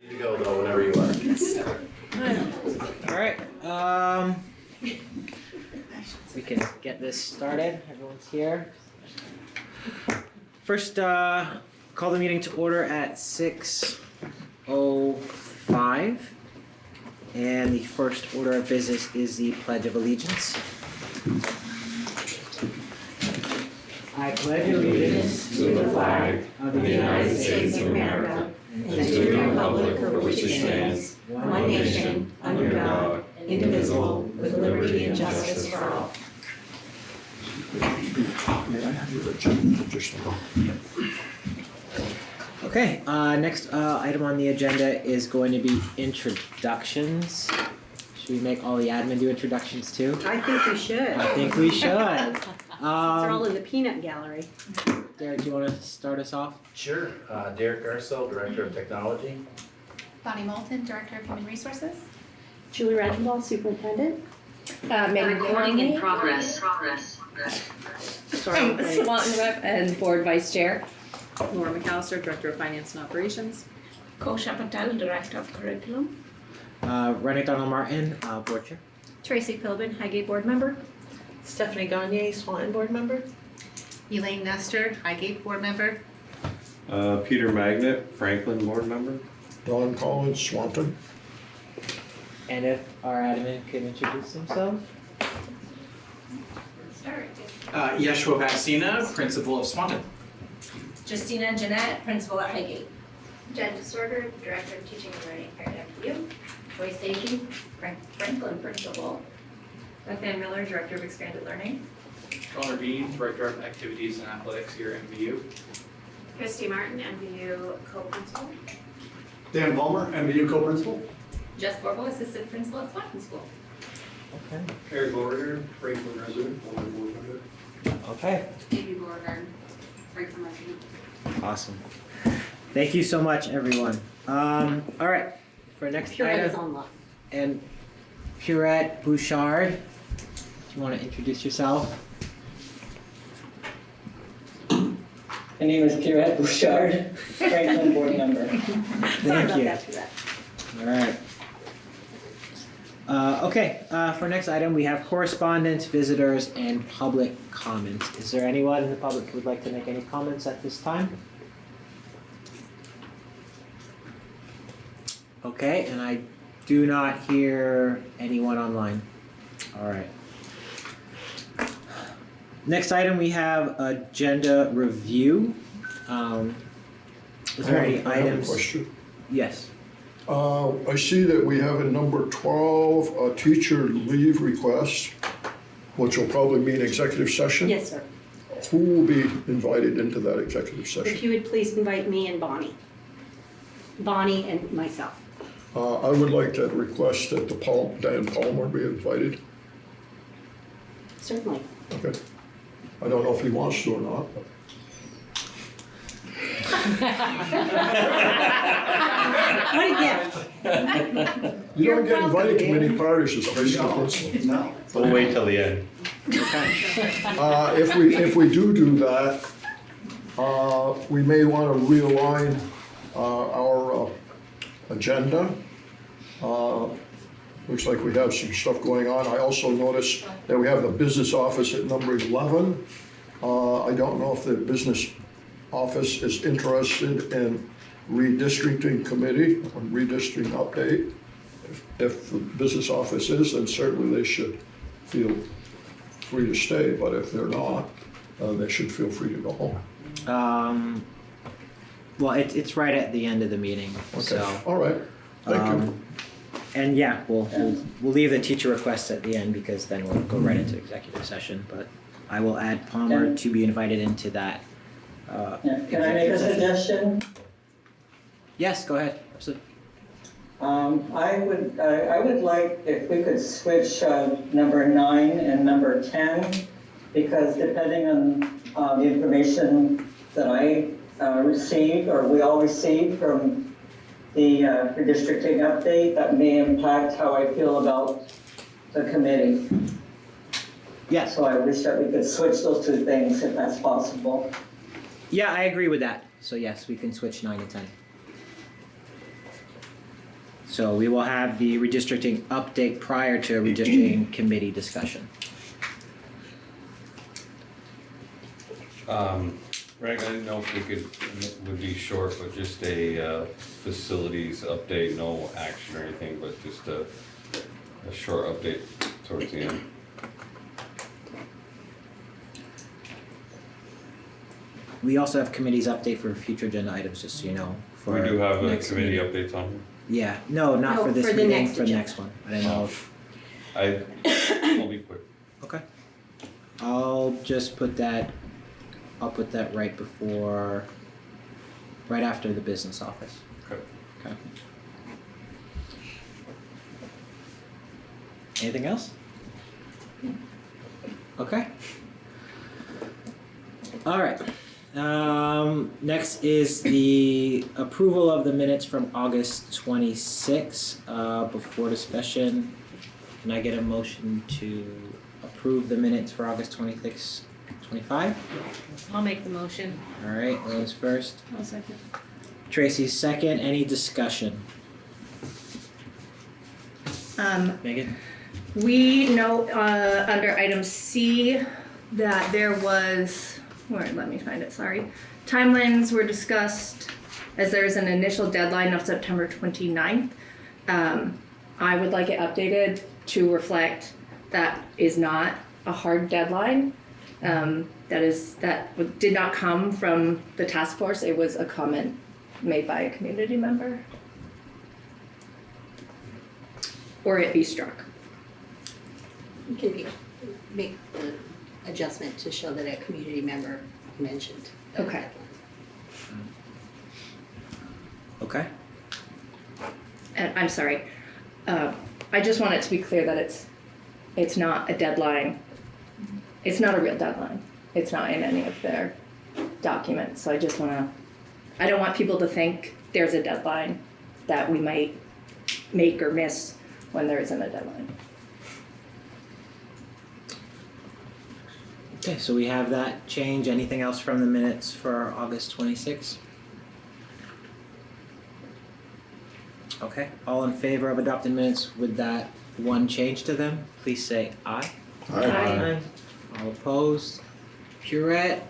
To go though, whenever you are. All right. We can get this started. Everyone's here. First, call the meeting to order at 6:05. And the first order of business is the Pledge of Allegiance. I pledge allegiance to the flag of the United States of America and to the republic for which it stands, one nation, under God, indivisible, with liberty and justice for all. Okay, next item on the agenda is going to be introductions. Should we make all the admin do introductions too? I think we should. I think we should. They're all in the peanut gallery. Derek, do you want to start us off? Sure. Derek Garcelle, Director of Technology. Bonnie Moulton, Director of Human Resources. Julie Reginald, Superintendent. Recording in progress. Sorry. Swanton Rep and Board Vice Chair. Laura McAllister, Director of Finance and Operations. Kosha Patel, Director of Curriculum. Renee Donald Martin, Board Chair. Tracy Pilbin, Highgate Board Member. Stephanie Gagne, Swanton Board Member. Elaine Nestor, Highgate Board Member. Peter Magnet, Franklin Board Member. Don Collins, Swanton. And if our admin could introduce themselves? Yeshua Bassina, Principal of Swanton. Justina Jeanette, Principal at Highgate. Jen Disorder, Director of Teaching and Learning here at MVU. Joyce Aiken, Franklin Principal. Bethany Miller, Director of Expanded Learning. Connor Bean, Director of Activities and Athletics here at MVU. Christy Martin, MVU Co-Principal. Dan Palmer, MVU Co-Principal. Jess Borbo, Assistant Principal at Swanton School. Okay. Eric Borger, Franklin resident, former board member. Okay. Amy Borgard, Franklin resident. Awesome. Thank you so much, everyone. All right. For next Purette is item, online. and Purette Bouchard, do you want to introduce yourself? My name is Pierrette Bouchard, Franklin Board Member. Thank you. All right. Okay, for next item, we have correspondence, visitors, and public comments. Is there anyone in the public who would like to make any comments at this time? Okay, and I do not hear anyone online. All right. Next item, we have agenda review. Is there any items? I have a question. Yes. I see that we have in number 12, a teacher leave request, which will probably mean executive session. Yes, sir. Who will be invited into that executive session? If you would please invite me and Bonnie. Bonnie and myself. I would like to request that Dan Palmer be invited. Certainly. Okay. I don't know if he wants to or not. But. What a gift. You don't get invited to many parties as a high school principal. No. We'll wait till the end. If we do that, we may want to realign our agenda. Looks like we have some stuff going on. I also noticed that we have the business office at number 11. I don't know if the business office is interested in redistricting committee, or redistricting update. If the business office is, then certainly they should feel free to stay, but if they're not, they should feel free to go home. Well, it's right at the end of the meeting. Okay, So, all right, thank you. And yeah, we'll leave the teacher requests at the end because then we'll go right into executive session. But I will add Palmer to be invited into that. Can I make a suggestion? Yes, go ahead. Absolutely. I would like if we could switch number 9 and number 10, because depending on the information that I received, or we all received from the redistricting update, that may impact how I feel about the committee. Yes. So I wish that we could switch those two things if that's possible. Yeah, I agree with that. So yes, we can switch 9 to 10. So we will have the redistricting update prior to redistricting committee discussion. Greg, I didn't know if we would be short, but just a facilities update, no action or anything, but just a short update towards the end. We also have committees update for future agenda items, just so you know. For We do have a next committee meeting. updates on Yeah, no, not No, for this for the meeting, next for the agenda. next one. I don't know if, I'll be quick. okay. I'll just put that, I'll put that right before, right after the business office. Okay. Okay. Anything else? Okay. All right. Next is the approval of the minutes from August 26. Before discussion, can I get a motion to approve the minutes for August 26, 25? I'll make the motion. All right, Rose first. I'll second. Tracy second. Any discussion? Megan? We know, under item C, that there was, let me find it, sorry. Timelines were discussed as there's an initial deadline of September 29th. I would like it updated to reflect that is not a hard deadline. That did not come from the task force. It was a comment made by a community member. Or it be struck. You can make the adjustment to show that a community member mentioned. that Okay. deadline. Okay. And I'm sorry, I just want it to be clear that it's not a deadline. It's not a real deadline. It's not in any of their documents. So I just I don't want people to think there's a deadline that we might make or miss when there isn't a deadline. Okay, so we have that change. Anything else from the minutes for August 26? Okay, all in favor of adopting minutes with that one change to them, please say aye. Aye. All opposed? Purette?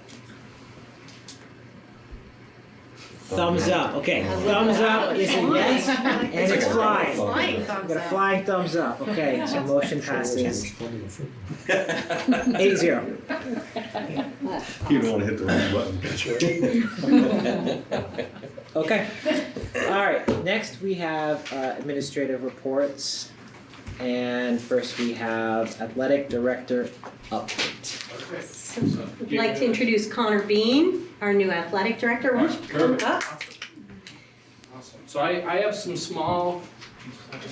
Thumbs up, okay, thumbs up is a yes, and it's flying. Flying thumbs Got a up. flying thumbs up, okay, so motion passes 8-0. You don't want to hit the wrong button. Okay, alright, next we have administrative reports. And first we have athletic director update. I'd like to introduce Connor Bean, our new athletic director. Why don't you come up? Awesome. So I have some small,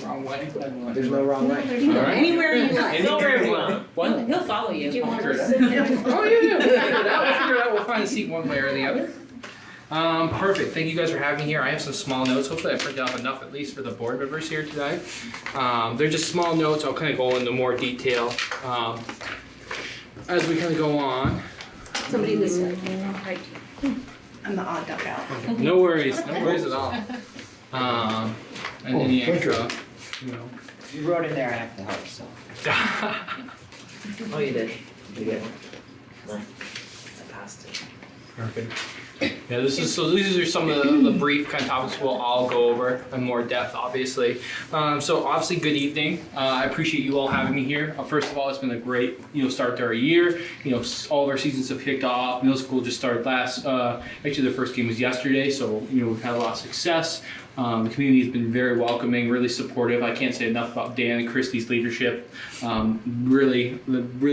wrong way. There's no wrong way. You can go anywhere you like. Anywhere you want. One? He'll follow you. I'll figure it out. Oh, yeah, we'll figure it out. We'll figure it out. We'll find a seat one way or the other. Perfect. Thank you guys for having me here. I have some small notes. Hopefully I printed off enough at least for the board members here today. They're just small notes. I'll kind of go into more detail as we kind of go on. Somebody this way. I'm the odd duck out. No worries at all. And any extra, you know. You wrote in there I have to help, so. Oh, you did. You get one. I passed it. Perfect. Yeah, these are some of the brief kind of topics we'll all go over in more depth, obviously. So obviously, good evening. I appreciate you all having me here. First of all, it's been a great start to our year. All of our seasons have kicked off. Middle school just started actually the first game was yesterday, so we've had a lot of success. The community has been very welcoming, really supportive. I can't say enough about Dan and Christy's leadership. Really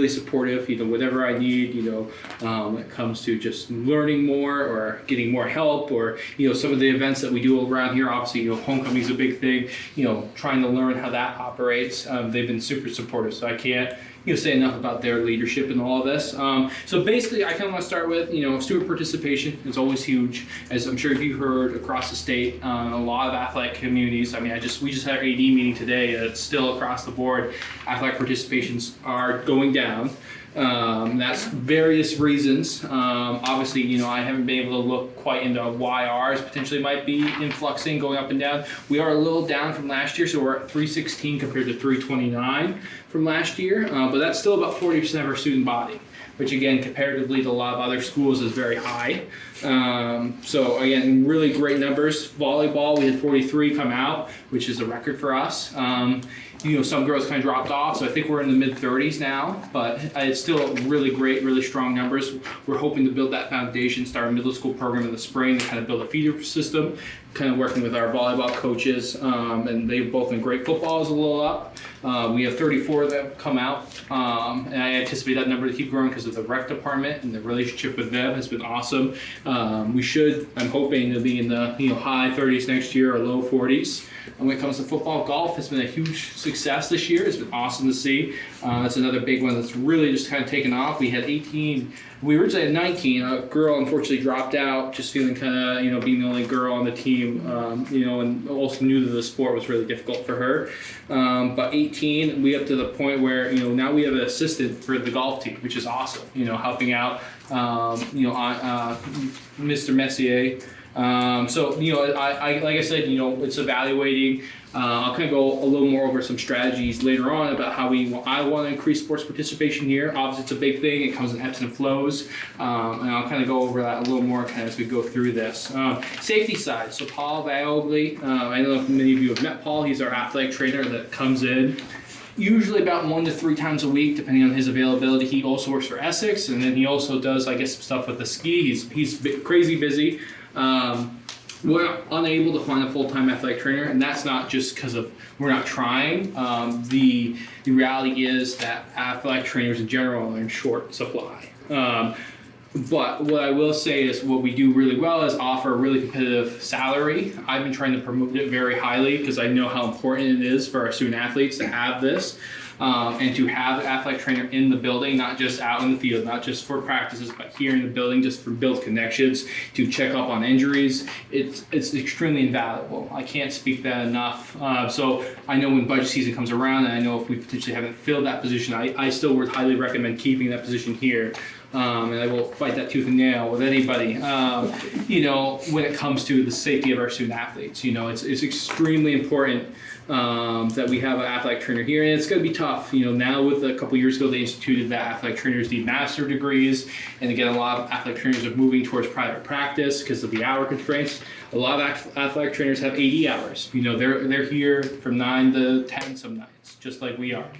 supportive. Whatever I need. When it comes to just learning more or getting more help, or some of the events that we do around here. Obviously, homecoming is a big thing. Trying to learn how that operates. They've been super supportive. So I can't say enough about their leadership in all of this. So basically, I kind of want to start with student participation is always huge, as I'm sure you've heard across the state. A lot of athletic communities. I mean, we just had our AD meeting today. It's still across the board. Athletic participations are going down. That's various reasons. Obviously, I haven't been able to look quite into why ours potentially might be influxing, going up and down. We are a little down from last year, so we're at 316 compared to 329 from last year, but that's still about 40% of our student body, which again, comparatively to a lot of other schools is very high. So again, really great numbers. Volleyball, we had 43 come out, which is a record for us. Some girls kind of dropped off, so I think we're in the mid-30s now, but it's still really great, really strong numbers. We're hoping to build that foundation, start a middle school program in the spring to kind of build a feeder system, kind of working with our volleyball coaches, and they've both been great. Football is a little up. We have 34 that have come out, and I anticipate that number to keep growing because of the rec department, and the relationship with them has been awesome. I'm hoping to be in the high 30s next year or low 40s. And when it comes to football, golf has been a huge success this year. It's been awesome to see. That's another big one that's really just kind of taken off. We had 18. We originally had 19. A girl unfortunately dropped out, just feeling kind of, being the only girl on the team, and also new to the sport was really difficult for her. But 18, we up to the point where, now we have an assistant for the golf team, which is awesome, helping out, Mr. Messier. Like I said, it's evaluating. I'll kind of go a little more over some strategies later on about how I want to increase sports participation here. Obviously, it's a big thing. It comes in ebbs and flows, and I'll kind of go over that a little more kind of as we go through this. Safety side. So Paul Viogli, I don't know if many of you have met Paul. He's our athletic trainer that comes in usually about 1 to 3 times a week, depending on his availability. He also works for Essex, and then he also does, I guess, stuff with the ski. He's crazy busy. We're unable to find a full-time athletic trainer, and that's not just because of we're not trying. The reality is that athletic trainers in general are in short supply. But what I will say is what we do really well is offer a really competitive salary. I've been trying to promote it very highly because I know how important it is for our student athletes to have this. And to have an athletic trainer in the building, not just out in the field, not just for practices, but here in the building, just for build connections, to check up on injuries, it's extremely invaluable. I can't speak that enough. So I know when budget season comes around, and I know if we potentially haven't filled that position, I still would highly recommend keeping that position here. And I will fight that tooth and nail with anybody. When it comes to the safety of our student athletes, it's extremely important that we have an athletic trainer here, and it's going to be tough. Now with a couple years ago, they instituted that athletic trainers need master degrees, and again, a lot of athletic trainers are moving towards private practice because of the hour constraints. A lot of athletic trainers have 80 hours. They're here from 9 to 10 some nights, just like we are.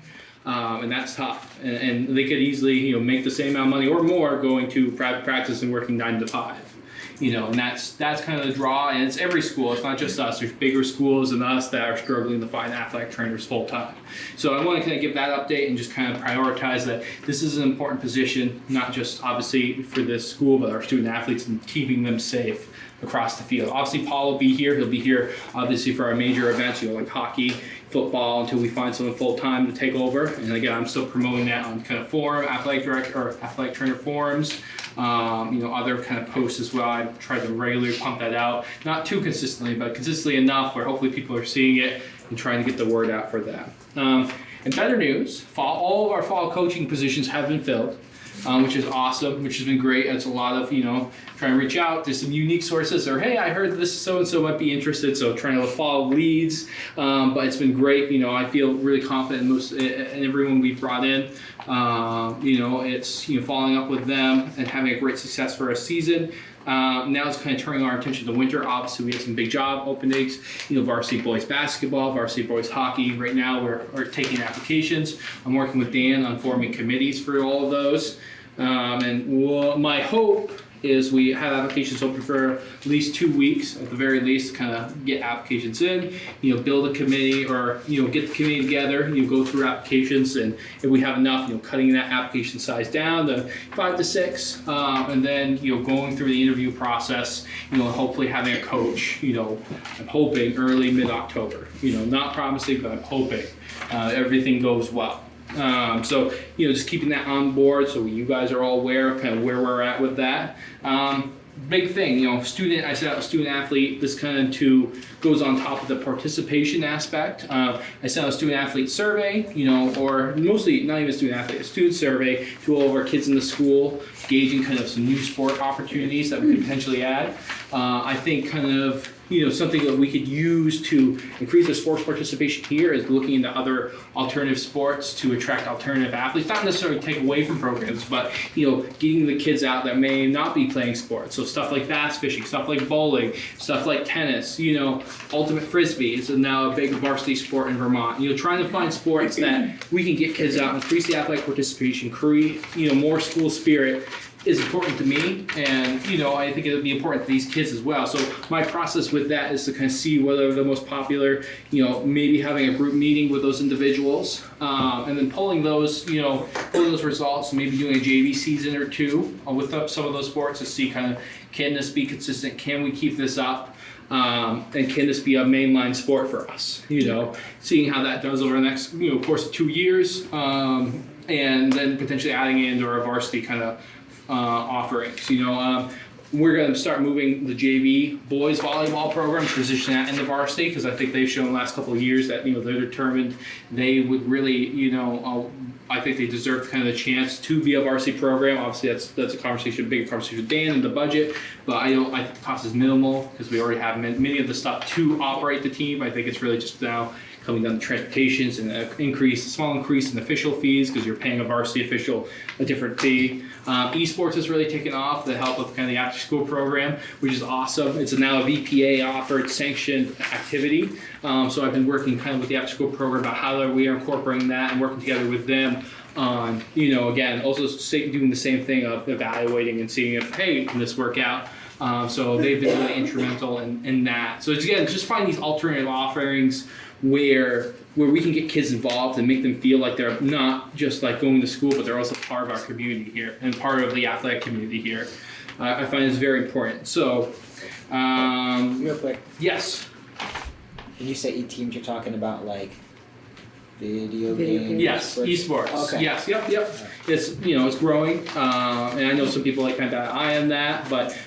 And that's tough, and they could easily, make the same amount of money or more going to private practice and working 9 to 5. And that's kind of the draw, and it's every school. It's not just us. There's bigger schools than us that are struggling to find athletic trainers full time. So I want to kind of give that update and just kind of prioritize that this is an important position, not just obviously for this school, but our student athletes and keeping them safe across the field. Obviously, Paul will be here. He'll be here obviously for our major events, like hockey, football, until we find someone full time to take over. And again, I'm still promoting that on kind of forum, athletic director or athletic trainer forums, other kind of posts as well. I try to regularly pump that out, not too consistently, but consistently enough where hopefully people are seeing it and trying to get the word out for that. And better news, all of our fall coaching positions have been filled. Which is awesome, which has been great. It's a lot of, trying to reach out to some unique sources or, hey, I heard this so-and-so might be interested, so trying to follow leads. But it's been great. I feel really confident in everyone we brought in. It's, following up with them and having a great success for a season. Now it's kind of turning our attention to winter. Obviously, we have some big job openings, varsity boys basketball, varsity boys hockey. Right now, we're taking applications. I'm working with Dan on forming committees for all of those. My hope is we have applications open for at least 2 weeks, at the very least, to kind of get applications in, build a committee or, get the committee together, go through applications, and if we have enough, cutting that application size down to 5 to 6, and then, going through the interview process, hopefully having a coach, I'm hoping early mid-October, not promising, but I'm hoping everything goes well. Just keeping that on board so you guys are all aware of kind of where we're at with that. big thing, student, I sent out a student athlete, this kind of goes on top of the participation aspect. I sent out a student athlete survey, or mostly not even a student athlete, a student survey to all of our kids in the school, gauging kind of some new sport opportunities that we could potentially add. I think kind of, something that we could use to increase the sports participation here is looking into other alternative sports to attract alternative athletes, not necessarily take away from programs, but, getting the kids out that may not be playing sports. So stuff like bass fishing, stuff like bowling, stuff like tennis, ultimate frisbee is now a big varsity sport in Vermont. Trying to find sports that we can get kids out, increase the athletic participation, create, more school spirit is important to me, and I think it would be important to these kids as well. So my process with that is to kind of see what are the most popular, maybe having a group meeting with those individuals, and then pulling those results, and maybe doing a JV season or two with some of those sports to see kind of, can this be consistent? Can we keep this up? And can this be a mainline sport for us? Seeing how that does over the next course of 2 years, and then potentially adding in our varsity kind of offerings. We're going to start moving the JV boys volleyball program, transition that into varsity, because I think they've shown the last couple of years that they're determined they would really I think they deserve kind of the chance to be a varsity program. Obviously that's a conversation, big conversation with Dan and the budget, but I think the cost is minimal because we already have many of the stuff to operate the team. I think it's really just now coming down to transportations and a small increase in official fees because you're paying a varsity official a different fee. Esports has really taken off to help with kind of the after school program, which is awesome. It's now a VPA offered sanctioned activity. So I've been working kind of with the after school program about how we are incorporating that and working together with them on, again, also doing the same thing of evaluating and seeing if, hey, can this work out? So they've been really instrumental in that. So it's, again, just find these alternative offerings where we can get kids involved and make them feel like they're not just like going to school, but they're also part of our community here and part of the athletic community here. I find it's very important. So, real quick. Yes. When you say e-teams, you're talking about like video games? Yes, esports. Okay. Yes, yep. It's it's growing, and I know some people like kind of eye on that, but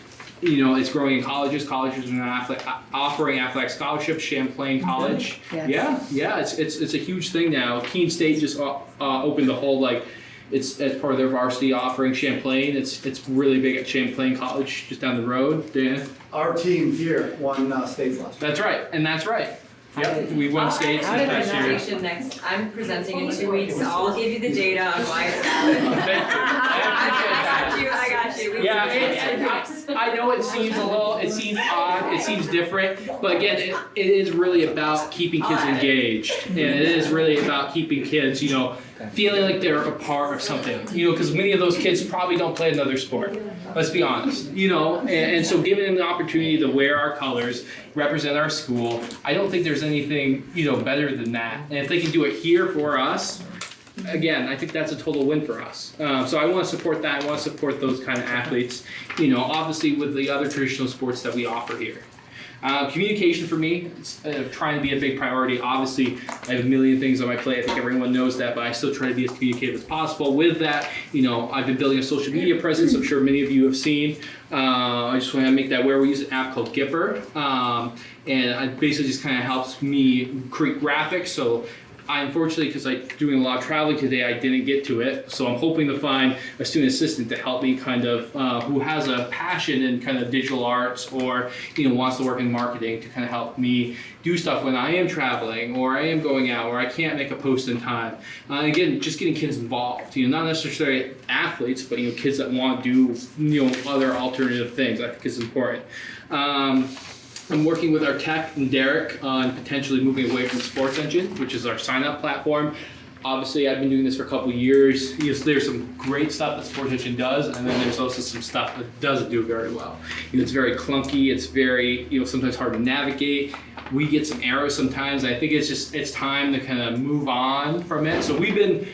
it's growing in colleges. Colleges are now offering athletic scholarships. Champlain College. Yes. Yeah. It's a huge thing now. Keene State just opened the whole it's as part of their varsity offering. Champlain. It's really big at Champlain College just down the road. Dan. Our team here won states last year. That's right, and that's right. Yep, we won states this past year. Presentation next. I'm presenting in 2 weeks, so I'll give you the data on why it's valid. Thank you. I got you. I know it seems odd, it seems different, but again, it is really about keeping kids engaged, and it is really about keeping kids, feeling like they're a part of something, because many of those kids probably don't play another sport. Let's be honest, and so giving them the opportunity to wear our colors, represent our school, I don't think there's anything, better than that. And if they can do it here for us, again, I think that's a total win for us. So I want to support that. I want to support those kind of athletes, obviously with the other traditional sports that we offer here. Communication for me, trying to be a big priority. Obviously, I have a million things on my plate. I think everyone knows that, but I still try to be as communicative as possible. With that, I've been building a social media presence. I'm sure many of you have seen. I just want to make that aware. We use an app called Gipper, and it basically just kind of helps me create graphics. So unfortunately, because I'm doing a lot of traveling today, I didn't get to it. So I'm hoping to find a student assistant to help me kind of, who has a passion in kind of digital arts or, wants to work in marketing to kind of help me do stuff when I am traveling or I am going out or I can't make a post in time. Again, just getting kids involved, not necessarily athletes, but, kids that want to do, other alternative things I think is important. I'm working with our tech and Derek on potentially moving away from Sports Engine, which is our sign-up platform. Obviously, I've been doing this for a couple of years. There's some great stuff that Sports Engine does, and then there's also some stuff that doesn't do very well. It's very clunky. It's very, sometimes hard to navigate. We get some errors sometimes. I think it's time to kind of move on from it. So we've been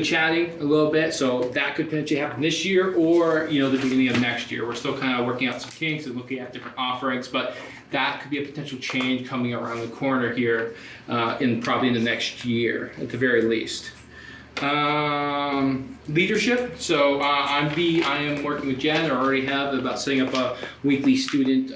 chatting a little bit, so that could potentially happen this year or, the beginning of next year. We're still kind of working out some kinks and looking at different offerings, but that could be a potential change coming around the corner here probably in the next year at the very least. Leadership. So I am working with Jen, or already have, about setting up a weekly student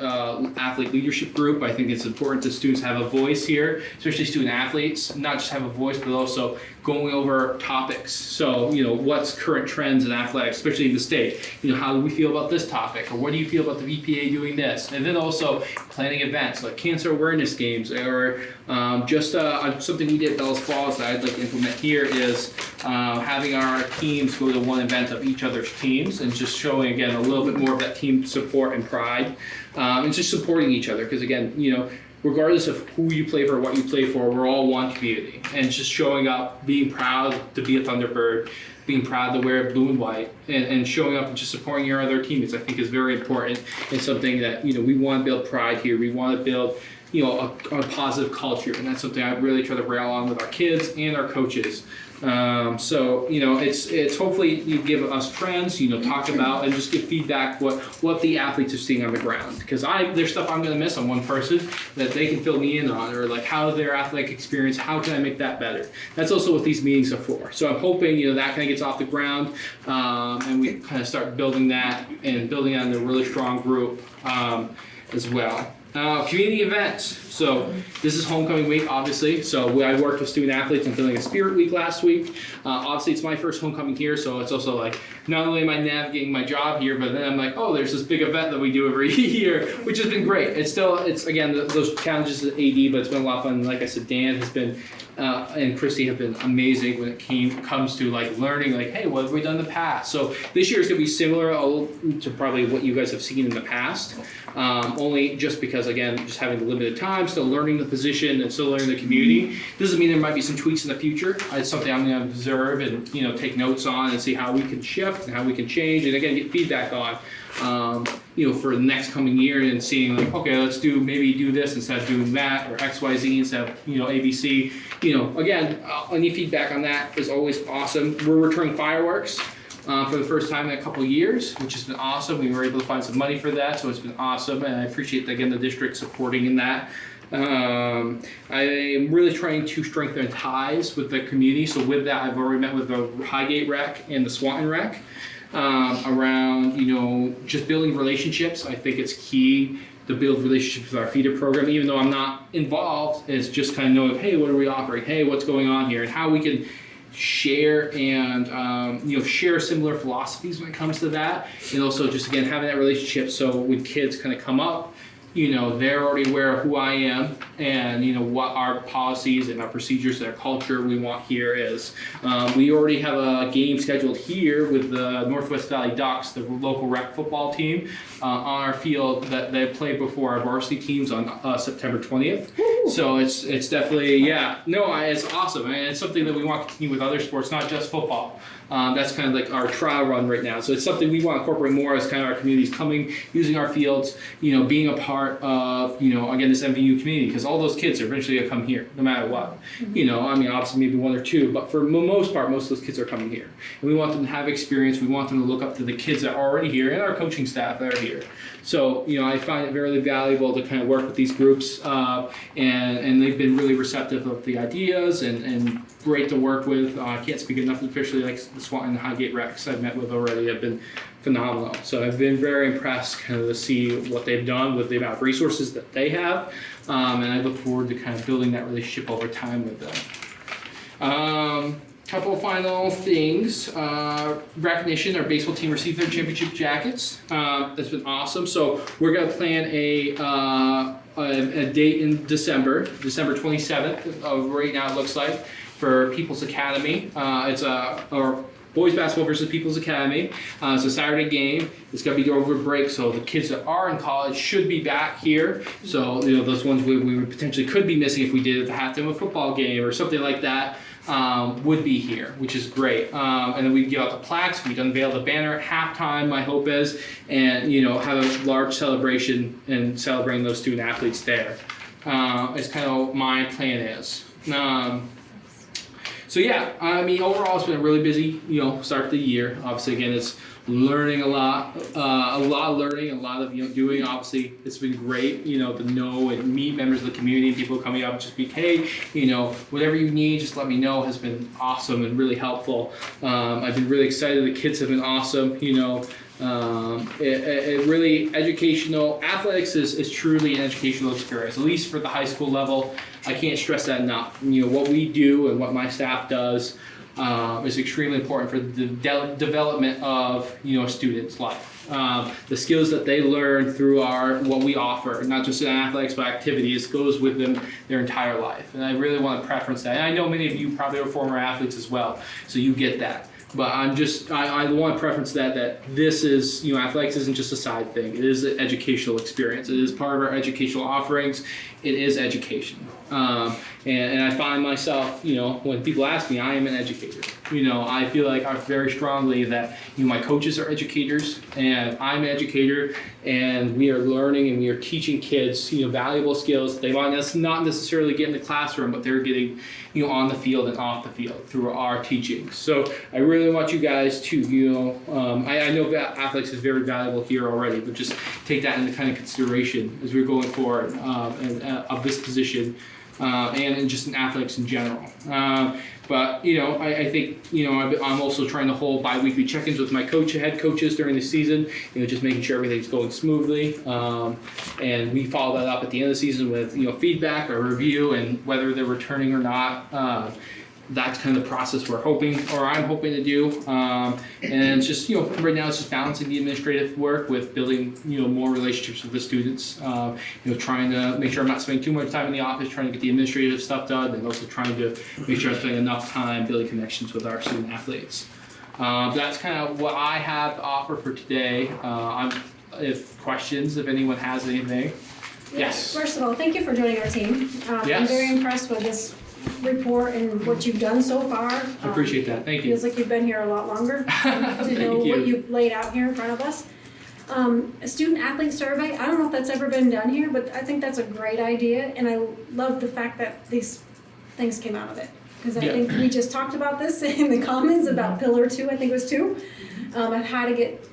athlete leadership group. I think it's important that students have a voice here, especially student athletes, not just have a voice, but also going over topics. So, what's current trends in athletics, especially in the state? How do we feel about this topic? Or what do you feel about the VPA doing this? And then also planning events like cancer awareness games, or just something we did at Bells Falls that I'd like to implement here is having our teams go to one event of each other's teams, and just showing, again, a little bit more of that team support and pride, and just supporting each other. Because again, regardless of who you play for or what you play for, we're all one community. And just showing up, being proud to be a Thunderbird, being proud to wear blue and white, and showing up and just supporting your other teammates, I think is very important. It's something that, we want to build pride here. We want to build, a positive culture. And that's something I really try to rail on with our kids and our coaches. So it's hopefully you give us trends, talk about and just give feedback what the athletes are seeing on the ground, because there's stuff I'm going to miss on one person that they can fill me in on, or like how their athletic experience, how can I make that better. That's also what these meetings are for. So I'm hoping that kind of gets off the ground, and we kind of start building that and building on a really strong group as well. Community events. So this is homecoming week, obviously. So I worked with student athletes in building a spirit week last week. Obviously, it's my first homecoming here, so it's also like not only am I navigating my job here, but then I'm like, oh, there's this big event that we do every year, which has been great. It's again those challenges at AD, but it's been a lot of fun. Like I said, Dan has been and Christy have been amazing when it comes to like learning, like, hey, what have we done in the past? So this year is going to be similar to probably what you guys have seen in the past, only just because, again, just having the limited time, still learning the position and still learning the community. Doesn't mean there might be some tweaks in the future. It's something I'm going to observe and take notes on and see how we can shift and how we can change, and again get feedback on. For the next coming year, and seeing like, okay, let's maybe do this instead of doing that, or XYZ instead of ABC. Again, any feedback on that is always awesome. We're returning fireworks for the first time in a couple of years, which has been awesome. We were able to find some money for that, so it's been awesome, and I appreciate again the district supporting in that. I am really trying to strengthen ties with the community. So with that, I've already met with the Highgate Rec and the Swanton Rec. Around just building relationships. I think it's key to build relationships with our feeder program, even though I'm not involved. It's just kind of knowing, hey, what are we offering? Hey, what's going on here, and how we can share and share similar philosophies when it comes to that, and also just again having that relationship. So when kids kind of come up, they're already aware of who I am and what our policies and our procedures and our culture we want here is. We already have a game scheduled here with the Northwest Valley Ducks, the local rec football team, on our field that they played before our varsity teams on September 20th. So it's definitely, it's awesome. And it's something that we want to continue with other sports, not just football. That's kind of like our trial run right now. So it's something we want to incorporate more as kind of our communities coming, using our fields, being a part of, again, this MVU community, because all those kids are eventually going to come here, no matter what. Obviously maybe one or two, but for the most part, most of those kids are coming here. And we want them to have experience. We want them to look up to the kids that are already here and our coaching staff that are here. So, I find it very valuable to kind of work with these groups, and they've been really receptive of the ideas and great to work with. I can't speak enough, especially like the Swanton and Highgate Recs I've met with already have been phenomenal. So I've been very impressed kind of to see what they've done with the amount of resources that they have, and I look forward to kind of building that relationship over time with them. Couple of final things. Recognition, our baseball team received their championship jackets. That's been awesome. So we're going to plan a date in December 27th, right now it looks like, for People's Academy. It's our boys basketball versus People's Academy. It's a Saturday game. It's going to be over break, so the kids that are in college should be back here. So those ones we potentially could be missing if we did the halftime of a football game or something like that. Would be here, which is great. And then we give out the plaques, we'd unveil the banner at halftime, my hope is, and have a large celebration and celebrating those student athletes there. It's kind of what my plan is. So yeah, I mean, overall, it's been a really busy, start to the year. Obviously, again, it's learning a lot of learning, a lot of doing. Obviously, it's been great, to know and meet members of the community, people coming up and just be, hey, whatever you need, just let me know. Has been awesome and really helpful. I've been really excited. The kids have been awesome. It really educational. Athletics is truly an educational experience, at least for the high school level. I can't stress that enough. What we do and what my staff does is extremely important for the development of a student's life. The skills that they learn through what we offer, not just in athletics but activities, goes with them their entire life. And I really want to preference that. And I know many of you probably are former athletes as well, so you get that. But I want to preference that this is, athletics isn't just a side thing. It is an educational experience. It is part of our educational offerings. It is education. And I find myself, when people ask me, I am an educator. I feel like I very strongly that, my coaches are educators and I'm an educator, and we are learning and we are teaching kids, valuable skills they might not necessarily get in the classroom, but they're getting, on the field and off the field through our teaching. So I really want you guys to, I know that athletics is very valuable here already, but just take that into kind of consideration as we're going forward of this position. And just in athletics in general. But I think I'm also trying to hold bi-weekly check-ins with my head coaches during the season. Just making sure everything's going smoothly, and we follow that up at the end of the season with feedback or review and whether they're returning or not. That's kind of the process I'm hoping to do. And it's just, right now it's just balancing the administrative work with building, more relationships with the students. Trying to make sure I'm not spending too much time in the office trying to get the administrative stuff done, and also trying to make sure I'm spending enough time building connections with our student athletes. That's kind of what I have to offer for today. If anyone has anything. Yes. First of all, thank you for joining our team. Yes. I'm very impressed with this report and what you've done so far. I appreciate that. Thank you. Feels like you've been here a lot longer to know what you've laid out here in front of us. A student athlete survey, I don't know if that's ever been done here, but I think that's a great idea, and I love the fact that these things came out of it. Because I think we just talked about this in the comments about Pillar 2, I think it was 2, of how to get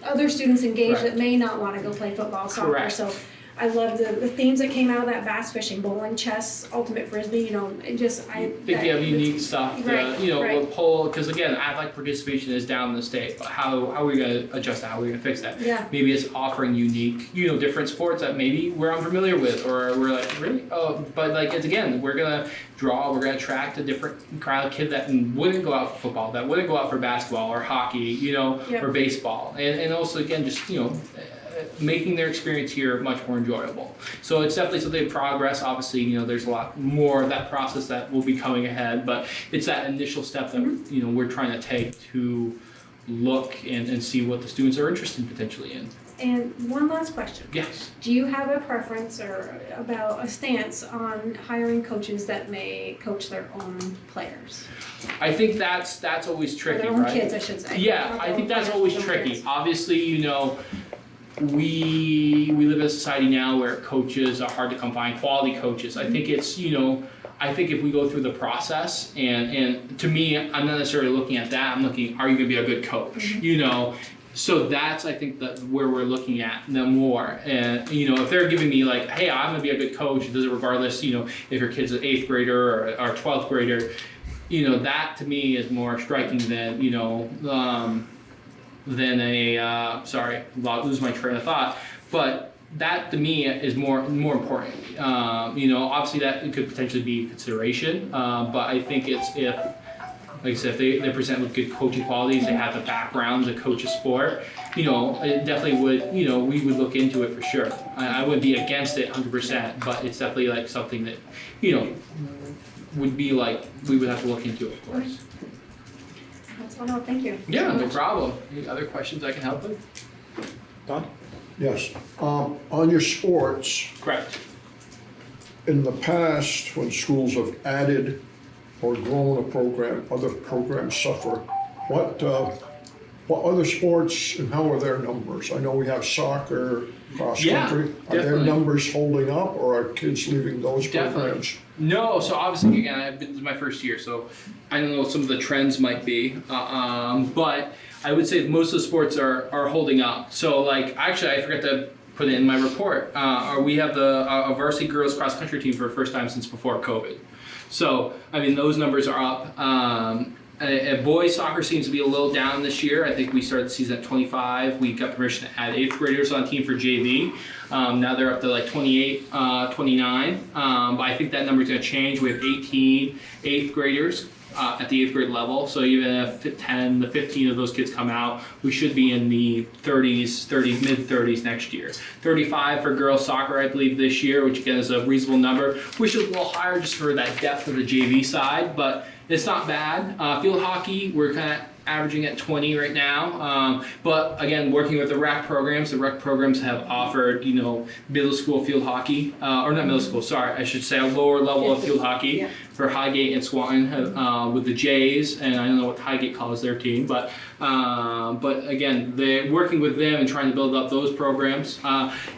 other students engaged that may not want to go play football, soccer. Correct. So I love the themes that came out of that: bass fishing, bowling, chess, ultimate frisbee. I think we have unique stuff to, we'll pull, because again, athletic participation is down in the state, but how are we going to adjust that? How are we going to fix that? Yeah. Maybe it's offering unique, different sports that maybe we're unfamiliar with, or we're like, really? Oh, but it's again, we're going to attract a different crowd of kids that wouldn't go out for football, that wouldn't go out for basketball or hockey, or baseball. And also, again, just, making their experience here much more enjoyable. So it's definitely something in progress. Obviously, there's a lot more of that process that will be coming ahead, but it's that initial step that, we're trying to take to look and see what the students are interested potentially in. And one last question. Yes. Do you have a preference or about a stance on hiring coaches that may coach their own players? I think that's always tricky, or their own right? Kids, I should say. Yeah, I think that's always tricky. Kids. Obviously, we live in a society now where coaches are hard to come find, quality coaches. I think it's, I think if we go through the process, and to me, I'm not necessarily looking at that, I'm looking, are you gonna be a good coach? So that's, I think, where we're looking at them more. And, if they're giving me like, hey, I'm gonna be a good coach, it doesn't regardless, if your kid's an 8th grader or 12th grader, that to me is more striking than, sorry, I'll lose my train of thought, but that to me is more important. Obviously that could potentially be a consideration, but I think it's if, like I said, if they present with good coaching qualities, they have the background to coach a sport, it definitely would, we would look into it for sure. I wouldn't be against it 100%, but it's definitely like something that, would be like, we would have to look into, of course. That's all. Thank you. Yeah, no problem. Any other questions I can help with? Don? Yes. On your sports. Correct. In the past, when schools have added or grown a program, other programs suffer. What other sports and how are their numbers? I know we have soccer, cross country. Are their numbers holding up, or are kids leaving those programs? No, so obviously, again, this is my first year, so I don't know what some of the trends might be, but I would say most of the sports are holding up. So like, actually, I forgot to put it in my report. We have a varsity girls cross country team for the first time since before COVID. So I mean, those numbers are up. Boys soccer seems to be a little down this year. I think we started the season at 25. We got permission to add 8th graders on team for JV. Now they're up to like 28, 29. But I think that number is going to change. We have 18 8th graders at the 8th grade level. So even if 10 to 15 of those kids come out, we should be in the mid-30s next year. 35 for girls soccer, I believe, this year, which again is a reasonable number. Wish it was a little higher just for that depth of the JV side, but it's not bad. Field hockey, we're kind of averaging at 20 right now. But again, working with the rec programs have offered, middle school field hockey, or not middle school, sorry, I should say a lower level of field hockey for Highgate and Swanton with the Jays, and I don't know what Highgate calls their team, but again, they're working with them and trying to build up those programs.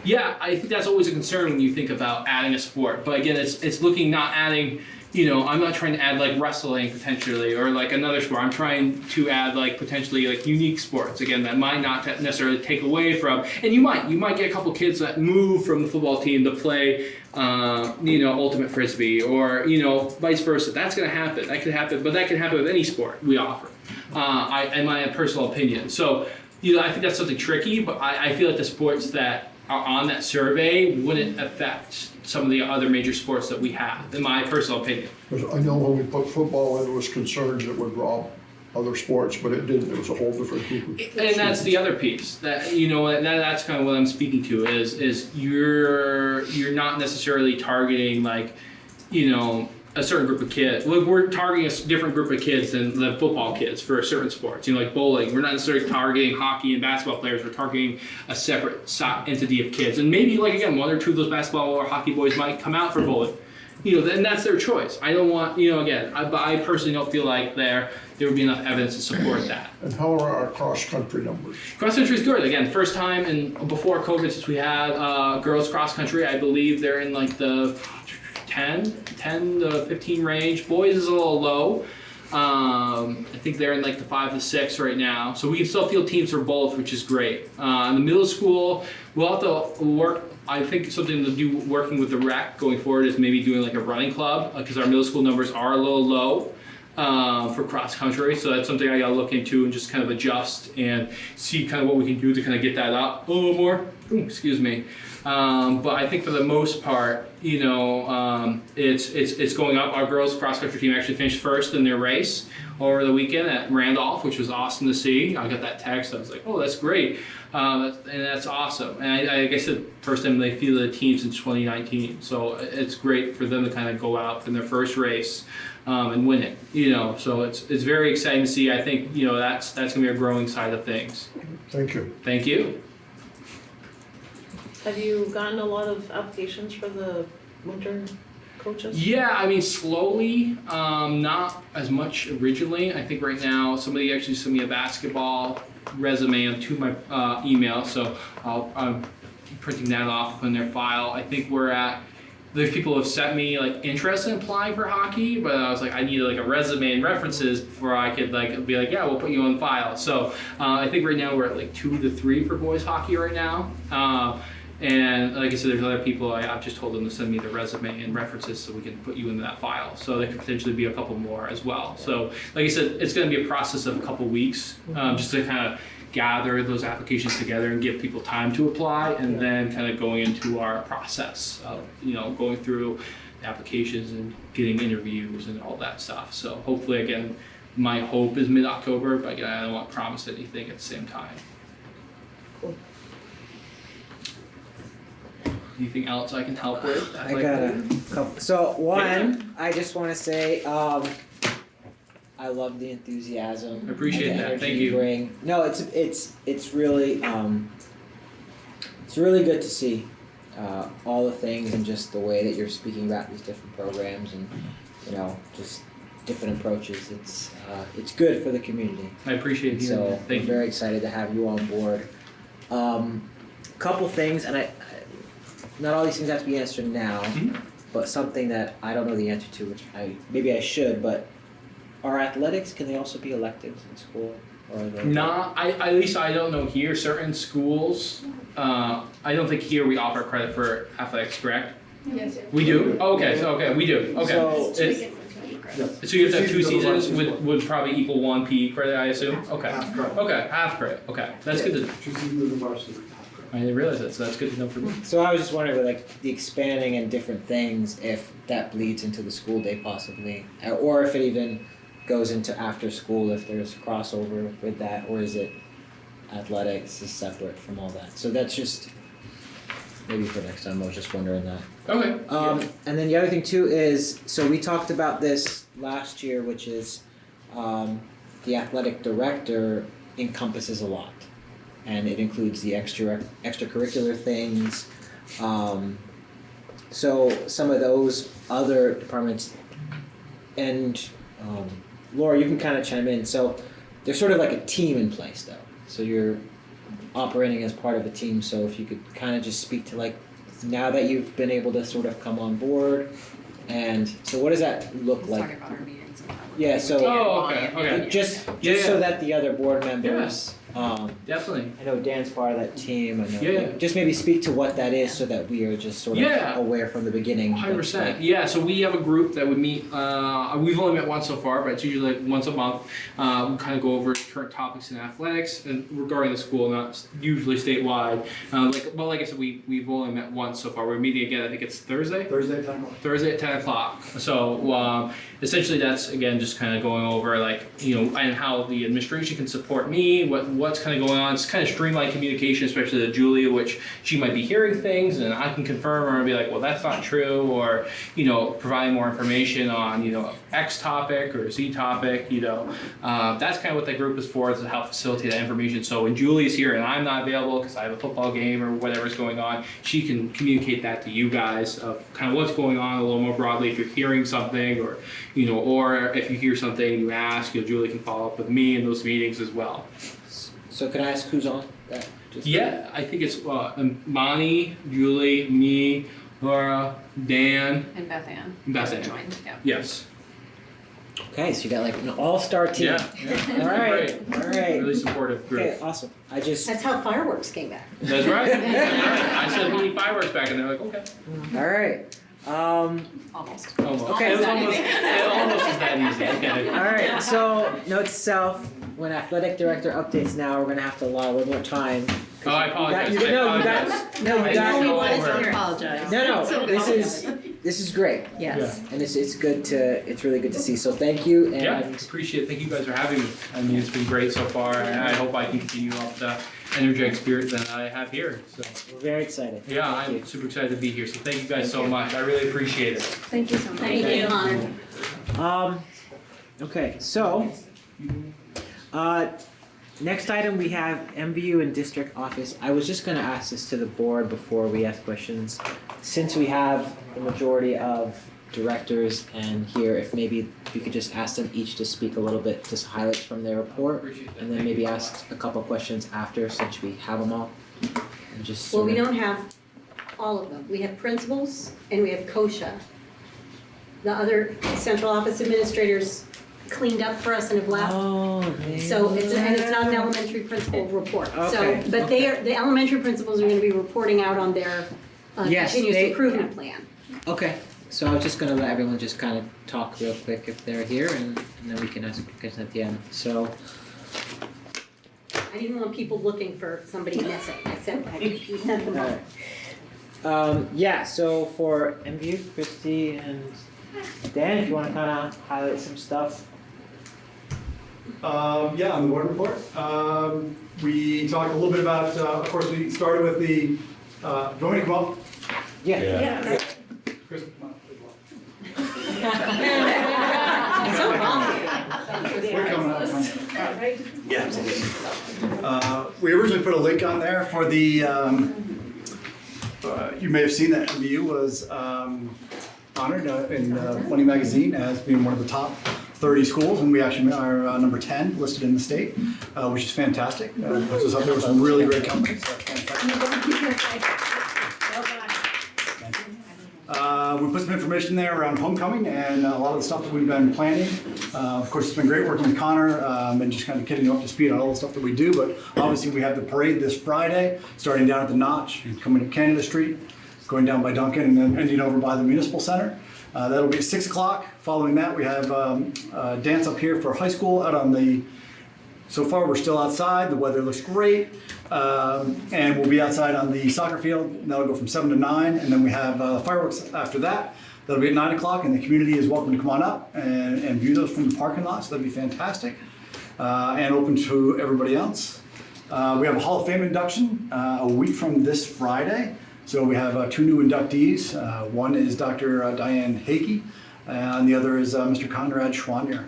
Yeah, I think that's always a concern when you think about adding a sport, but again, it's looking not adding. I'm not trying to add like wrestling potentially or like another sport. I'm trying to add like potentially like unique sports again that might not necessarily take away from. And you might get a couple kids that move from the football team to play, ultimate frisbee or vice versa. That's going to happen. That could happen, but that can happen with any sport we offer. In my personal opinion. So I think that's something tricky, but I feel like the sports that are on that survey wouldn't affect some of the other major sports that we have, in my personal opinion. Because I know when we put football in, there was concerns it would rob other sports, but it didn't. It was a whole different group of students. And that's the other piece that that's kind of what I'm speaking to is you're not necessarily targeting like a certain group of kids. Look, we're targeting a different group of kids than the football kids for certain sports. Like bowling, we're not necessarily targeting hockey and basketball players. We're targeting a separate entity of kids. And maybe, like again, one or two of those basketball or hockey boys might come out for bowling. And that's their choice. I don't want, again, I personally don't feel like there would be enough evidence to support that. And how are our cross-country numbers? Cross-country is good. Again, first time before COVID since we had girls cross-country. I believe they're in like the 10 to 15 range. Boys is a little low. I think they're in like the 5 to 6 right now. So we can still field teams for both, which is great. In the middle school, we'll have to work. I think something to do working with the rec going forward is maybe doing like a running club because our middle school numbers are a little low for cross country. So that's something I got to look into and just kind of adjust and see kind of what we can do to kind of get that up a little more. Ooh, excuse me. But I think for the most part, it's going up. Our girls cross country team actually finished first in their race over the weekend at Randolph, which was awesome to see. I got that text. I was like, oh, that's great. And that's awesome. And like I said, first time they fielded a team since 2019. So it's great for them to kind of go out in their first race and win it. So it's very exciting to see. I think that's going to be a growing side of things. Thank you. Thank you. Have you gotten a lot of applications for the winter coaches? Yeah, I mean slowly, not as much originally. I think right now somebody actually sent me a basketball resume to my email, so I'm printing that off in their file. I think there's people who have sent me like interest in applying for hockey, but I was like, I need like a resume and references before I could like be like, yeah, we'll put you on file. So I think right now we're at like 2 to 3 for boys hockey right now. And like I said, there's other people, I've just told them to send me the resume and references so we can put you into that file. So there could potentially be a couple more as well. So like I said, it's going to be a process of a couple weeks just to kind of gather those applications together and give people time to apply, and then kind of going into our process of going through the applications and getting interviews and all that stuff. So hopefully, again, my hope is mid-October, but again, I don't want to promise anything at the same time. Anything else I can help with? I got a couple. So one, I just want to say, I love the enthusiasm. I appreciate that. Thank you. Bring. No, it's really it's really good to see all the things and just the way that you're speaking about these different programs and just different approaches. It's good for the community. I appreciate you. So Thank I'm you. very excited to have you on board. Couple things, and not all these things have to be answered now, but something that I don't know the answer to, which maybe I should, but are athletics, can they also be electives in school? Or are they? At least I don't know here. Certain schools, I don't think here we offer credit for athletics, correct? Yes. We do? Okay, we do, okay. So- So you have to have 2 seasons would probably equal 1 PE credit, I assume? Okay. Half credit. Okay, half credit, okay. That's good to know. 2 seasons of the varsity. I didn't realize that, so that's good to know for me. So I was just wondering, with like the expanding and different things, if that bleeds into the school day possibly, or if it even goes into after school, if there's crossover with that, or is it athletics is separate from all that? So that's just maybe for next time. I was just wondering that. Okay. And then the other thing too is, so we talked about this last year, which is the athletic director encompasses a lot. And it includes the extracurricular things. So some of those other departments, and Laura, you can kind of chime in. So there's sort of like a team in place though. So you're operating as part of a team. So if you could kind of just speak to like, now that you've been able to sort of come on board, and so what does that look like? Talking about our meetings and how we're Yeah, so okay. just so that the other board members, Definitely. I know Dan's part of that team. I know. Yeah. Just maybe speak to what that is, so that we are just sort of aware from the beginning. 100%. Yeah, so we have a group that would meet, we've only met once so far, but it's usually like once a month. We kind of go over current topics in athletics and regarding the school, not usually statewide. Like I said, we've only met once so far. We're meeting again, I think it's Thursday? Thursday at 10 o'clock. Thursday at 10 o'clock. So essentially that's, again, just kind of going over like, and how the administration can support me, what's kind of going on. It's kind of streamlined communication, especially to Julia, which she might be hearing things and I can confirm or be like, well, that's not true, or, provide more information on, X topic or Z topic, that's kind of what that group is for, is to help facilitate that information. So when Julia's here and I'm not available because I have a football game or whatever's going on, she can communicate that to you guys of kind of what's going on a little more broadly. If you're hearing something or, or if you hear something and you ask, Julia can follow up with me in those meetings as well. So can I ask who's on that? Yeah, I think it's Monty, Julie, me, Laura, Dan, And Beth Ann. Beth Ann. Joined, yeah. Yes. Okay, so you got like an all-star team. Yeah. All right. Really supportive group. Okay, awesome. That's how fireworks came back. That's right. I said we need fireworks back, and they're like, okay. All right. Almost. Okay. It almost is that easy. Okay. All right. So note to self: when athletic director updates now, we're gonna have to allow a little more time. Oh, I apologize. You got. Don't apologize. No. This is great. Yes. And it's good to. It's really good to see. So thank you. And Yeah, appreciate it. Thank you guys for having me. I mean, it's been great so far, and I hope I can continue off the energetic spirit that I have here. So we're very excited. Yeah, I'm super excited to be here. So thank you guys so much. I really appreciate it. Thank you so much. Thank you. Okay, so next item we have MVU and district office. I was just going to ask this to the board before we ask questions. Since we have the majority of directors and here, if maybe we could just ask them each to speak a little bit, just highlights from their report, and then maybe ask a couple questions after, since we have them all. And just Well, we don't have all of them. We have principals and we have COSHA. The other central office administrators cleaned up for us and have left. So it's not an elementary principal report. Okay, So, but the elementary principals are gonna be reporting out on their continuous improvement plan. Okay, so I was just gonna let everyone just kind of talk real quick if they're here, and then we can ask questions at the end. So, I didn't want people looking for somebody missing. I sent them all. yeah. So for MVU, Christy and Dan, if you want to kind of highlight some stuff. Yeah, on the board report, we talked a little bit about, of course, we started with the, do you want me to come up? Yeah. Chris, come on, So awesome. we're coming up. Yeah, absolutely. We originally put a link on there for the, you may have seen that MVU was honored in Money Magazine as being one of the top 30 schools, and we actually are number 10 listed in the state, which is fantastic. Puts us up there with some really great companies. So that's fantastic. We put some information there around homecoming and a lot of the stuff that we've been planning. Of course, it's been great working with Connor and just kind of getting you up to speed on all the stuff that we do. But obviously, we have the parade this Friday, starting down at the Notch, coming to Canada Street, going down by Duncan, and then ending over by the Municipal Center. That'll be at 6 o'clock. Following that, we have a dance up here for high school out on the. So far, we're still outside. The weather looks great. And we'll be outside on the soccer field. And that'll go from 7 to 9. And then we have fireworks after that. That'll be at 9 o'clock. And the community is welcome to come on up and view those from the parking lot. So that'll be fantastic. And open to everybody else. We have a Hall of Fame induction a week from this Friday. So we have 2 new inductees. One is Dr. Diane Hakey. And the other is Mr. Conrad Schwanier.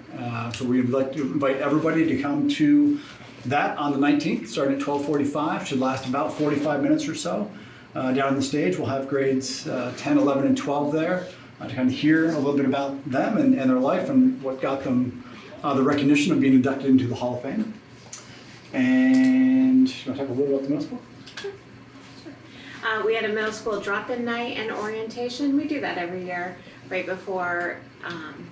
So we'd like to invite everybody to come to that on the 19th, starting at 12:45. Should last about 45 minutes or so. Down on the stage, we'll have grades 10, 11, and 12 there to kind of hear a little bit about them and their life and what got them the recognition of being inducted into the Hall of Fame. And you want to talk a little about the middle school? We had a middle school drop-in night and orientation. We do that every year. Right before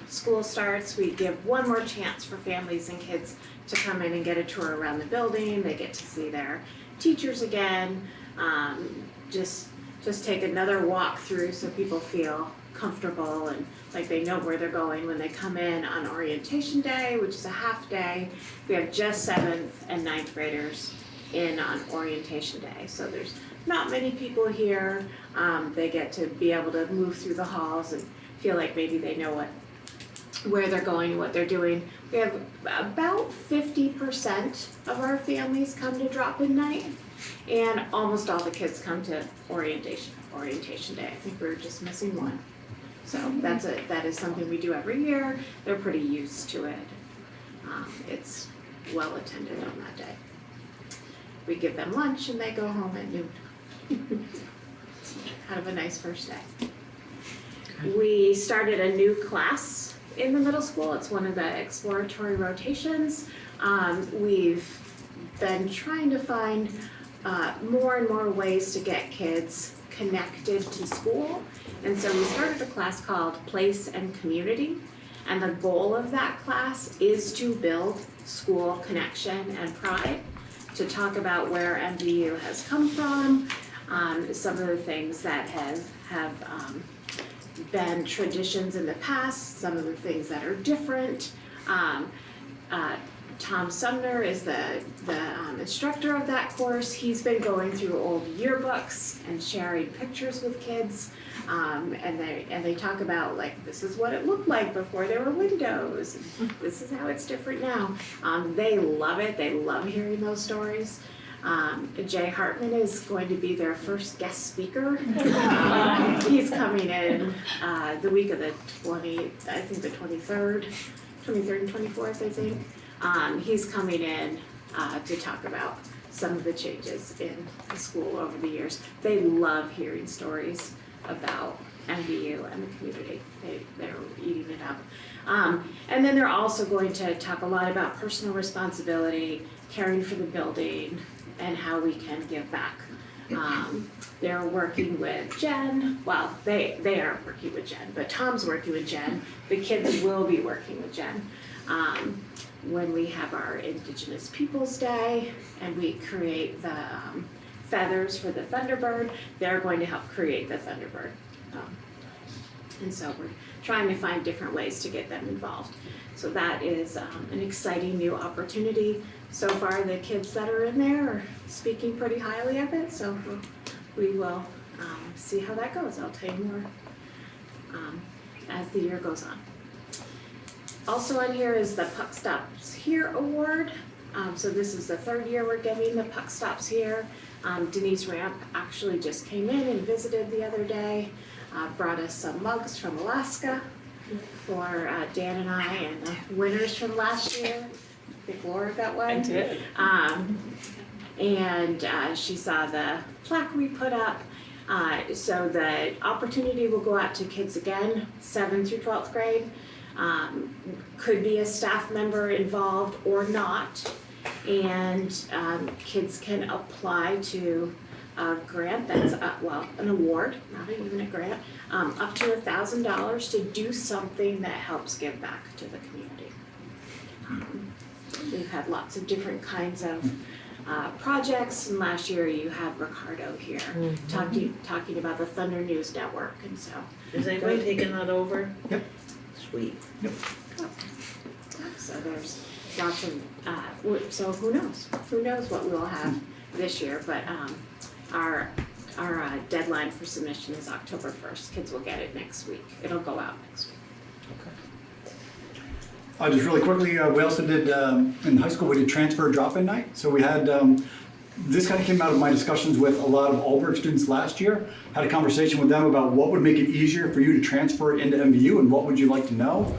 school starts, we give one more chance for families and kids to come in and get a tour around the building. They get to see their teachers again. Just take another walk through so people feel comfortable and like they know where they're going when they come in on orientation day, which is a half day. We have just 7th and 9th graders in on orientation day. So there's not many people here. They get to be able to move through the halls and feel like maybe they know where they're going and what they're doing. We have about 50% of our families come to drop-in night, and almost all the kids come to orientation day. I think we're just missing one. So that is something we do every year. They're pretty used to it. It's well attended on that day. We give them lunch and they go home at noon. Kind of a nice first day. We started a new class in the middle school. It's one of the exploratory rotations. We've been trying to find more and more ways to get kids connected to school. And so we started a class called Place and Community. And the goal of that class is to build school connection and pride, to talk about where MVU has come from, some of the things that have been traditions in the past, some of the things that are different. Tom Sumner is the instructor of that course. He's been going through old yearbooks and sharing pictures with kids, and they talk about like this is what it looked like before there were windows. This is how it's different now. They love it. They love hearing those stories. Jay Hartman is going to be their first guest speaker. He's coming in the week of the 23rd and 24th, I think. He's coming in to talk about some of the changes in the school over the years. They love hearing stories about MVU and the community. They're eating it up. And then they're also going to talk a lot about personal responsibility, caring for the building, and how we can give back. They're working with Jen. Well, they aren't working with Jen, but Tom's working with Jen. The kids will be working with Jen. When we have our Indigenous Peoples Day and we create the feathers for the Thunderbird, they're going to help create the Thunderbird. And so we're trying to find different ways to get them involved. So that is an exciting new opportunity. So far, the kids that are in there are speaking pretty highly of it, so we will see how that goes. I'll tell you more as the year goes on. Also on here is the Puck Stops Here Award. So this is the 3rd year we're giving the Puck Stops Here. Denise Ramp actually just came in and visited the other day, brought us some mugs from Alaska for Dan and I and the winners from last year. I think Laura got one. I did. And she saw the plaque we put up. So the opportunity will go out to kids again, 7th through 12th grade. Could be a staff member involved or not. And kids can apply to a grant that's, an award, not even a grant, up to $1,000 to do something that helps give back to the community. We've had lots of different kinds of projects, and last year you had Ricardo here talking about the Thunder News Network, and so. Is anybody taking that over? Yep. Sweet. So there's lots of, so who knows? Who knows what we'll have this year, but our deadline for submission is October 1st. Kids will get it next week. It'll go out next week. Just really quickly, we also did, in high school, we did transfer drop-in night. So we had, this kind of came out of my discussions with a lot of Alberg students last year. Had a conversation with them about what would make it easier for you to transfer into MVU and what would you like to know.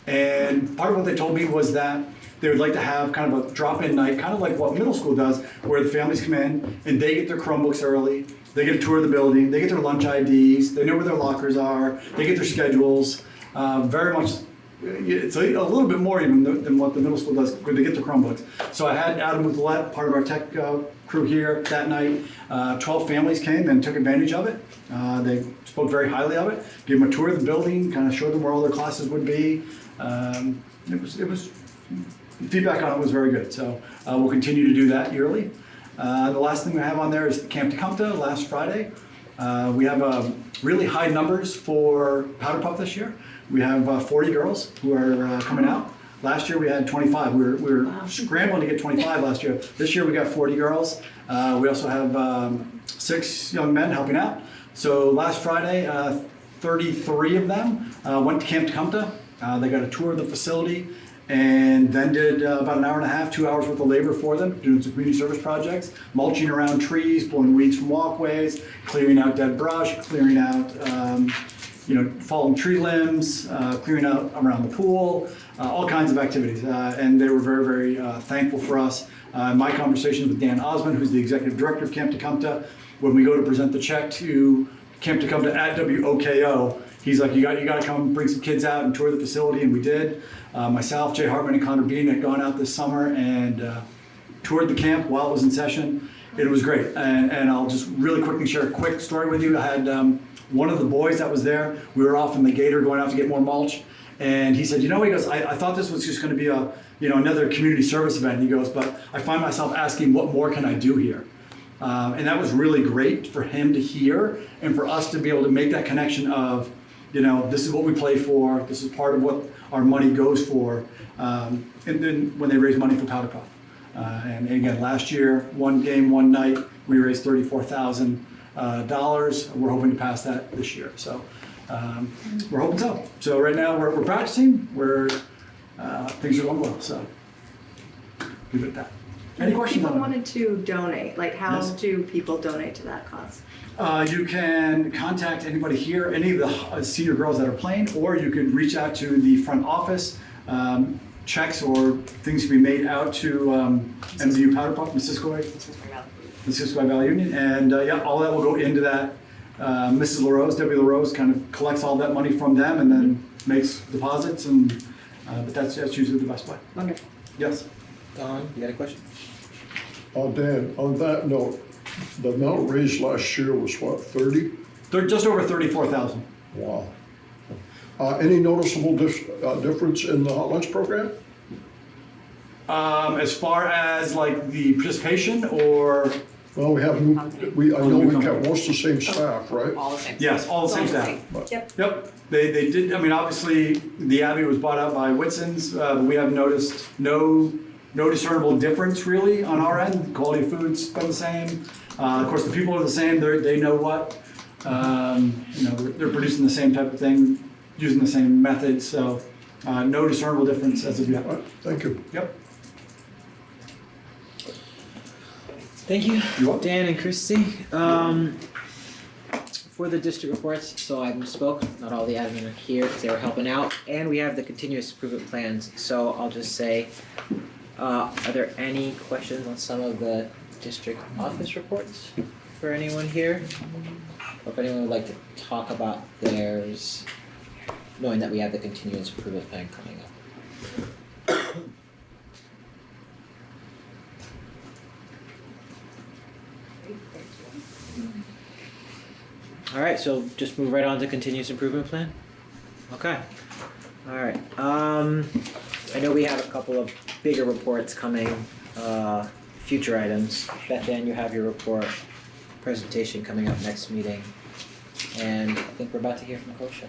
And part of what they told me was that they would like to have kind of a drop-in night, kind of like what middle school does, where the families come in and they get their Chromebooks early, they get a tour of the building, they get their lunch IDs, they know where their lockers are, they get their schedules. Very much, it's a little bit more even than what the middle school does, where they get their Chromebooks. So I had Adam Muthelet, part of our tech crew here that night. 12 families came and took advantage of it. They spoke very highly of it, gave them a tour of the building, kind of showed them where all their classes would be. It was feedback on it was very good, so we'll continue to do that yearly. The last thing we have on there is the Camp Tecumseh last Friday. We have really high numbers for Powder Puff this year. We have 40 girls who are coming out. Last year we had 25. We were scrambling to get 25 last year. This year we got 40 girls. We also have 6 young men helping out. So last Friday, 33 of them went to Camp Tecumseh. They got a tour of the facility and then did about an hour and a half, 2 hours worth of labor for them, doing some community service projects, mulching around trees, pulling weeds from walkways, clearing out dead brush, clearing out fallen tree limbs, clearing out around the pool, all kinds of activities. And they were very, very thankful for us. My conversation with Dan Osmond, who's the executive director of Camp Tecumseh, when we go to present the check to Camp Tecumseh at WOKO, he's like, you got to come bring some kids out and tour the facility, and we did. Myself, Jay Hartman, and Connor Bean had gone out this summer and toured the camp while it was in session. It was great, and I'll just really quickly share a quick story with you. I had one of the boys that was there. We were off in the Gator going out to get more mulch, and he said, he goes, I thought this was just going to be another community service event. He goes, but I find myself asking, what more can I do here? And that was really great for him to hear and for us to be able to make that connection of, this is what we play for, this is part of what our money goes for, and then when they raise money for Powder Puff. And again, last year, one game, one night, we raised $34,000. We're hoping to pass that this year. So we're hoping so. So right now we're practicing, things are going well, so leave it at that. Any questions on People that? wanted to donate, how Yes. do people donate to that cause? You can contact anybody here, any of the senior girls that are playing, or you can reach out to the front office. Checks or things can be made out to MVU Powder Puff, Missisquoi Valley Union, and all that will go into that. Mrs. LaRose, Debbie LaRose, kind of collects all that money from them and then makes deposits, and but that's usually the best way. Wonderful. Yes. Don, you got a question? Dan, on that note, the amount raised last year was what, 30? They're just over 34,000. Wow. Any noticeable difference in the hot lunch program? As far as the participation, or well, I know we kept most of the same staff, right? All the same. yes, all the same staff. Yep. They did. I mean, obviously, the Abbey was bought out by Whitson's, but we have noticed no discernible difference really on our end. Quality of food's been the same. Of course, the people are the same. They know what. They're producing the same type of thing, using the same methods. So no discernible difference as of yet. Right, thank you. Yep. Thank you, You're welcome. Dan and Christy. For the district reports, so I misspoke, not all the admin are here because they were helping out, and we have the continuous improvement plans. So I'll just say, are there any questions on some of the district office reports for anyone here? Or if anyone would like to talk about theirs, knowing that we have the continuous improvement plan coming up. All right, so just move right on to continuous improvement plan? Okay. All right. I know we have a couple of bigger reports coming, future items. Beth Ann, you have your report presentation coming up next meeting. And I think we're about to hear from Kosha.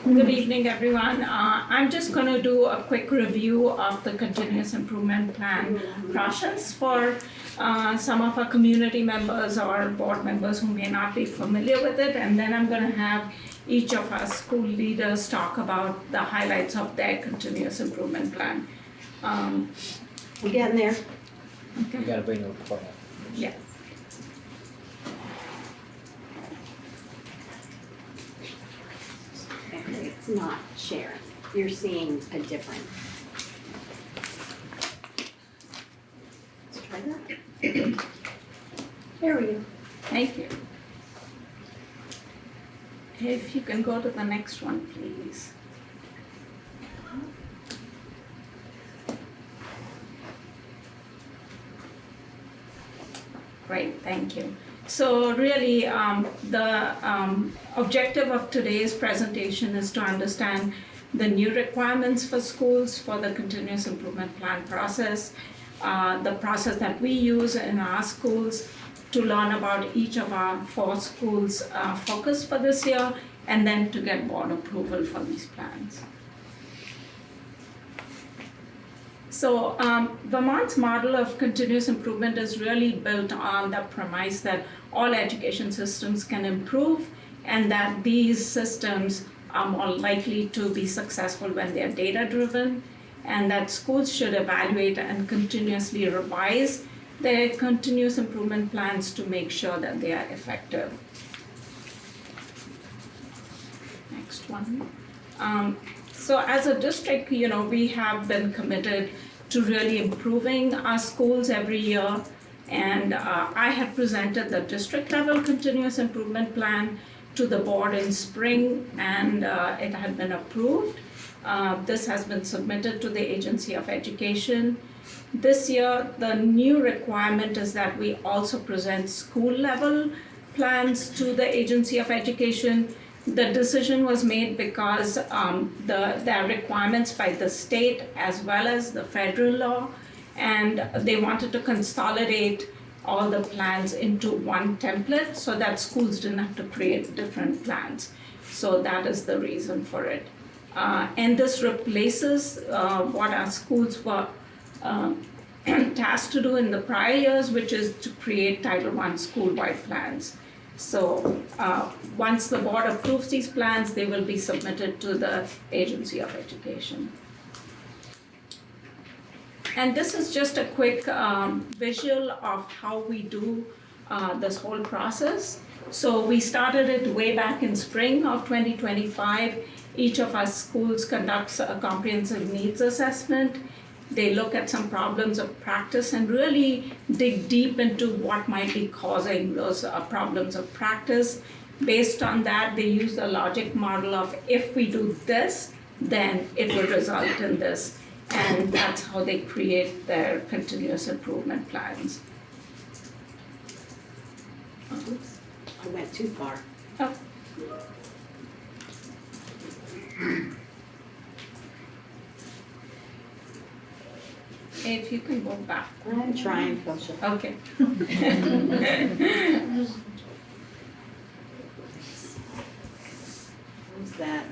Good evening, everyone. I'm just going to do a quick review of the continuous improvement plan process for some of our community members or board members who may not be familiar with it, and then I'm going to have each of our school leaders talk about the highlights of their continuous improvement plan. We getting there? You gotta bring the report up. Yes. It's not sharing. You're seeing a different. Let's try that. There we go. Thank you. If you can go to the next one, please. Great, thank you. So really, the objective of today's presentation is to understand the new requirements for schools for the continuous improvement plan process, the process that we use in our schools, to learn about each of our 4 schools' focus for this year, and then to get board approval for these plans. So Vermont's model of continuous improvement is really built on the premise that all education systems can improve, and that these systems are more likely to be successful when they are data-driven, and that schools should evaluate and continuously revise their continuous improvement plans to make sure that they are effective. Next one. So as a district, we have been committed to really improving our schools every year, and I have presented the district level continuous improvement plan to the board in spring, and it had been approved. This has been submitted to the Agency of Education. This year, the new requirement is that we also present school level plans to the Agency of Education. The decision was made because there are requirements by the state as well as the federal law, and they wanted to consolidate all the plans into one template so that schools didn't have to create different plans. So that is the reason for it. And this replaces what our schools were tasked to do in the prior years, which is to create Title I school-wide plans. So once the board approves these plans, they will be submitted to the Agency of Education. And this is just a quick visual of how we do this whole process. So we started it way back in spring of 2025. Each of our schools conducts a comprehensive needs assessment. They look at some problems of practice and really dig deep into what might be causing those problems of practice. Based on that, they use the logic model of if we do this, then it will result in this. And that's how they create their continuous improvement plans. Oops, I went too far. Oh. If you can go back. I'm trying, Kosha. Okay. What's that?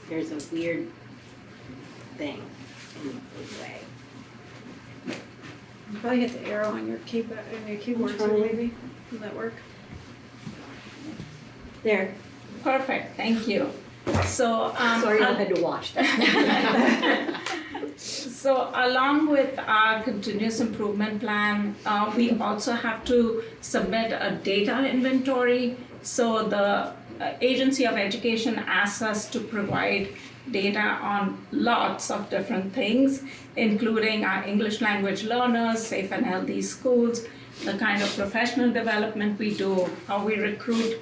There's a weird thing in the way. You probably hit the arrow on your keyboard too, maybe. Will that work? There. Perfect, thank you. So sorry, I had to watch that. So along with our continuous improvement plan, we also have to submit a data inventory. So the Agency of Education asks us to provide data on lots of different things, including our English language learners, safe and healthy schools, the kind of professional development we do, how we recruit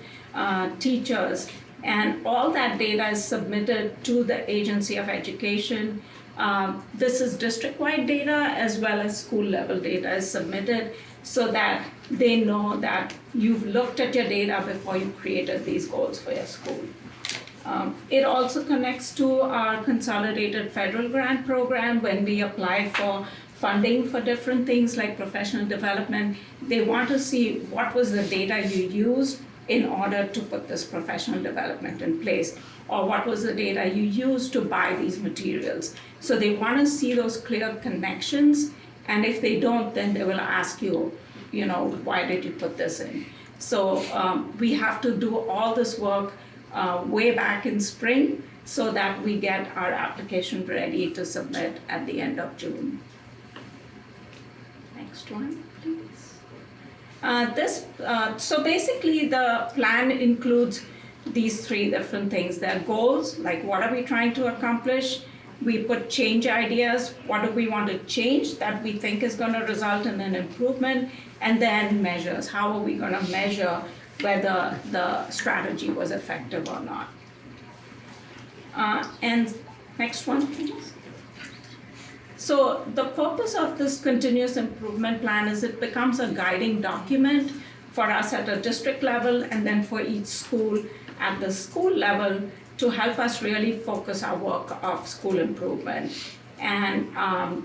teachers, and all that data is submitted to the Agency of Education. This is district-wide data as well as school-level data is submitted. so that they know that you've looked at your data before you created these goals for your school. It also connects to our consolidated federal grant program. When we apply for funding for different things like professional development, they want to see what was the data you used in order to put this professional development in place, or what was the data you used to buy these materials. So they want to see those clear connections, and if they don't, then they will ask you, why did you put this in? So we have to do all this work way back in spring so that we get our application ready to submit at the end of June. Next one, please. So basically the plan includes these three different things. There are goals, like what are we trying to accomplish? We put change ideas, what do we want to change that we think is going to result in an improvement, and then measures. How are we going to measure whether the strategy was effective or not? And next one, please. So the purpose of this continuous improvement plan is it becomes a guiding document for us at a district level and then for each school at the school level to help us really focus our work of school improvement. And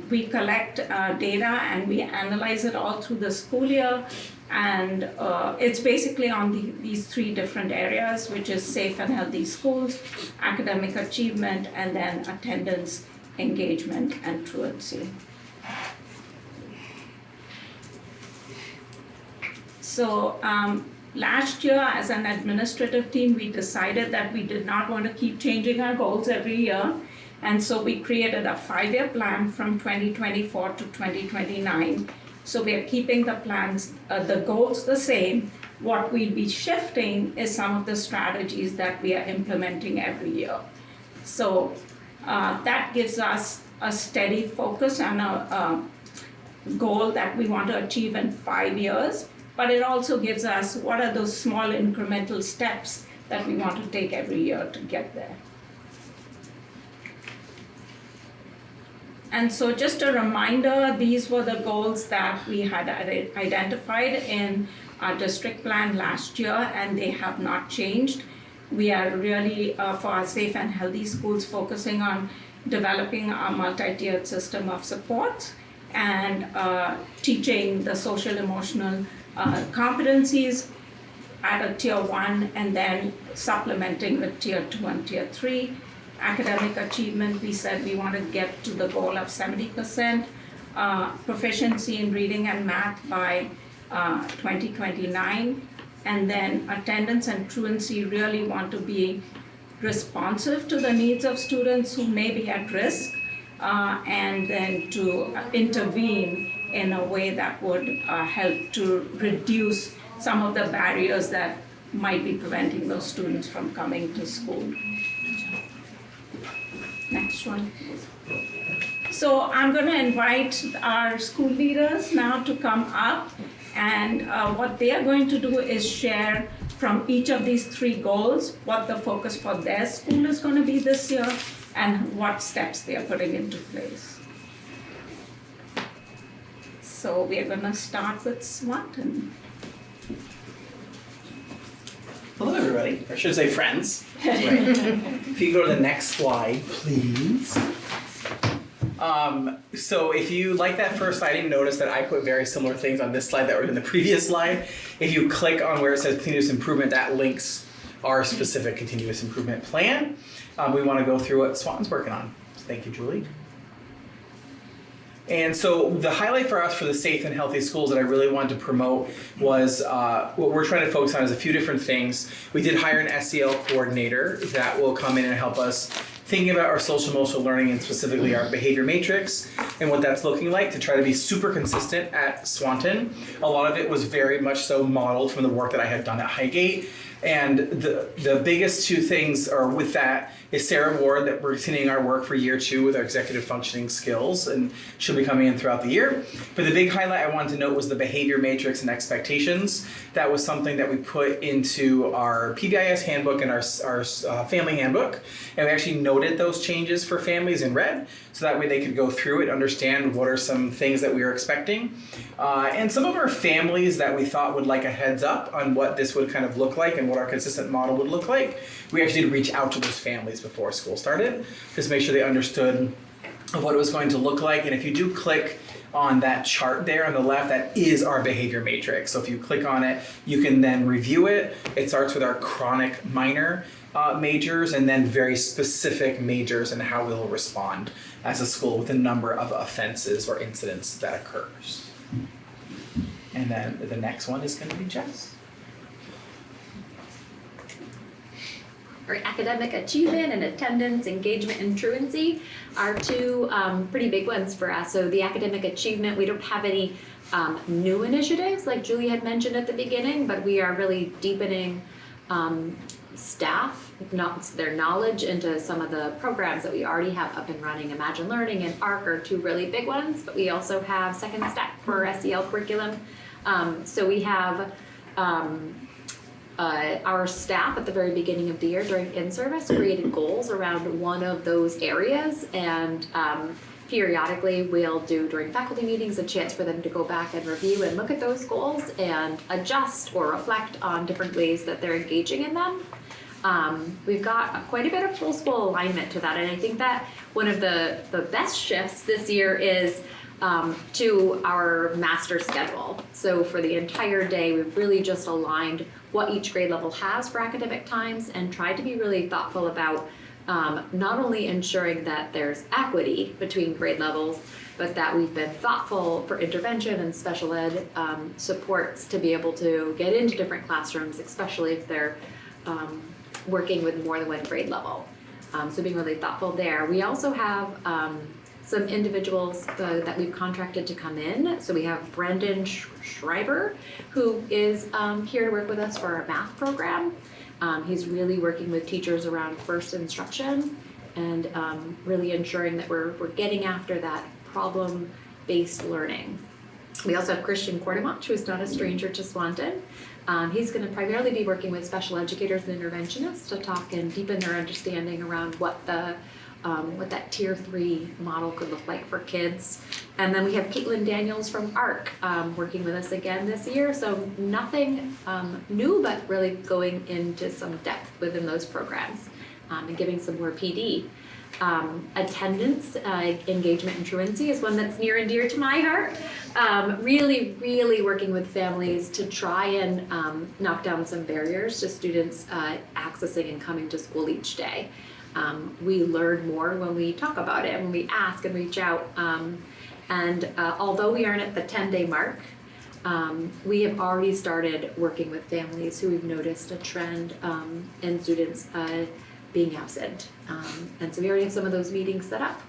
we collect data and we analyze it all through the school year. And it's basically on these three different areas, which is safe and healthy schools, academic achievement, and then attendance, engagement, and truancy. So last year, as an administrative team, we decided that we did not want to keep changing our goals every year. And so we created a 5-year plan from 2024 to 2029. So we are keeping the plans, the goals the same. What we'll be shifting is some of the strategies that we are implementing every year. So that gives us a steady focus and a goal that we want to achieve in 5 years. But it also gives us what are those small incremental steps that we want to take every year to get there. And so just a reminder, these were the goals that we had identified in our district plan last year, and they have not changed. We are really, for our safe and healthy schools, focusing on developing a multi-tiered system of support and teaching the social emotional competencies at a tier 1 and then supplementing with tier 2 and tier 3. Academic achievement, we said we want to get to the goal of 70% proficiency in reading and math by 2029. And then attendance and truancy, really want to be responsive to the needs of students who may be at risk, and then to intervene in a way that would help to reduce some of the barriers that might be preventing those students from coming to school. Next one. So I'm going to invite our school leaders now to come up, and what they are going to do is share from each of these 3 goals what the focus for their school is going to be this year and what steps they are putting into place. So we are going to start with Swanton. Hello, everybody. Or should I say friends? Right. If you go to the next slide, please. So if you like that first slide, you notice that I put very similar things on this slide that were in the previous slide. If you click on where it says continuous improvement, that links our specific continuous improvement plan. We want to go through what Swanton's working on. So thank you, Julie. And so the highlight for us for the safe and healthy schools that I really wanted to promote was what we're trying to focus on is a few different things. We did hire an SEL coordinator that will come in and help us thinking about our social emotional learning and specifically our behavior matrix and what that's looking like to try to be super consistent at Swanton. A lot of it was very much so modeled from the work that I had done at Highgate. And the biggest 2 things are with that is Sarah Ward, that we're continuing our work for year 2 with our executive functioning skills, and she'll be coming in throughout the year. But the big highlight I wanted to note was the behavior matrix and expectations. That was something that we put into our PBIS handbook and our family handbook, and we actually noted those changes for families in red, so that way they could go through it, understand what are some things that we are expecting. And some of our families that we thought would like a heads up on what this would kind of look like and what our consistent model would look like, we actually did reach out to those families before school started, just to make sure they understood what it was going to look like. And if you do click on that chart there on the left, that is our behavior matrix. So if you click on it, you can then review it. It starts with our chronic minor majors, and then very specific majors and how we'll respond as a school with a number of offenses or incidents that occurs. And then the next one is going to be Jess. Our academic achievement and attendance, engagement, and truancy are 2 pretty big ones for us. So the academic achievement, we don't have any new initiatives like Julie had mentioned at the beginning, but we are really deepening staff, their knowledge into some of the programs that we already have up and running. Imagine Learning and ARC are 2 really big ones, but we also have Second Step for SEL curriculum. So we have our staff at the very beginning of the year during in-service created goals around one of those areas, and periodically we'll do during faculty meetings a chance for them to go back and review and look at those goals and adjust or reflect on different ways that they're engaging in them. We've got quite a bit of full school alignment to that, and I think that one of the best shifts this year is to our master schedule. So for the entire day, we've really just aligned what each grade level has for academic times and tried to be really thoughtful about not only ensuring that there's equity between grade levels, but that we've been thoughtful for intervention and special ed supports to be able to get into different classrooms, especially if they're working with more than one grade level. So being really thoughtful there. We also have some individuals that we've contracted to come in. So we have Brendan Schreiber, who is here to work with us for our math program. He's really working with teachers around first instruction and really ensuring that we're getting after that problem-based learning. We also have Christian Quartermont, who is not a stranger to Swanton. He's going to primarily be working with special educators and interventionists to talk and deepen their understanding around what that tier 3 model could look like for kids. And then we have Caitlin Daniels from ARC working with us again this year. So nothing new, but really going into some depth within those programs and giving some more PD. Attendance, engagement, and truancy is one that's near and dear to my heart. Really working with families to try and knock down some barriers to students accessing and coming to school each day. We learn more when we talk about it and when we ask and reach out. Although we aren't at the 10-day mark, we have already started working with families who we've noticed a trend in students being absent. And so we already have some of those meetings set up.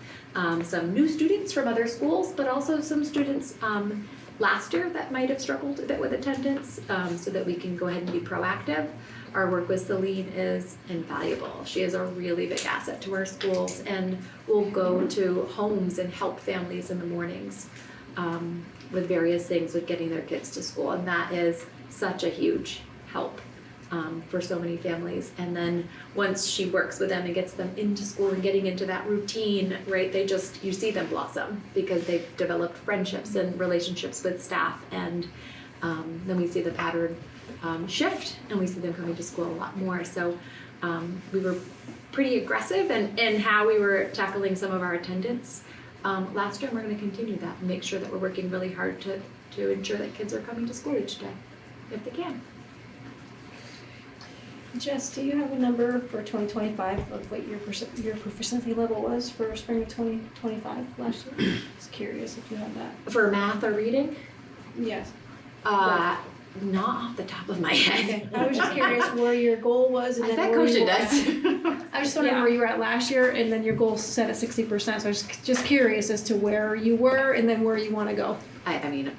Some new students from other schools, but also some students last year that might have struggled a bit with attendance, so that we can go ahead and be proactive. Our work with Celine is invaluable. She is a really big asset to our schools and will go to homes and help families in the mornings with various things with getting their kids to school. And that is such a huge help for so many families. And then once she works with them and gets them into school and getting into that routine, right, you see them blossom because they've developed friendships and relationships with staff. And then we see the pattern shift, and we see them coming to school a lot more. So we were pretty aggressive in how we were tackling some of our attendance last year, and we're going to continue that and make sure that we're working really hard to ensure that kids are coming to school each day, if they can. Jess, do you have a number for 2025 of what your proficiency level was for spring of 2025 last year? Just curious if you have that. For math or reading? Yes. Not off the top of my head. Okay. I was just curious where your goal was, and I then bet where Kosha you does. I was just wondering where you were at last year, and then your goal set at 60%. So I was just curious as to where you were, and then where you want to go. I mean,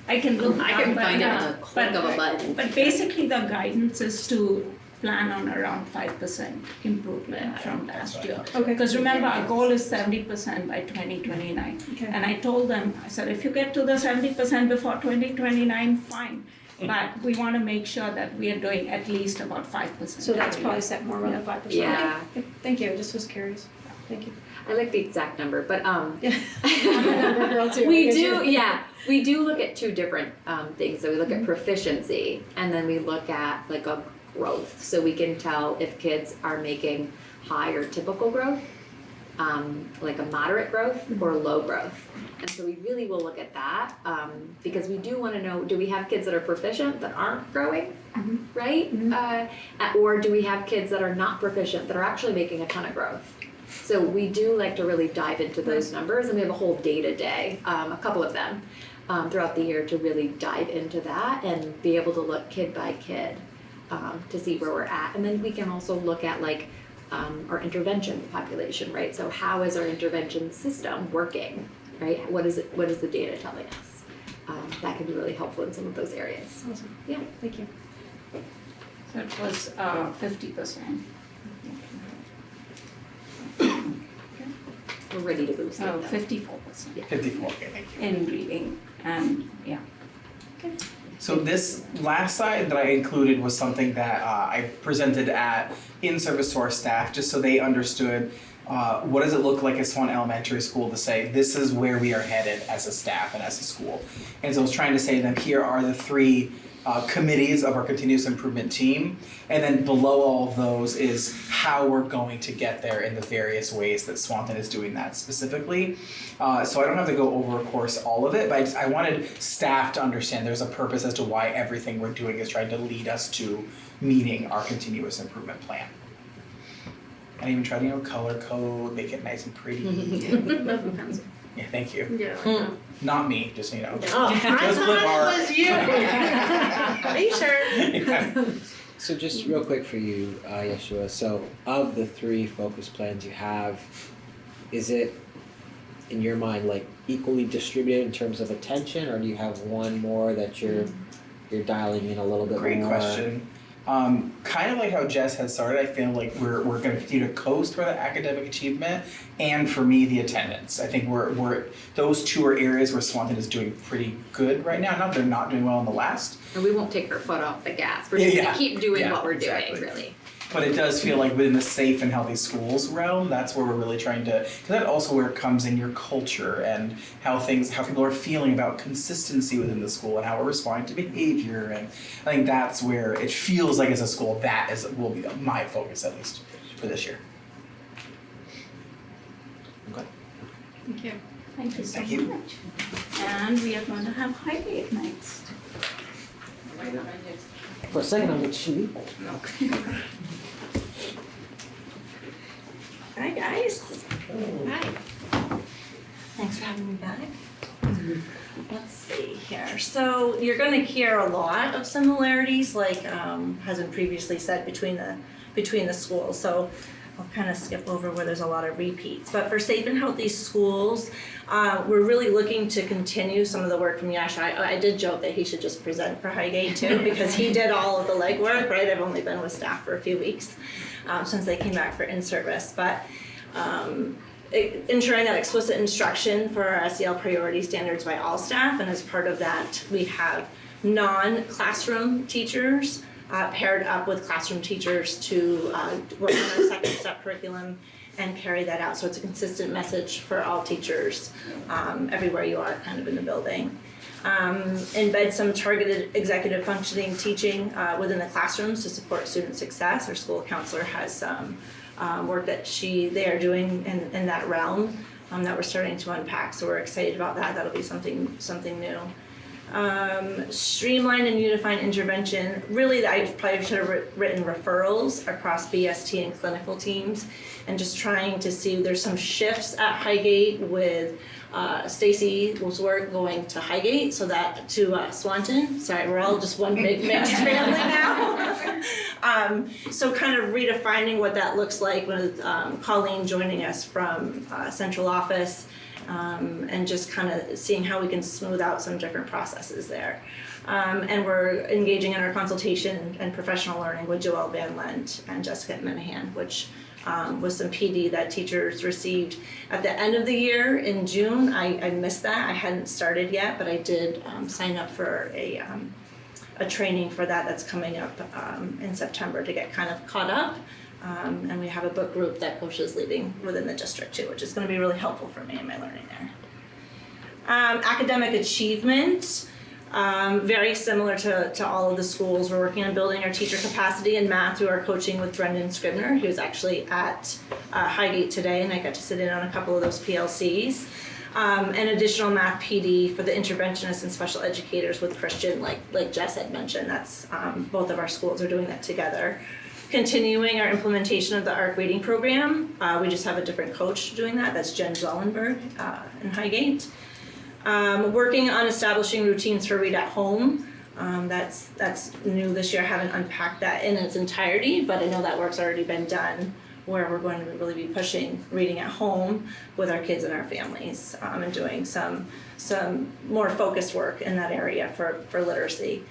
I can look. I can find it with a click of a button. But basically, the guidance is to plan on around 5% improvement from last year. Okay. Because remember, our goal is 70% by 2029. Okay. And I told them, I said, if you get to the 70% before 2029, fine. But we want to make sure that we are doing at least about 5%. So that's probably set more around 5%. Yeah. Okay, thank you, I just was curious. Thank you. I like the exact number, but Yeah. I'm a number girl too. I we guess do, you- yeah, we do look at two different things. So we look at proficiency, and then we look at like a growth. So we can tell if kids are making high or typical growth, like a moderate growth or low growth. And so we really will look at that because we do want to know, do we have kids that are proficient that aren't growing, right? Or do we have kids that are not proficient that are actually making a ton of growth? So we do like to really dive into those numbers, and we have a whole data day, a couple of them, throughout the year to really dive into that and be able to look kid by kid to see where we're at. And then we can also look at like our intervention population, right? So how is our intervention system working, right? What is the data telling us? That can be really helpful in some of those areas. Awesome. Yeah. Thank you. So it was 50%. We're ready to boost it. 54%. 54, okay, thank you. In reading, and yeah. So this last slide that I included was something that I presented at in-service to our staff, just so they understood what does it look like at Swan Elementary School to say, this is where we are headed as a staff and as a school. And so I was trying to say to them, here are the three committees of our continuous improvement team, and then below all of those is how we're going to get there in the various ways that Swanton is doing that specifically. So I don't have to go over, of course, all of it, but I wanted staff to understand there's a purpose as to why everything we're doing is trying to lead us to meeting our continuous improvement plan. I even tried to, color code, make it nice and pretty. Yeah, thank you. Yeah. Not me, just so you know. Oh, I thought it was you. Are you sure? Yeah. So just real quick for you, Yeshua, so of the three focus plans you have, is it, in your mind, like equally distributed in terms of attention, or do you have one more that you're dialing in a little bit Great more? question. Kind of like how Jess has started, I feel like we're going to continue to coast for the academic achievement, and for me, the attendance. I think we're those two are areas where Swanton is doing pretty good right now. Not that they're not doing well in the last, And we won't take our foot off the gas. We're just gonna keep doing what we're doing, really. but it does feel like within the safe and healthy schools realm, that's where we're really trying to, because that also where it comes in your culture and how people are feeling about consistency within the school and how we're responding to behavior, and I think that's where it feels like as a school will be my focus, at least for this year. Okay. Thank you. Thank you so Thank you. much. And we are going to have Highgate next. For a second, I'm like, shoot. Hi, guys. Hi. Thanks for having me back. Let's see here. So you're going to hear a lot of similarities, like has been previously said, between the schools. So I'll kind of skip over where there's a lot of repeats. But for safe and healthy schools, we're really looking to continue some of the work from Yash. I did joke that he should just present for Highgate too, because he did all of the legwork, right? I've only been with staff for a few weeks since they came back for in-service. But ensuring that explicit instruction for our SEL priority standards by all staff, and as part of that, we have non-classroom teachers paired up with classroom teachers to work on our second step curriculum and carry that out. So it's a consistent message for all teachers everywhere you are kind of in the building. Embed some targeted executive functioning teaching within the classrooms to support student success. Our school counselor has some work that they are doing in that realm that we're starting to unpack. So we're excited about that. That'll be something new. Streamline and unifying intervention. Really, I probably should have written referrals across BST and clinical teams, and just trying to see there's some shifts at Highgate with Stacy's work going to Highgate, so that to Swanton. Sorry, we're all just one big mixed family now. So kind of redefining what that looks like with Colleen joining us from central office. And just kind of seeing how we can smooth out some different processes there. And we're engaging in our consultation and professional learning with Joelle Van Lent and Jessica Minahan, which was some PD that teachers received at the end of the year in June. I missed that. I hadn't started yet, but I did sign up for a training for that that's coming up in September to get kind of caught up. And we have a book group that Coach is leading within the district too, which is going to be really helpful for me in my learning there. Academic achievement, very similar to all of the schools. We're working on building our teacher capacity in math through our coaching with Brendan Scribner. He was actually at Highgate today, and I got to sit in on a couple of those PLCs. And additional math PD for the interventionists and special educators with Christian, like Jess had mentioned. That's both of our schools are doing that together. Continuing our implementation of the ARC reading program. We just have a different coach doing that. That's Jen Zollenberg in Highgate. Working on establishing routines for read at home. That's new this year. I haven't unpacked that in its entirety, but I know that work's already been done, where we're going to really be pushing reading at home with our kids and our families, and doing some more focused work in that area for literacy.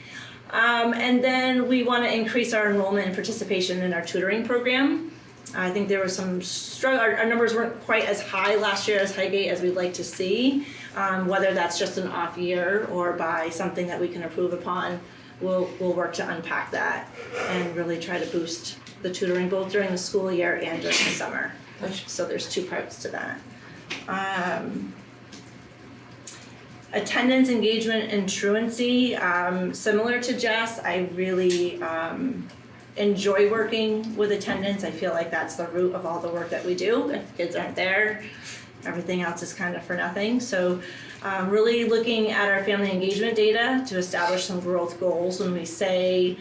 And then we want to increase our enrollment and participation in our tutoring program. I think there was some struggle. Our numbers weren't quite as high last year as Highgate as we'd like to see. Whether that's just an off year or by something that we can improve upon, we'll work to unpack that and really try to boost the tutoring both during the school year and during the summer. So there's two parts to that. Attendance, engagement, and truancy. Similar to Jess, I really enjoy working with attendance. I feel like that's the root of all the work that we do. If kids aren't there, everything else is kind of for nothing. So really looking at our family engagement data to establish some growth goals. When we say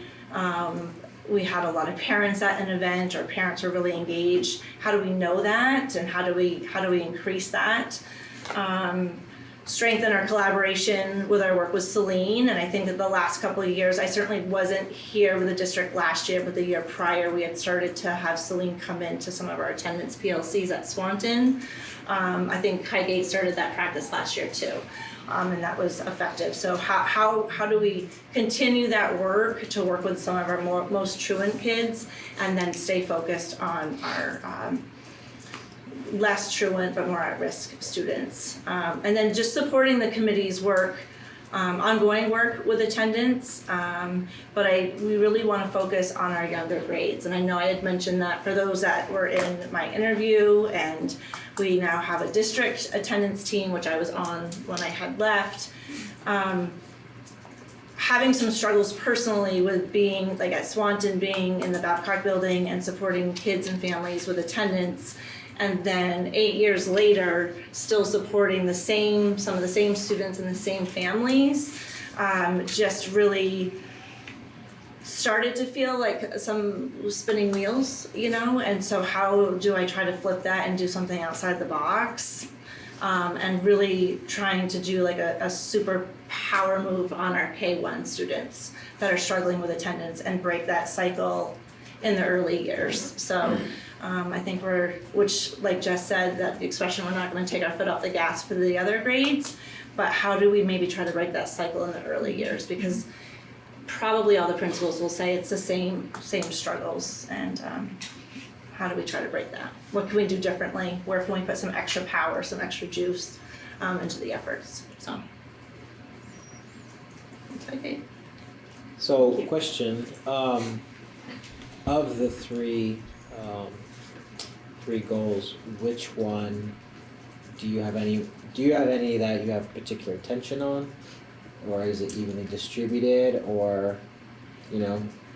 we had a lot of parents at an event, or parents were really engaged, how do we know that, and how do we increase that? Strengthen our collaboration with our work with Celine, and I think that the last couple of years, I certainly wasn't here with the district last year, but the year prior we had started to have Celine come into some of our attendance PLCs at Swanton. I think Highgate started that practice last year too, and that was effective. So how do we continue that work to work with some of our most truant kids, and then stay focused on our less truant but more at-risk students, and then just supporting the committee's work, ongoing work with attendance, but we really want to focus on our younger grades. And I know I had mentioned that for those that were in my interview, and we now have a district attendance team, which I was on when I had left. Having some struggles personally with being, like at Swanton, being in the Babcock building and supporting kids and families with attendance, and then 8 years later, still supporting some of the same students and the same families, just really started to feel like some spinning wheels, and so how do I try to flip that and do something outside the box, and really trying to do like a super power move on our K-1 students that are struggling with attendance and break that cycle in the early years. So I think which like Jess said, that the expression, we're not going to take our foot off the gas for the other grades, but how do we maybe try to break that cycle in the early years? Because probably all the principals will say it's the same struggles, and how do we try to break that? What can we do differently? Where can we put some extra power, some extra juice into the efforts? So, okay. So, question, of the three goals, which one do you have any that you have particular attention on, or is it evenly distributed, or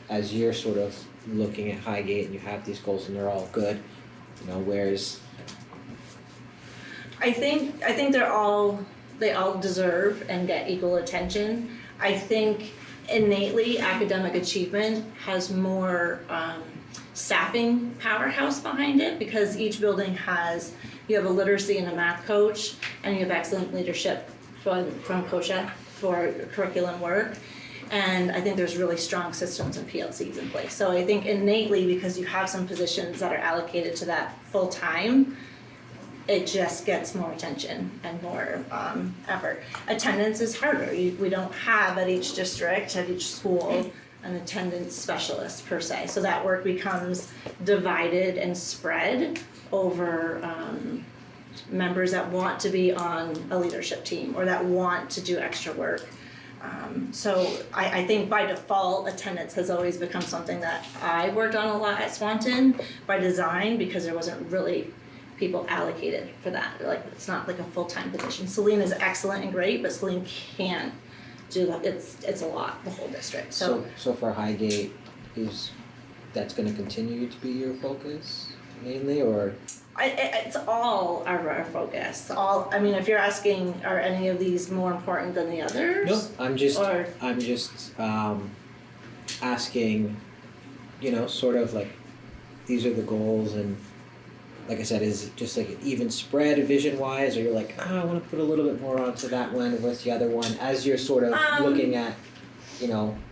as you're sort of looking at Highgate and you have these goals and they're all good, where's I think they all deserve and get equal attention. I think innately academic achievement has more staffing powerhouse behind it, because each building you have a literacy and a math coach, and you have excellent leadership from COSHA for curriculum work. And I think there's really strong systems and PLCs in place. So I think innately, because you have some positions that are allocated to that full time, it just gets more attention and more effort. Attendance is harder. We don't have at each district, at each school, an attendance specialist per se. So that work becomes divided and spread over members that want to be on a leadership team or that want to do extra work. So I think by default, attendance has always become something that I worked on a lot at Swanton by design because there wasn't really people allocated for that. Like, it's not like a full-time position. Celine is excellent and great, but Celine can't do that. It's a lot, the whole district. So for Highgate, that's gonna continue to be your focus mainly, or? It's all our focus. I mean, if you're asking, are any of these more important than the others? No, I'm just asking, sort of like, these are the goals, and like I said, is it just like an even spread vision-wise, or you're like, I want to put a little bit more onto that one versus the other one, as you're sort of looking at,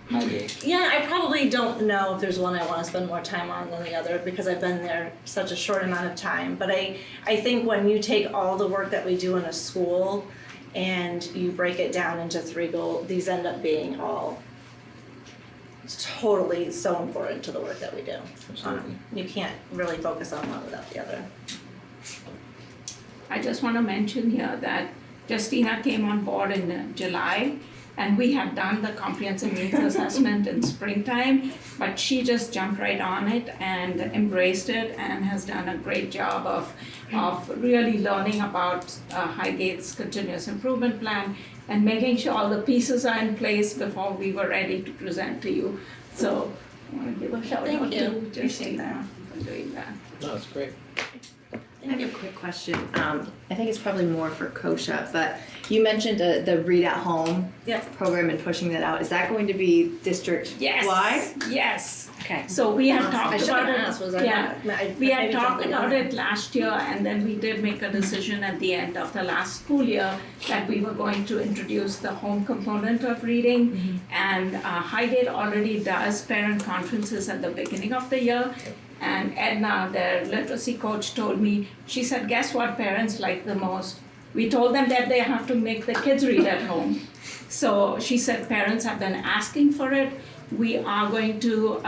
Highgate? Yeah, I probably don't know if there's one I want to spend more time on than the other because I've been there such a short amount of time. But I think when you take all the work that we do in a school and you break it down into 3 goals, these end up being all totally so important to the work that we do. Absolutely. You can't really focus on one without the other. I just want to mention here that Justina came on board in July, and we had done the comprehensive needs assessment in springtime, but she just jumped right on it and embraced it and has done a great job of really learning about Highgate's continuous improvement plan and making sure all the pieces are in place before we were ready to present to you. So I want to give a shout out to Justina for doing that. No, it's great. I have a quick question. I think it's probably more for Kosha, but you mentioned the Read at Home program and pushing that out. Is that going to be district-wide? Yes. Okay. So we had talked about it. We had maybe talked jumped about in. it last year, and then we did make a decision at the end of the last school year that we were going to introduce the home component of reading. And Highgate already does parent conferences at the beginning of the year. And Edna, their literacy coach, told me, she said, guess what parents like the most? We told them that they have to make the kids read at home. So she said parents have been asking for it. We are going to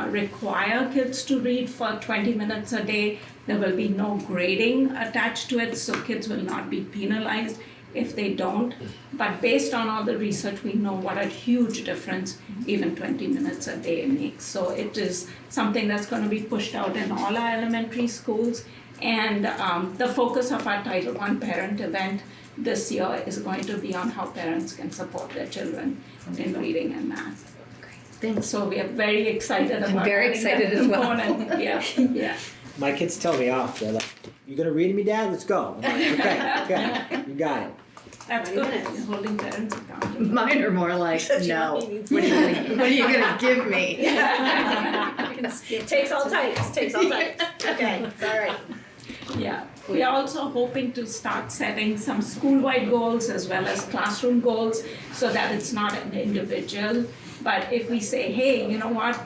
require kids to read for 20 minutes a day. There will be no grading attached to it, so kids will not be penalized if they don't. But based on all the research, we know what a huge difference even 20 minutes a day makes. So it is something that's going to be pushed out in all our elementary schools. And the focus of our Title I parent event this year is going to be on how parents can support their children in reading and math. Thanks. So we are very excited about I'm very excited as well. Yeah. My kids tell me off. They're like, "You gonna read me, Dad? Let's go." I'm like, okay, you got it. That's good. Holding parents accountable. Mine are more like, no. What are you gonna give me? Takes all types. Okay, sorry. Yeah, we are also hoping to start setting some school-wide goals as well as classroom goals so that it's not an individual. But if we say, hey, you know what,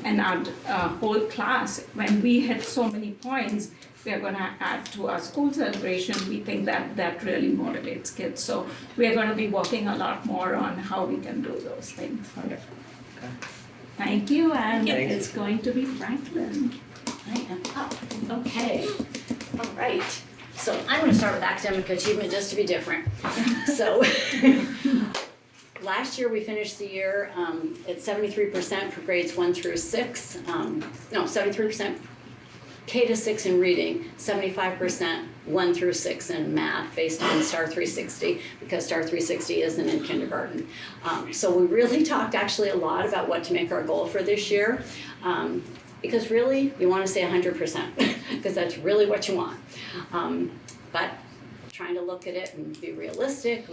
and our whole class, when we hit so many points, we are going to add to our school celebration, we think that really motivates kids. So we are going to be working a lot more on how we can do those things. Wonderful. Okay. Thank you, and Thank you. it's going to be Franklin. I am up. Okay. All right. So I'm going to start with academic achievement just to be different. So last year we finished the year at 73% for grades 1 through 6. 73% K to 6 in reading, 75% 1 through 6 in math based on STAR 360 because STAR 360 isn't in kindergarten. So we really talked actually a lot about what to make our goal for this year. Because really, you want to say 100% because that's really what you want. But trying to look at it and be realistic,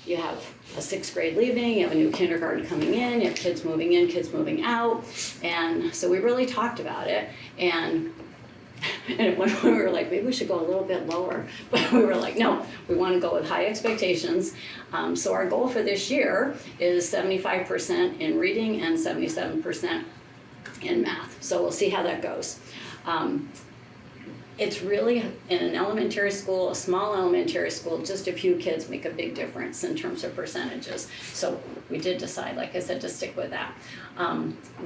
you have a 6th grade leaving, you have a new kindergarten coming in, you have kids moving in, kids moving out. And so we really talked about it. And at one point we were like, maybe we should go a little bit lower. But we were like, no, we want to go with high expectations. So our goal for this year is 75% in reading and 77% in math. So we'll see how that goes. it's really, in an elementary school, a small elementary school, just a few kids make a big difference in terms of percentages. So we did decide, like I said, to stick with that.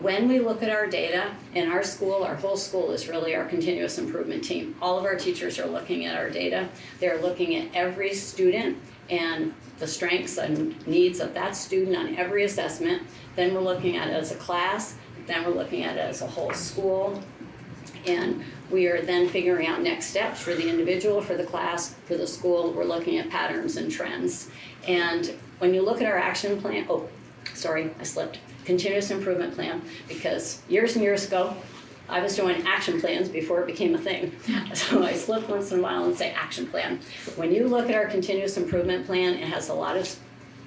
When we look at our data in our school, our whole school is really our continuous improvement team. All of our teachers are looking at our data. They're looking at every student and the strengths and needs of that student on every assessment. Then we're looking at it as a class. Then we're looking at it as a whole school. And we are then figuring out next steps for the individual, for the class, for the school. We're looking at patterns and trends. And when you look at our action plan, oh, sorry, I slipped. Continuous improvement plan, because years and years ago, I was doing action plans before it became a thing. So I slip once in a while and say action plan. When you look at our continuous improvement plan, it has a lot of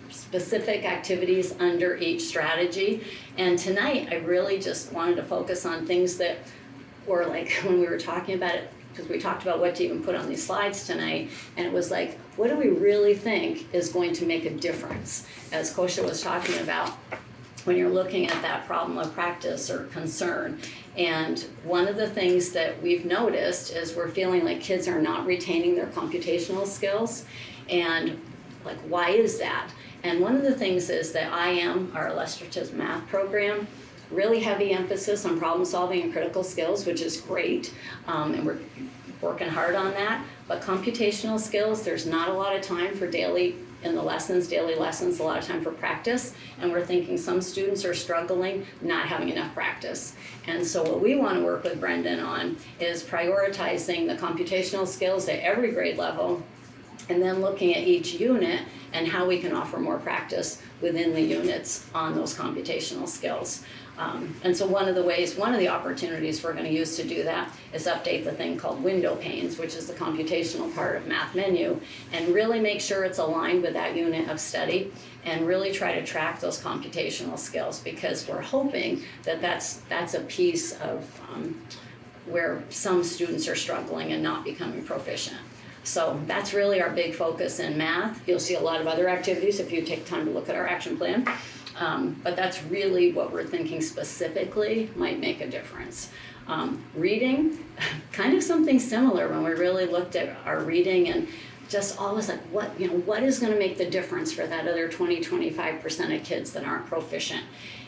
specific activities under each strategy. And tonight, I really just wanted to focus on things that were like when we were talking about it, because we talked about what to even put on these slides tonight, and it was like, what do we really think is going to make a difference? As Kosha was talking about, when you're looking at that problem of practice or concern. And one of the things that we've noticed is we're feeling like kids are not retaining their computational skills. And like, why is that? And one of the things is that IM, our illustrative math program, really heavy emphasis on problem solving and critical skills, which is great. And we're working hard on that. But computational skills, there's not a lot of time for daily lessons, a lot of time for practice, and we're thinking some students are struggling, not having enough practice. And so what we want to work with Brendan on is prioritizing the computational skills at every grade level, and then looking at each unit and how we can offer more practice within the units on those computational skills. And so one of the opportunities we're going to use to do that is update the thing called window panes, which is the computational part of Math Menu, and really make sure it's aligned with that unit of study and really try to track those computational skills, because we're hoping that that's a piece of where some students are struggling and not becoming proficient. So that's really our big focus in math. You'll see a lot of other activities if you take time to look at our action plan. But that's really what we're thinking specifically might make a difference. Reading, kind of something similar when we really looked at our reading and just always like, what is going to make the difference for that other 20-25% of kids that aren't proficient?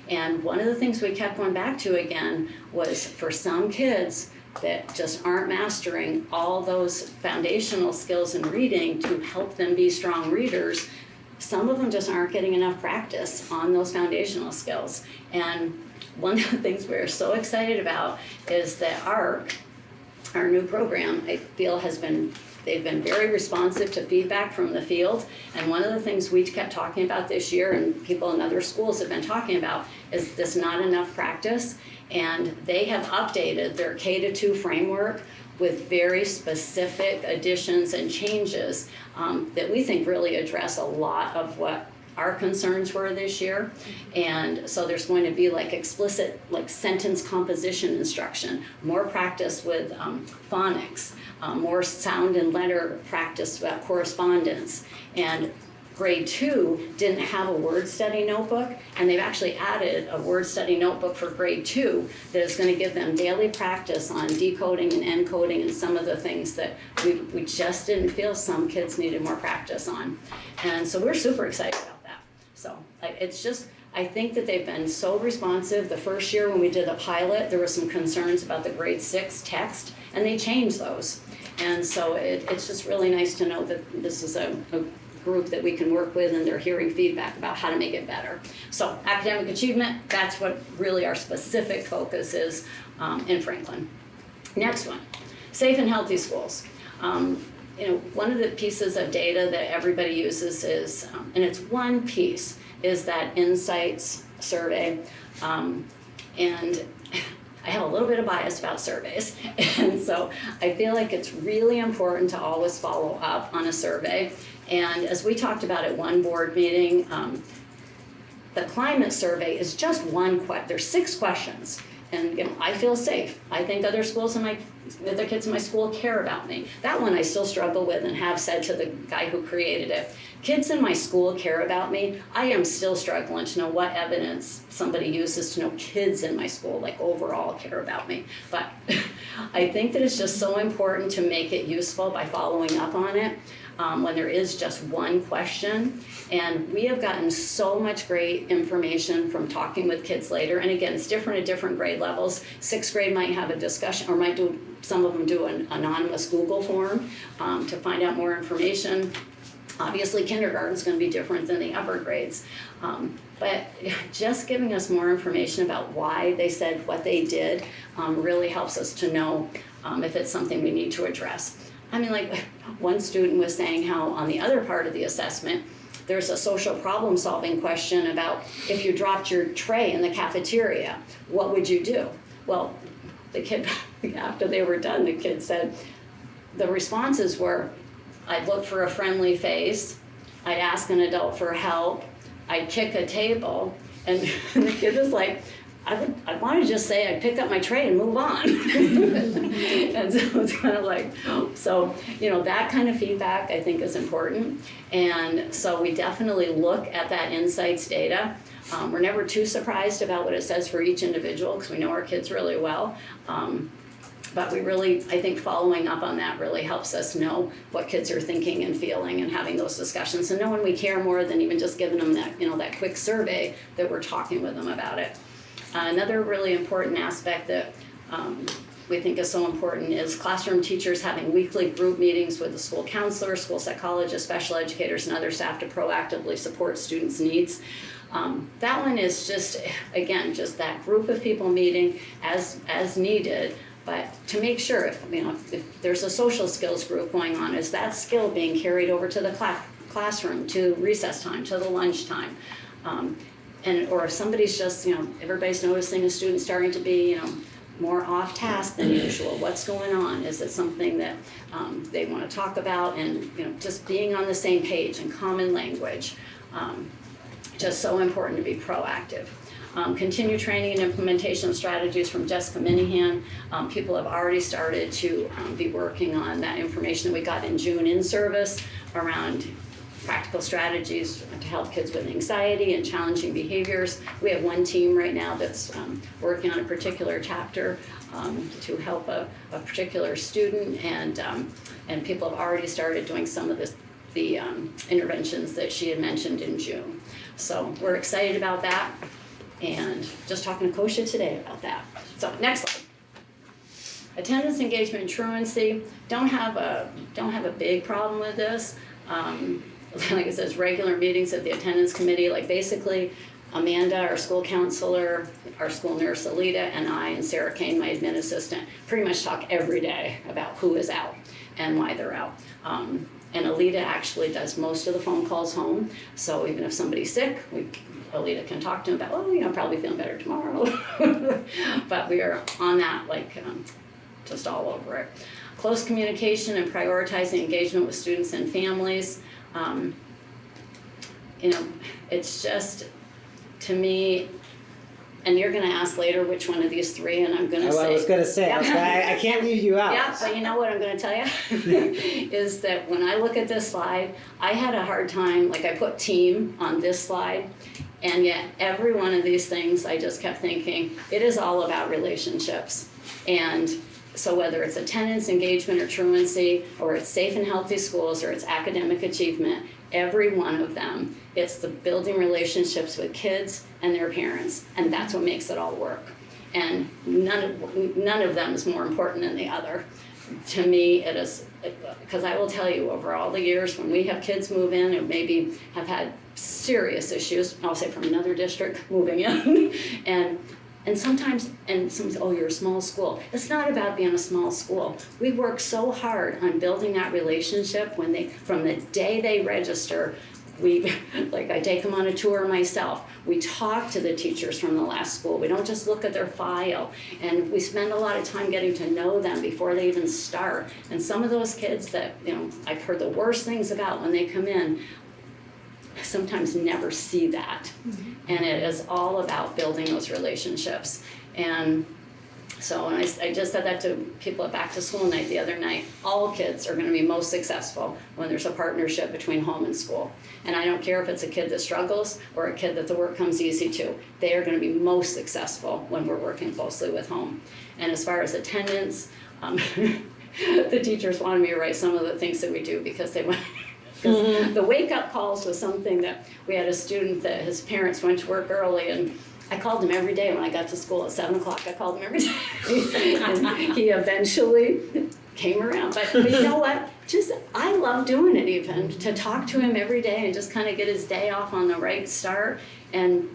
And one of the things we kept going back to again was for some kids that just aren't mastering all those foundational skills in reading to help them be strong readers, some of them just aren't getting enough practice on those foundational skills. And one of the things we're so excited about is that ARC, our new program, I feel they've been very responsive to feedback from the field. And one of the things we kept talking about this year, and people in other schools have been talking about, is this not enough practice. And they have updated their K-2 framework with very specific additions and changes that we think really address a lot of what our concerns were this year. And so there's going to be like explicit sentence composition instruction, more practice with phonics, more sound and letter practice about correspondence. And grade 2 didn't have a word study notebook, and they've actually added a word study notebook for grade 2 that is going to give them daily practice on decoding and encoding and some of the things that we just didn't feel some kids needed more practice on. And so we're super excited about that. So it's just, I think that they've been so responsive. The first year when we did a pilot, there were some concerns about the grade 6 text, and they changed those. And so it's just really nice to know that this is a group that we can work with, and they're hearing feedback about how to make it better. So academic achievement, that's what really our specific focus is in Franklin. Next one, safe and healthy schools. One of the pieces of data that everybody uses is, and it's one piece, is that insights survey. And I have a little bit of bias about surveys. And so I feel like it's really important to always follow up on a survey. And as we talked about at one board meeting, the climate survey is just one question. There's 6 questions. And I feel safe. I think other schools in my the kids in my school care about me. That one I still struggle with and have said to the guy who created it. Kids in my school care about me. I am still struggling to know what evidence somebody uses to know kids in my school, like overall, care about me. But I think that it's just so important to make it useful by following up on it when there is just one question. And we have gotten so much great information from talking with kids later. And again, it's different at different grade levels. 6th grade might have a discussion, or might do, some of them do an anonymous Google form to find out more information. Obviously, kindergarten's going to be different than the upper grades. But just giving us more information about why they said what they did really helps us to know if it's something we need to address. I mean, like one student was saying how on the other part of the assessment, there's a social problem solving question about if you dropped your tray in the cafeteria, what would you do? Well, the kid, after they were done, the kid said, the responses were, I'd look for a friendly face, I'd ask an adult for help, I'd kick a table, and the kid was like, I want to just say I'd pick up my tray and move on. And so it's kind of like, so, you know, that kind of feedback I think is important. And so we definitely look at that insights data. We're never too surprised about what it says for each individual because we know our kids really well. But we really, I think following up on that really helps us know what kids are thinking and feeling and having those discussions and knowing we care more than even just giving them that, you know, that quick survey that we're talking with them about it. Another really important aspect that we think is so important is classroom teachers having weekly group meetings with the school counselor, school psychologist, special educators, and other staff to proactively support students' needs. That one is just, again, just that group of people meeting as needed, but to make sure if there's a social skills group going on, is that skill being carried over to the classroom, to recess time, to the lunch time? Or if somebody's just, everybody's noticing a student starting to be, more off task than usual, what's going on? Is it something that they want to talk about? And, just being on the same page and common language, just so important to be proactive. Continue training and implementation of strategies from Jessica Minihan. People have already started to be working on that information that we got in June in service around practical strategies to help kids with anxiety and challenging behaviors. We have one team right now that's working on a particular chapter to help a particular student, and people have already started doing some of the interventions that she had mentioned in June. So we're excited about that, and just talking to Kosha today about that. So next slide. Attendance, engagement, and truancy. Don't have a big problem with this. Like it says, regular meetings of the attendance committee, like basically Amanda, our school counselor, our school nurse Alita, and I and Sarah Kane, my admin assistant, pretty much talk every day about who is out and why they're out. And Alita actually does most of the phone calls home, so even if somebody's sick, Alita can talk to them about, probably feeling better tomorrow. But we are on that, just all over it. Close communication and prioritizing engagement with students and families. It's just, to me, and you're gonna ask later which one of these three, and I'm gonna say. I was gonna say, I can't leave you out. Yeah, but you know what I'm gonna tell you? Is that when I look at this slide, I had a hard time, I put team on this slide, and yet every one of these things, I just kept thinking, it is all about relationships. And so whether it's attendance, engagement, or truancy, or it's safe and healthy schools, or it's academic achievement, every one of them, it's the building relationships with kids and their parents, and that's what makes it all work. And none of them is more important than the other. To me, it is, because I will tell you, over all the years when we have kids move in and maybe have had serious issues, I'll say from another district moving in, and sometimes say, oh, you're a small school. It's not about being a small school. We work so hard on building that relationship from the day they register. I take them on a tour myself. We talk to the teachers from the last school. We don't just look at their file. And we spend a lot of time getting to know them before they even start. And some of those kids that, I've heard the worst things about when they come in, sometimes never see that. Mm-hmm. And it is all about building those relationships. And So, and I just said that to people at back to school night the other night, all kids are gonna be most successful when there's a partnership between home and school. And I don't care if it's a kid that struggles or a kid that the work comes easy to, they are gonna be most successful when we're working closely with home. And as far as attendance, the teachers wanted me to write some of the things that we do because they went, because the wake-up calls was something that we had a student that his parents went to work early, and I called him every day when I got to school at 7 o'clock. I called him every day. And he eventually came around. But you know what? I love doing it even, to talk to him every day and just kind of get his day off on the right start. And,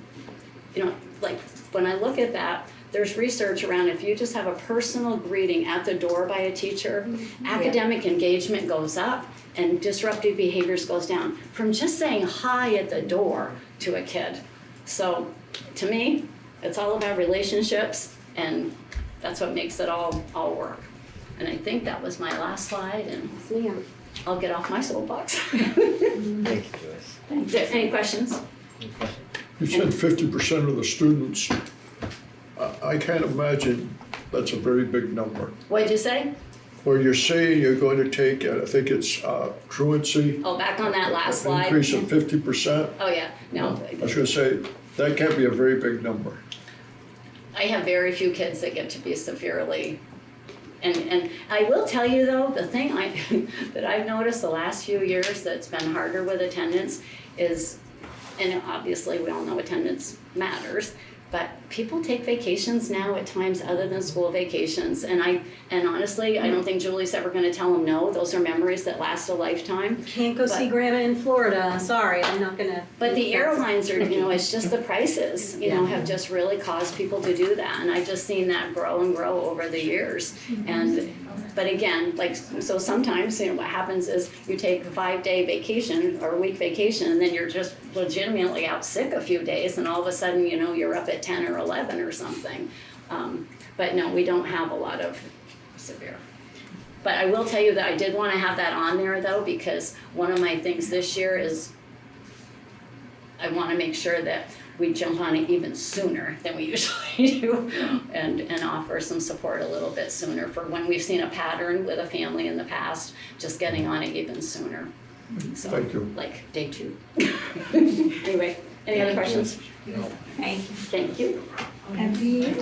you know, like when I look at that, there's research around if you just have a personal greeting at the door by a teacher, academic engagement goes up and disruptive behaviors goes down from just saying hi at the door to a kid. So to me, it's all about relationships, and that's what makes it all work. And I think that was my last slide, and I'll get off my soapbox. Thank you, Joyce. Any questions? You said 50% of the students. I can't imagine that's a very big number. What'd you say? Where you're saying you're going to take, I think it's truancy. Oh, back on that last slide. Increase of 50%. Oh, yeah, no. I was gonna say, that can't be a very big number. I have very few kids that get to be severely, and I will tell you though, the thing that I've noticed the last few years that's been harder with attendance is, and obviously we all know attendance matters, but people take vacations now at times other than school vacations, and honestly, I don't think Julie's ever gonna tell them no. Those are memories that last a lifetime. Can't go see grandma in Florida, sorry, I'm not gonna. But the airlines are, you know, it's just the prices, you know, have just really caused people to do that, and I've just seen that grow and grow over the years. And, but again, like, so sometimes, you know, what happens is you take a 5-day vacation or a week vacation, and then you're just legitimately out sick a few days, and all of a sudden, you know, you're up at 10 or 11 or something. But no, we don't have a lot of severe. But I will tell you that I did want to have that on there though, because one of my things this year is I want to make sure that we jump on it even sooner than we usually do, and offer some support a little bit sooner for when we've seen a pattern with a family in the past, just getting on it even sooner. So, thank you. Like day 2. Anyway, any other questions? No. Thank you. Thank you.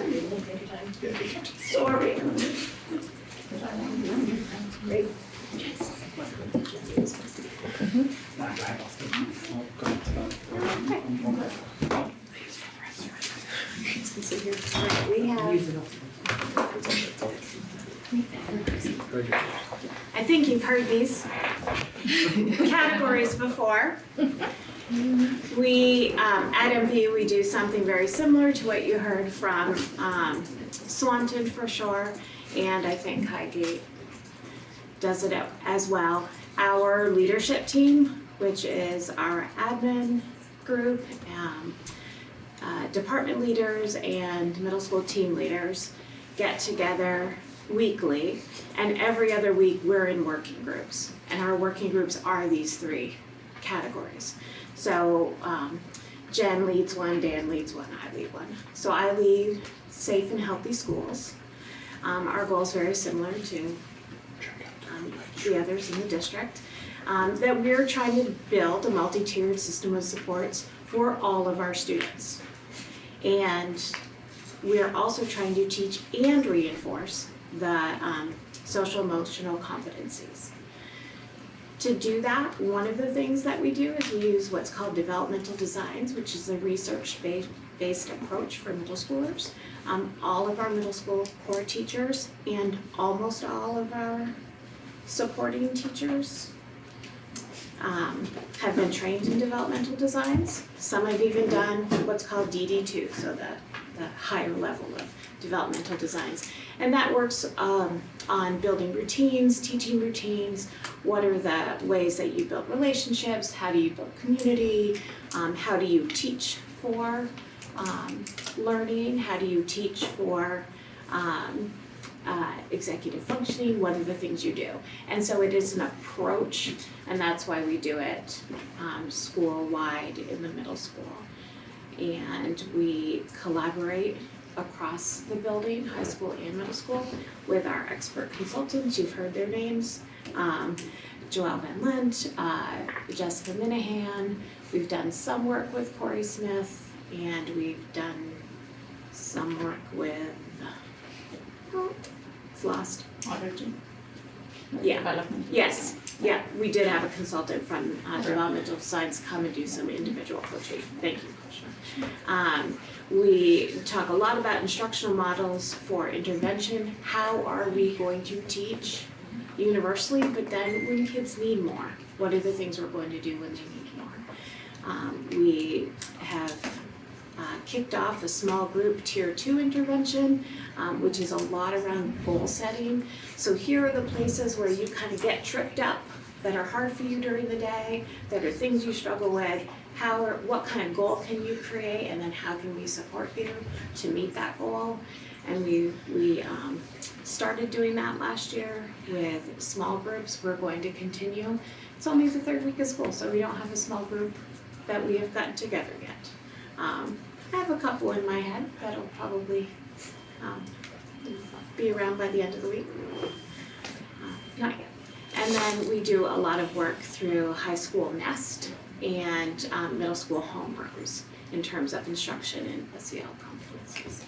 Sorry. Great. We have, I think you've heard these categories before. We, at MV, we do something very similar to what you heard from Swanton for sure, and I think Highgate does it as well. Our leadership team, which is our admin group, department leaders and middle school team leaders get together weekly, and every other week we're in working groups, and our working groups are these 3 categories. So Jen leads one, Dan leads one, I lead one. So I lead safe and healthy schools. Our goal is very similar to the others in the district, that we're trying to build a multi-tiered system of supports for all of our students. And we're also trying to teach and reinforce the social emotional competencies. To do that, one of the things that we do is we use what's called developmental designs, which is a research-based approach for middle schoolers. All of our middle school core teachers and almost all of our supporting teachers have been trained in developmental designs. Some have even done what's called DD2, so the higher level of developmental designs. And that works on building routines, teaching routines, what are the ways that you build relationships, how do you build community, how do you teach for learning, how do you teach for executive functioning, what are the things you do. And so it is an approach, and that's why we do it school-wide in the middle school. And we collaborate across the building, high school and middle school, with our expert consultants. You've heard their names. Joelle Van Lent, Jessica Minahan. We've done some work with Corey Smith, and we've done some work with, it's lost. Auditing. Yeah. Development. Yes, yeah, we did have a consultant from developmental science come and do some individual coaching. Thank you, Coach. We talk a lot about instructional models for intervention. How are we going to teach universally, but then when kids need more, what are the things we're going to do when they need more? We have kicked off a small group tier 2 intervention, which is a lot around goal setting. So here are the places where you kind of get tripped up that are hard for you during the day, that are things you struggle with. What kind of goal can you create, and then how can we support you to meet that goal? And we started doing that last year with small groups. We're going to continue. It's only the 3rd week of school, so we don't have a small group that we have gotten together yet. I have a couple in my head that'll probably be around by the end of the week. Not yet. And then we do a lot of work through high school Nest and middle school homerooms in terms of instruction in SEL competencies.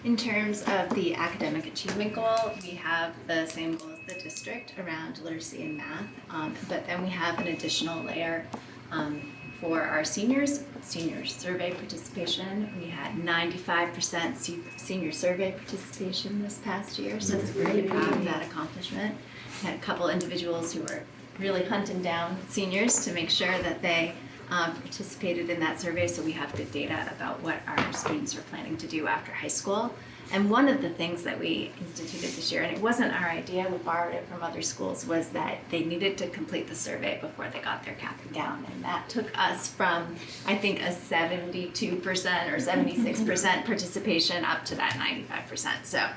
In terms of the academic achievement goal, we have the same goal as the district around literacy and math, but then we have an additional layer for our senior survey participation. We had 95% senior survey participation this past year, so we're really proud of that accomplishment. We had a couple individuals who were really hunting down seniors to make sure that they participated in that survey, so we have good data about what our students are planning to do after high school. And one of the things that we instituted this year, and it wasn't our idea, we borrowed it from other schools, was that they needed to complete the survey before they got their cap and gown. And that took us from, I think, a 72% or 76% participation up to that 95%. So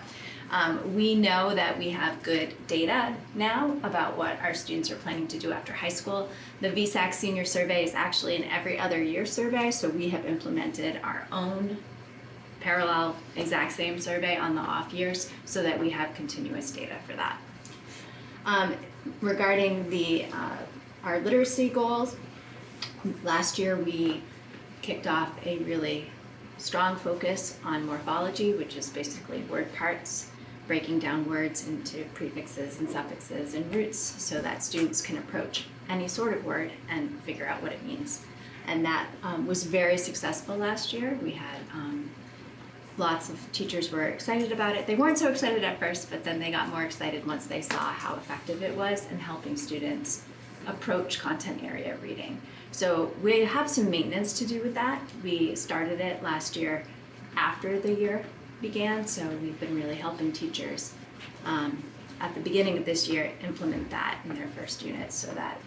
we know that we have good data now about what our students are planning to do after high school. The VSAC senior survey is actually an every other year survey, so we have implemented our own parallel exact same survey on the off years so that we have continuous data for that. Regarding our literacy goals, last year we kicked off a really strong focus on morphology, which is basically word parts, breaking down words into prefixes and suffixes and roots so that students can approach any sort of word and figure out what it means. And that was very successful last year. We had lots of teachers were excited about it. They weren't so excited at first, but then they got more excited once they saw how effective it was in helping students approach content area reading. So we have some maintenance to do with that. We started it last year after the year began, so we've been really helping teachers at the beginning of this year implement that in their first unit so that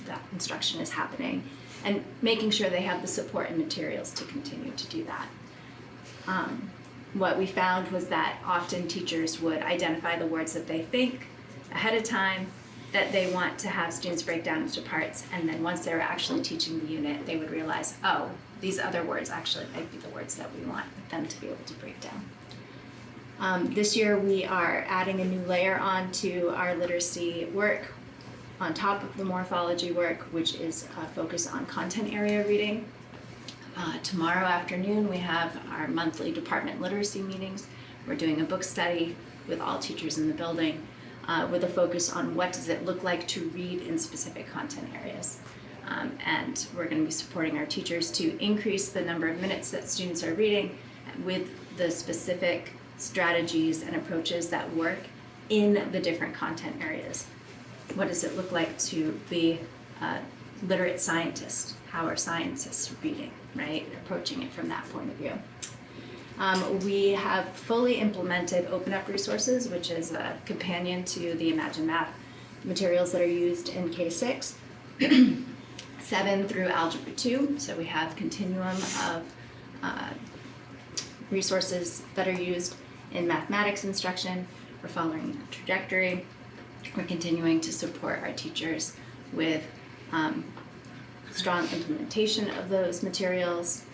that instruction is happening and making sure they have the support and materials to continue to do that. What we found was that often teachers would identify the words that they think ahead of time that they want to have students break down into parts, and then once they were actually teaching the unit, they would realize, oh, these other words actually might be the words that we want them to be able to break down. This year we are adding a new layer onto our literacy work on top of the morphology work, which is a focus on content area reading. Tomorrow afternoon we have our monthly department literacy meetings. We're doing a book study with all teachers in the building with a focus on what does it look like to read in specific content areas. And we're going to be supporting our teachers to increase the number of minutes that students are reading with the specific strategies and approaches that work in the different content areas. What does it look like to be a literate scientist? How are scientists reading, right? Approaching it from that point of view. We have fully implemented Open Up Resources, which is a companion to the Imagine Math materials that are used in K-6, 7 through Algebra 2. So we have continuum of resources that are used in mathematics instruction. We're following that trajectory. We're continuing to support our teachers with strong implementation of those materials,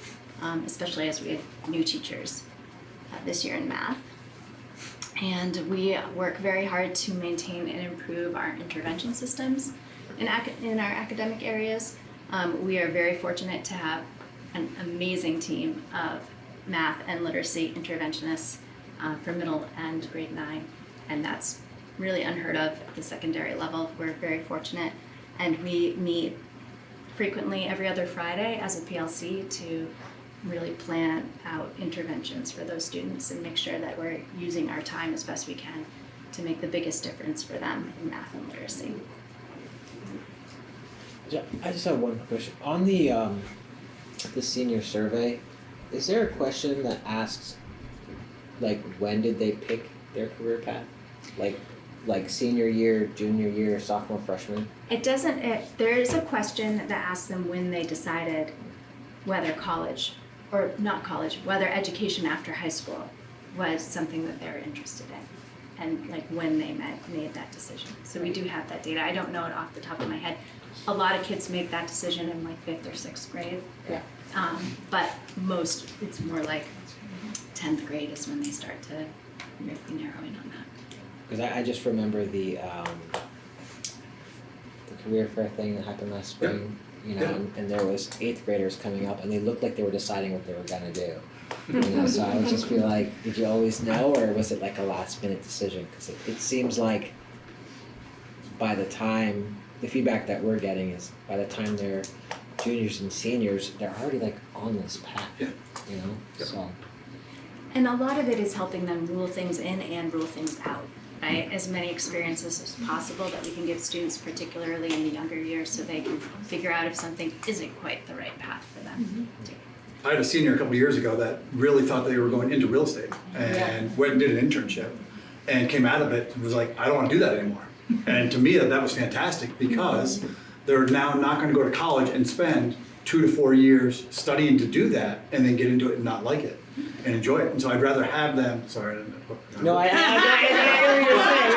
especially as we have new teachers this year in math. And we work very hard to maintain and improve our intervention systems in our academic areas. We are very fortunate to have an amazing team of math and literacy interventionists for middle and grade 9, and that's really unheard of at the secondary level. We're very fortunate, and we meet frequently every other Friday as a PLC to really plan out interventions for those students and make sure that we're using our time as best we can to make the biggest difference for them in math and literacy. I just have one question. On the senior survey, is there a question that asks, like, when did they pick their career path? Like senior year, junior year, sophomore, freshman? It doesn't, there is a question that asks them when they decided whether college, or not college, whether education after high school was something that they were interested in, and like when they made that decision. So we do have that data. I don't know it off the top of my head. A lot of kids make that decision in like 5th or 6th grade. Yeah. But most, it's more like 10th grade is when they start to really narrow in on that. Because I just remember the career fair thing that happened last spring, you know, and there was 8th graders coming up, and they looked like they were deciding what they were gonna do. You know, so I would just be like, did you always know, or was it like a last minute decision? Because it seems like by the time, the feedback that we're getting is by the time they're juniors and seniors, they're already like on this path, you know, so. And a lot of it is helping them rule things in and rule things out, right? As many experiences as possible that we can give students, particularly in the younger years, so they can figure out if something isn't quite the right path for them. I had a senior a couple of years ago that really thought they were going into real estate and went and did an internship and came out of it and was like, I don't want to do that anymore. And to me, that was fantastic because they're now not going to go to college and spend 2 to 4 years studying to do that and then get into it and not like it and enjoy it. And so I'd rather have them, sorry. No, I hear what you're saying.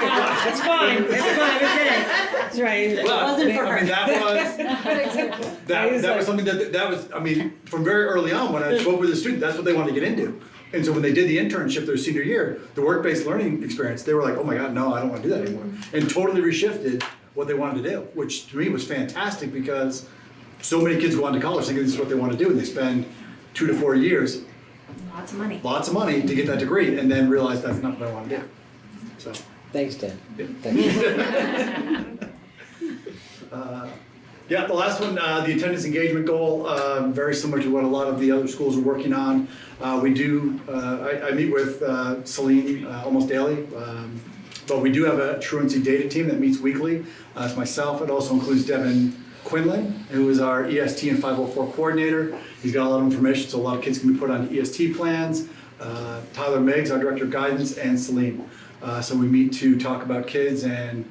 It's fine. It's fine. Okay. That's right. Well, I mean, that was something that was, I mean, from very early on when I spoke with the student, that's what they wanted to get into. And so when they did the internship their senior year, the work-based learning experience, they were like, oh my God, no, I don't want to do that anymore. And totally reshifted what they wanted to do, which to me was fantastic because so many kids go on to college thinking this is what they want to do, and they spend 2 to 4 years. Lots of money to get that degree, and then realize that's not what I want to do. So. Thanks, Dan. Yeah. Thank you. Yeah, the last one, the attendance engagement goal, very similar to what a lot of the other schools are working on. We do, I meet with Celine almost daily, but we do have a truancy data team that meets weekly. It's myself. It also includes Devin Quinlan, who is our EST and 504 coordinator. He's got a lot of information, so a lot of kids can be put on EST plans. Tyler Miggs, our director of guidance, and Celine. So we meet to talk about kids, and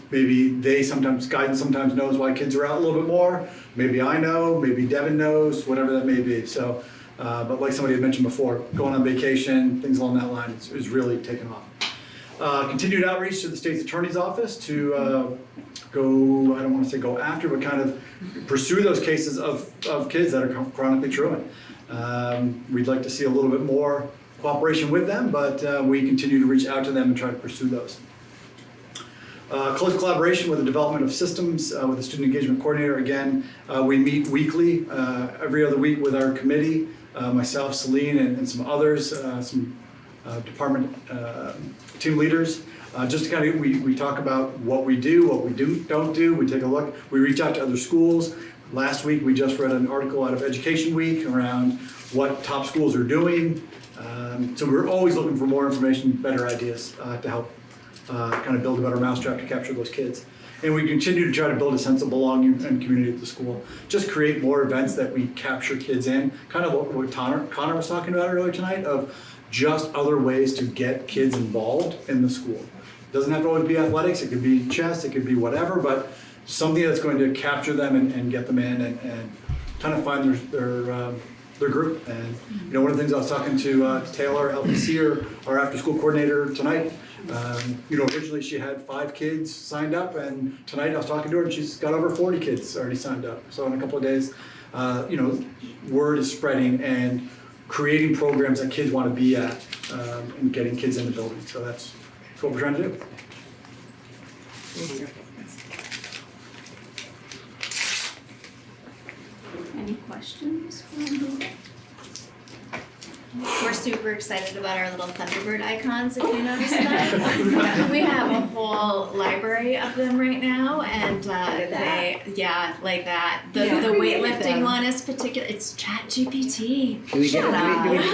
maybe guidance sometimes knows why kids are out a little bit more. Maybe I know, maybe Devin knows, whatever that may be. So, but like somebody had mentioned before, going on vacation, things along that line is really taking off. Continued outreach to the state's attorney's office to go, I don't want to say go after, but kind of pursue those cases of kids that are chronically truant. We'd like to see a little bit more cooperation with them, but we continue to reach out to them and try to pursue those. Close collaboration with the development of systems with the student engagement coordinator. Again, we meet weekly, every other week with our committee, myself, Celine, and some others, some department team leaders. Just to kind of, we talk about what we do, what we don't do. We take a look. We reach out to other schools. Last week, we just read an article out of Education Week around what top schools are doing. So we're always looking for more information, better ideas to help kind of build a better mousetrap to capture those kids. And we continue to try to build a sense of belonging and community at the school. Just create more events that we capture kids in. Kind of what Connor was talking about earlier tonight, of just other ways to get kids involved in the school. It doesn't have to always be athletics, it could be chess, it could be whatever, but something that's going to capture them and get them in and kind of find their group. And one of the things I was talking to Taylor, LPC, our after-school coordinator tonight. Originally she had 5 kids signed up, and tonight I was talking to her, and she's got over 40 kids already signed up. So in a couple of days, word is spreading and creating programs that kids want to be at, and getting kids in the building. So that's what we're trying to do. Any questions from the We're super excited about our little Thunderbird icons, if you noticed that. We have a whole library of them right now, and like that. The weightlifting one is particular. It's ChatGPT. Do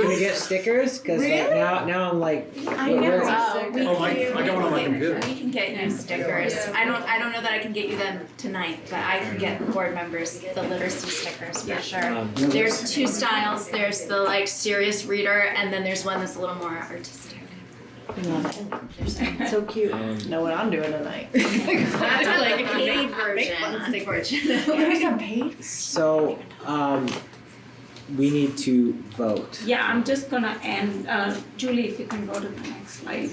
we get stickers? Because now I'm like, I know. I got one on my computer. We can get you stickers. I don't know that I can get you them tonight, but I can get board members the literacy stickers for sure. There's 2 styles. There's the serious reader, and then there's one that's a little more artistic. So cute. Know what I'm doing tonight. That's like a paid version, unfortunately. There's a paid. So, we need to vote. Yeah, I'm just gonna end, Julie, if you can go to the next slide.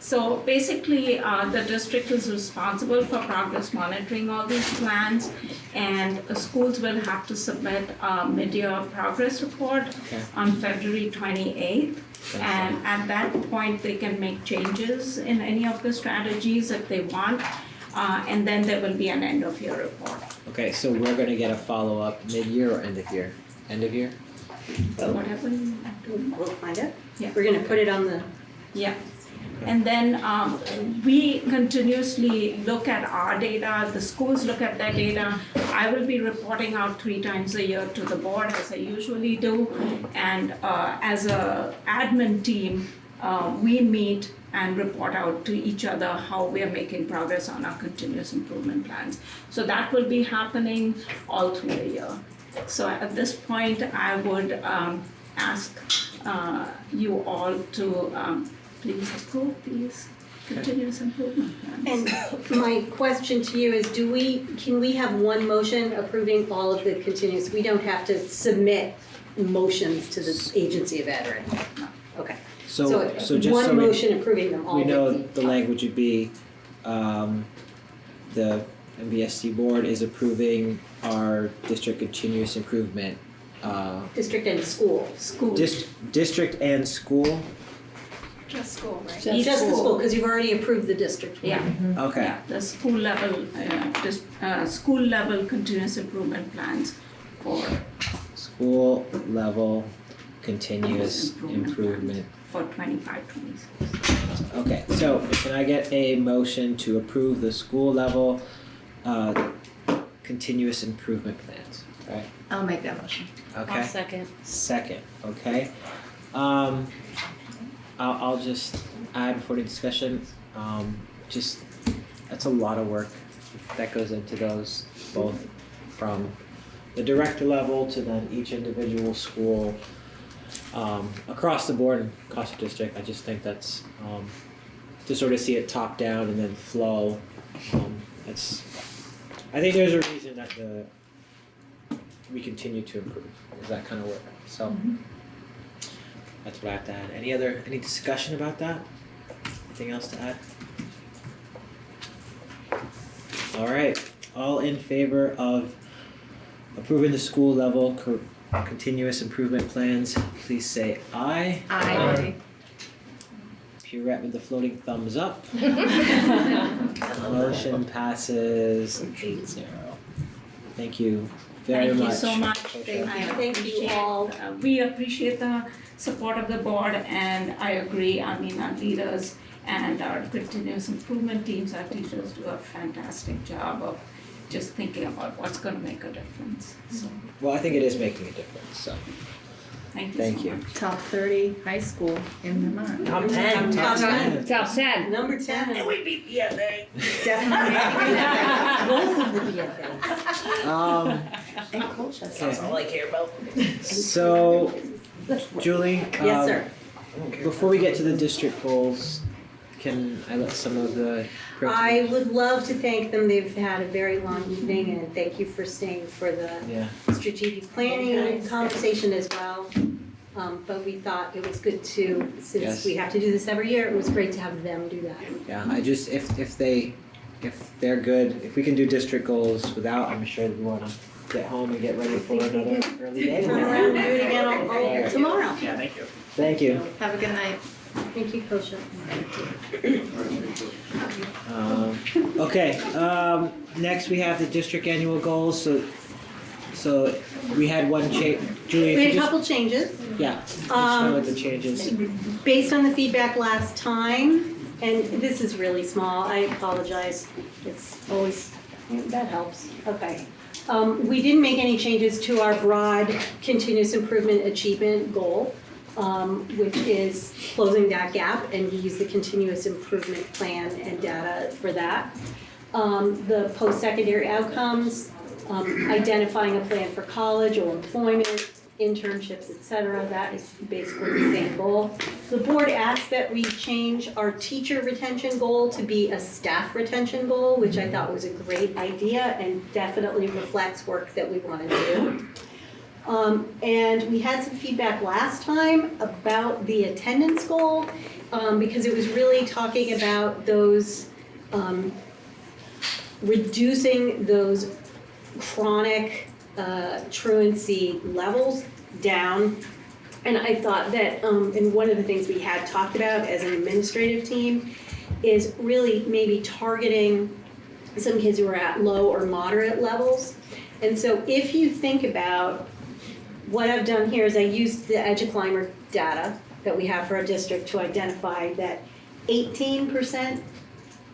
So basically, the district is responsible for progress monitoring all these plans, and schools will have to submit a mid-year progress report on February 28th. And at that point, they can make changes in any of the strategies if they want, and then there will be an end-of-year report. Okay, so we're gonna get a follow-up mid-year or end of year? End of year? Whatever you We'll find out. Yeah. We're gonna put it on the. Yeah. And then we continuously look at our data, the schools look at their data. I will be reporting out 3 times a year to the board, as I usually do. And as a admin team, we meet and report out to each other how we are making progress on our continuous improvement plans. So that will be happening all through the year. So at this point, I would ask you all to please approve these continuous improvement plans. And my question to you is, can we have one motion approving all of the continuous? We don't have to submit motions to the Agency of Ed or anything? Okay. So just one so motion approving them all. we know the language would be, the MVSD board is approving our district continuous improvement. District and school. District and school? Just school, right? Just the school, because you've already approved the district. Yeah. Okay. Yeah, the school level continuous improvement plans for School level continuous improvement. for 25-26. Okay, so can I get a motion to approve the school level continuous improvement plans, right? I'll make that motion. Okay. I'll second. Second, okay. I'll just add for the discussion, that's a lot of work that goes into those, both from the director level to then each individual school, across the board and across the district. I just think that's, to sort of see it top down and then flow, I think there's a reason that we continue to improve, is that kind of work, so. That's what I have to add. Any discussion about that? Anything else to add? All right, all in favor of approving the school level continuous improvement plans, please say aye. Aye. Pierrette with the floating thumbs up. Motion passes 8-0. Thank you very much. Thank you so much. Thank you all. We appreciate the support of the board, and I agree. I mean, our leaders and our continuous improvement teams, our teachers do a fantastic job of just thinking about what's going to make a difference. So, well, I think it is making a difference, so thank you. Top 30 high school in Vermont. Top 10. Top 10. Top 10. Number 10. And we beat BFA. Definitely. Both of the BFAs. And culture. That's all I care about. So, Julie, Yes, sir. before we get to the district goals, can I let some of the principals? I would love to thank them. They've had a very long evening, and thank you for staying for the strategic planning conversation as well. But we thought it was good to, since we have to do this every year, it was great to have them do that. Yeah, I just if they're good, if we can do district goals without, I'm sure that we want to get home and get ready for another early day. Turn around and do it again all tomorrow. Yeah, thank you. Thank you. Have a good night. Thank you, Kosha. Okay, next we have the district annual goals, so we had one change, Julie, We if had you a couple changes. yeah, just know what the changes. Based on the feedback last time, and this is really small, I apologize. It's always, that helps, okay. We didn't make any changes to our broad continuous improvement achievement goal, which is closing that gap, and you use the continuous improvement plan and data for that. The post-secondary outcomes, identifying a plan for college or employment, internships, et cetera, that is basically the same goal. The board asked that we change our teacher retention goal to be a staff retention goal, which I thought was a great idea and definitely reflects work that we want to do. And we had some feedback last time about the attendance goal, because it was really talking about those, reducing those chronic truancy levels down. And I thought that, and one of the things we had talked about as an administrative team is really maybe targeting some kids who are at low or moderate levels. And so if you think about what I've done here is I used the EduClimber data that we have for our district to identify that 18%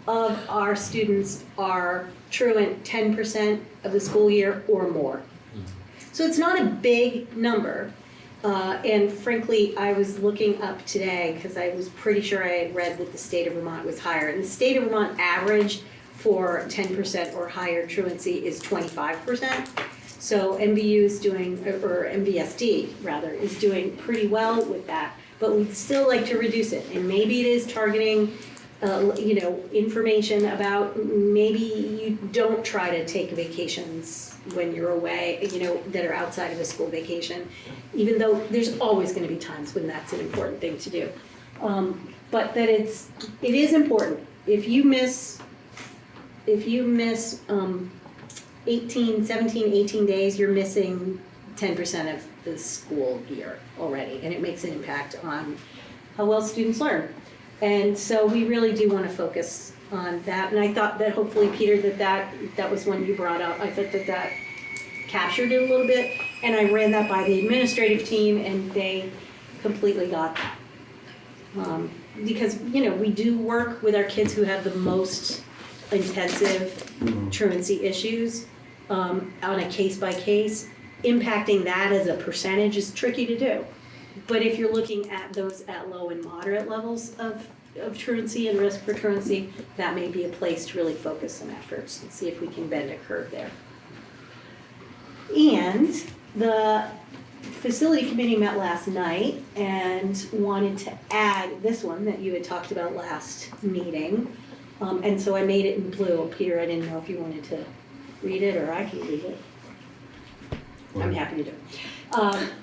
of our students are truant 10% of the school year or more. So it's not a big number. And frankly, I was looking up today because I was pretty sure I had read that the state of Vermont was higher. And the state of Vermont average for 10% or higher truancy is 25%. So MVU is doing, or MVSD rather, is doing pretty well with that. But we'd still like to reduce it. And maybe it is targeting information about maybe you don't try to take vacations when you're away, that are outside of a school vacation, even though there's always going to be times when that's an important thing to do. But that it is important. If you miss 17, 18 days, you're missing 10% of the school year already, and it makes an impact on how well students learn. And so we really do want to focus on that. And I thought that hopefully, Peter, that was one you brought up. I thought that captured it a little bit. And I ran that by the administrative team, and they completely got that. Because, we do work with our kids who have the most intensive truancy issues on a case by case. Impacting that as a percentage is tricky to do. But if you're looking at those at low and moderate levels of truancy and risk for truancy, that may be a place to really focus some efforts and see if we can bend a curve there. And the facility committee met last night and wanted to add this one that you had talked about last meeting. And so I made it in blue. Peter, I didn't know if you wanted to read it or I can read it. I'm happy to do it.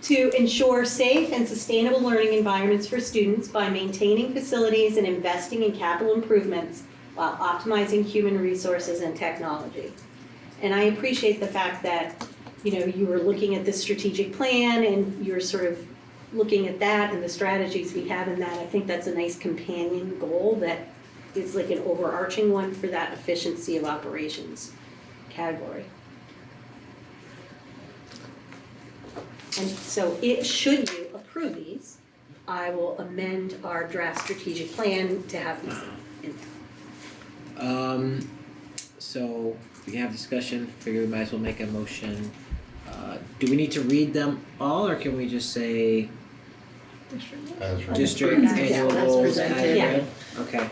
To ensure safe and sustainable learning environments for students by maintaining facilities and investing in capital improvements while optimizing human resources and technology. And I appreciate the fact that, you were looking at the strategic plan and you're sort of looking at that and the strategies we have in that. I think that's a nice companion goal that is like an overarching one for that efficiency of operations category. And so should you approve these, I will amend our draft strategic plan to have these in. So we have discussion, figure we might as well make a motion. Do we need to read them all, or can we just say district annual goals as read? Okay.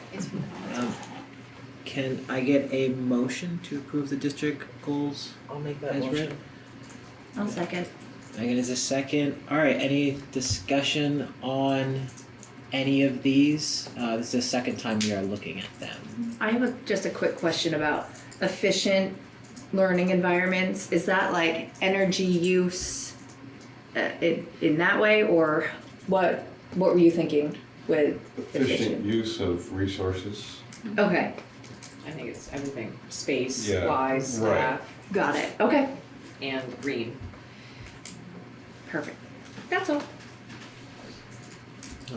Can I get a motion to approve the district goals? I'll make that as motion. read? I'll second. Megan is a second. All right, any discussion on any of these. This is the second time we are looking at them. I have just a quick question about efficient learning environments. Is that like energy use in that way, or what were you thinking with Efficient use of resources. Okay, I think it's everything, space, Yeah, supplies, right. staff, got it. Okay, and green. perfect. That's all.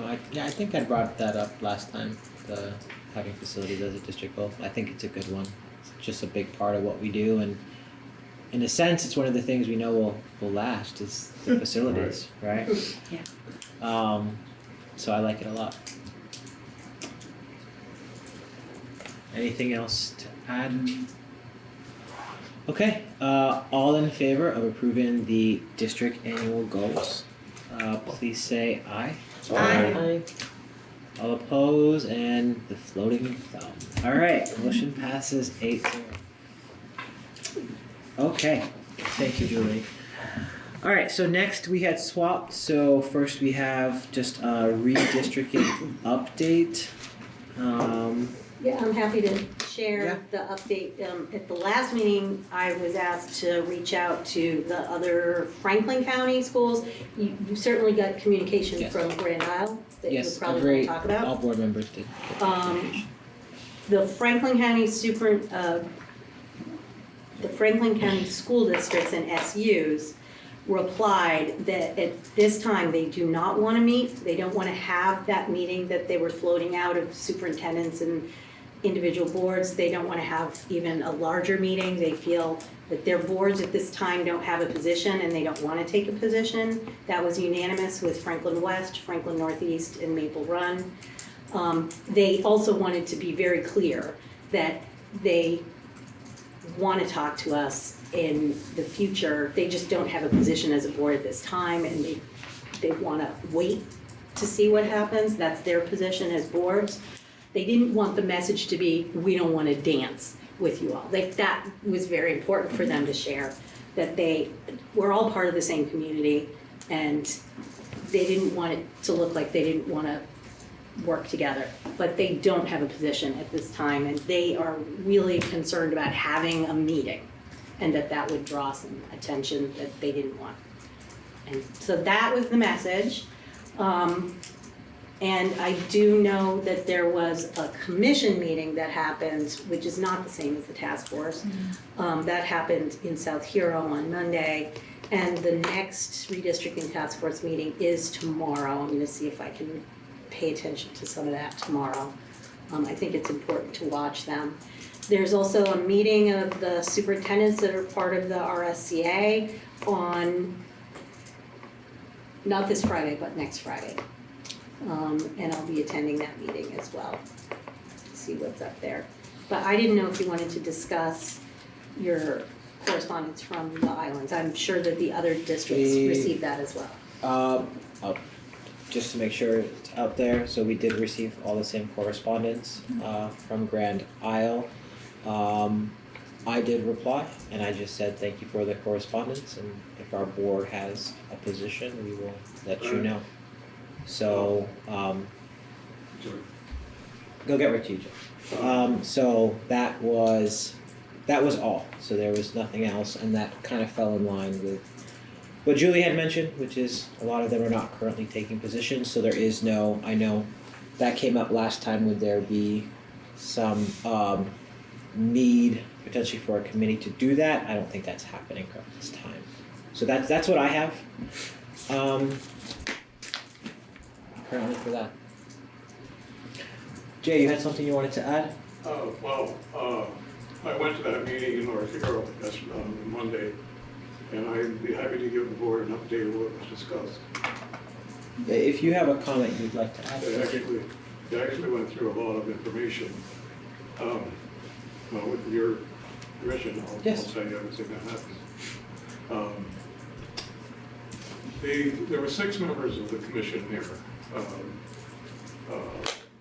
I think I brought that up last time, the having facilities as a district goal. I think it's a good one. It's just a big part of what we do, and in a sense, it's one of the things we know will last is the facilities, right? Yeah. So I like it a lot. Anything else to add? Okay, all in favor of approving the district annual goals, please say aye. Aye. All opposed and the floating thumb. All right, motion passes 8-0. Okay, thank you, Julie. All right, so next we had swapped. So first we have just a redistricting update. Yeah, I'm happy to share the update. At the last meeting, I was asked to reach out to the other Franklin County schools. You certainly got communication from Grand Isle that you probably want to talk about. All board members did. The Franklin County the Franklin County school districts and SUs replied that at this time they do not want to meet. They don't want to have that meeting that they were floating out of superintendents and individual boards. They don't want to have even a larger meeting. They feel that their boards at this time don't have a position and they don't want to take a position. That was unanimous with Franklin West, Franklin Northeast, and Maple Run. They also wanted to be very clear that they want to talk to us in the future. They just don't have a position as a board at this time, and they want to wait to see what happens. That's their position as boards. They didn't want the message to be, we don't want to dance with you all. Like, that was very important for them to share, that we're all part of the same community, and they didn't want it to look like they didn't want to work together. But they don't have a position at this time, and they are really concerned about having a meeting, and that would draw some attention that they didn't want. And so that was the message. And I do know that there was a commission meeting that happened, which is not the same as the task force. That happened in South Hero on Monday. And the next redistricting task force meeting is tomorrow. I'm gonna see if I can pay attention to some of that tomorrow. I think it's important to watch them. There's also a meeting of the superintendents that are part of the RSCA on, not this Friday, but next Friday. And I'll be attending that meeting as well, to see what's up there. But I didn't know if you wanted to discuss your correspondence from the islands. I'm sure that the other districts received that as well. Just to make sure it's out there, so we did receive all the same correspondence from Grand Isle. I did reply, and I just said thank you for the correspondence, and if our board has a position, we will let you know. So, go get Rich TJ. So that was all. So there was nothing else, and that kind of fell in line with what Julie had mentioned, which is a lot of them are not currently taking positions. So there is no. I know that came up last time. Would there be some need potentially for a committee to do that? I don't think that's happening at this time. So that's what I have. Currently for that. Jay, you had something you wanted to add? I went to that meeting in North Hero that's Monday, and I'd be happy to give the board an update of what was discussed. If you have a comment you'd like to add. They actually went through a lot of information. Well, with your permission, I'll say everything that happened. There were 6 members of the commission there.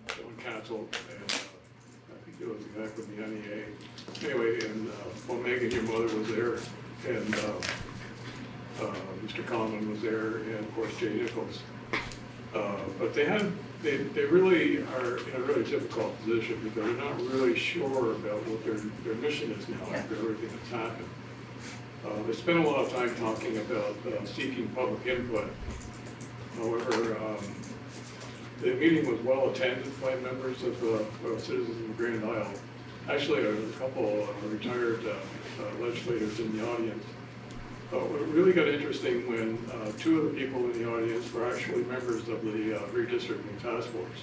John Castle, and I think it was back with the NEA. Anyway, and Megan, your mother, was there, and Mr. Conlon was there, and of course Jay Nichols. but they really are in a really difficult position because they're not really sure about what their mission is now after everything that's happened. They spent a lot of time talking about seeking public input. However, the meeting was well attended by members of citizens of Grand Isle. Actually, there was a couple retired legislators in the audience. But what really got interesting when two of the people in the audience were actually members of the redistricting task force.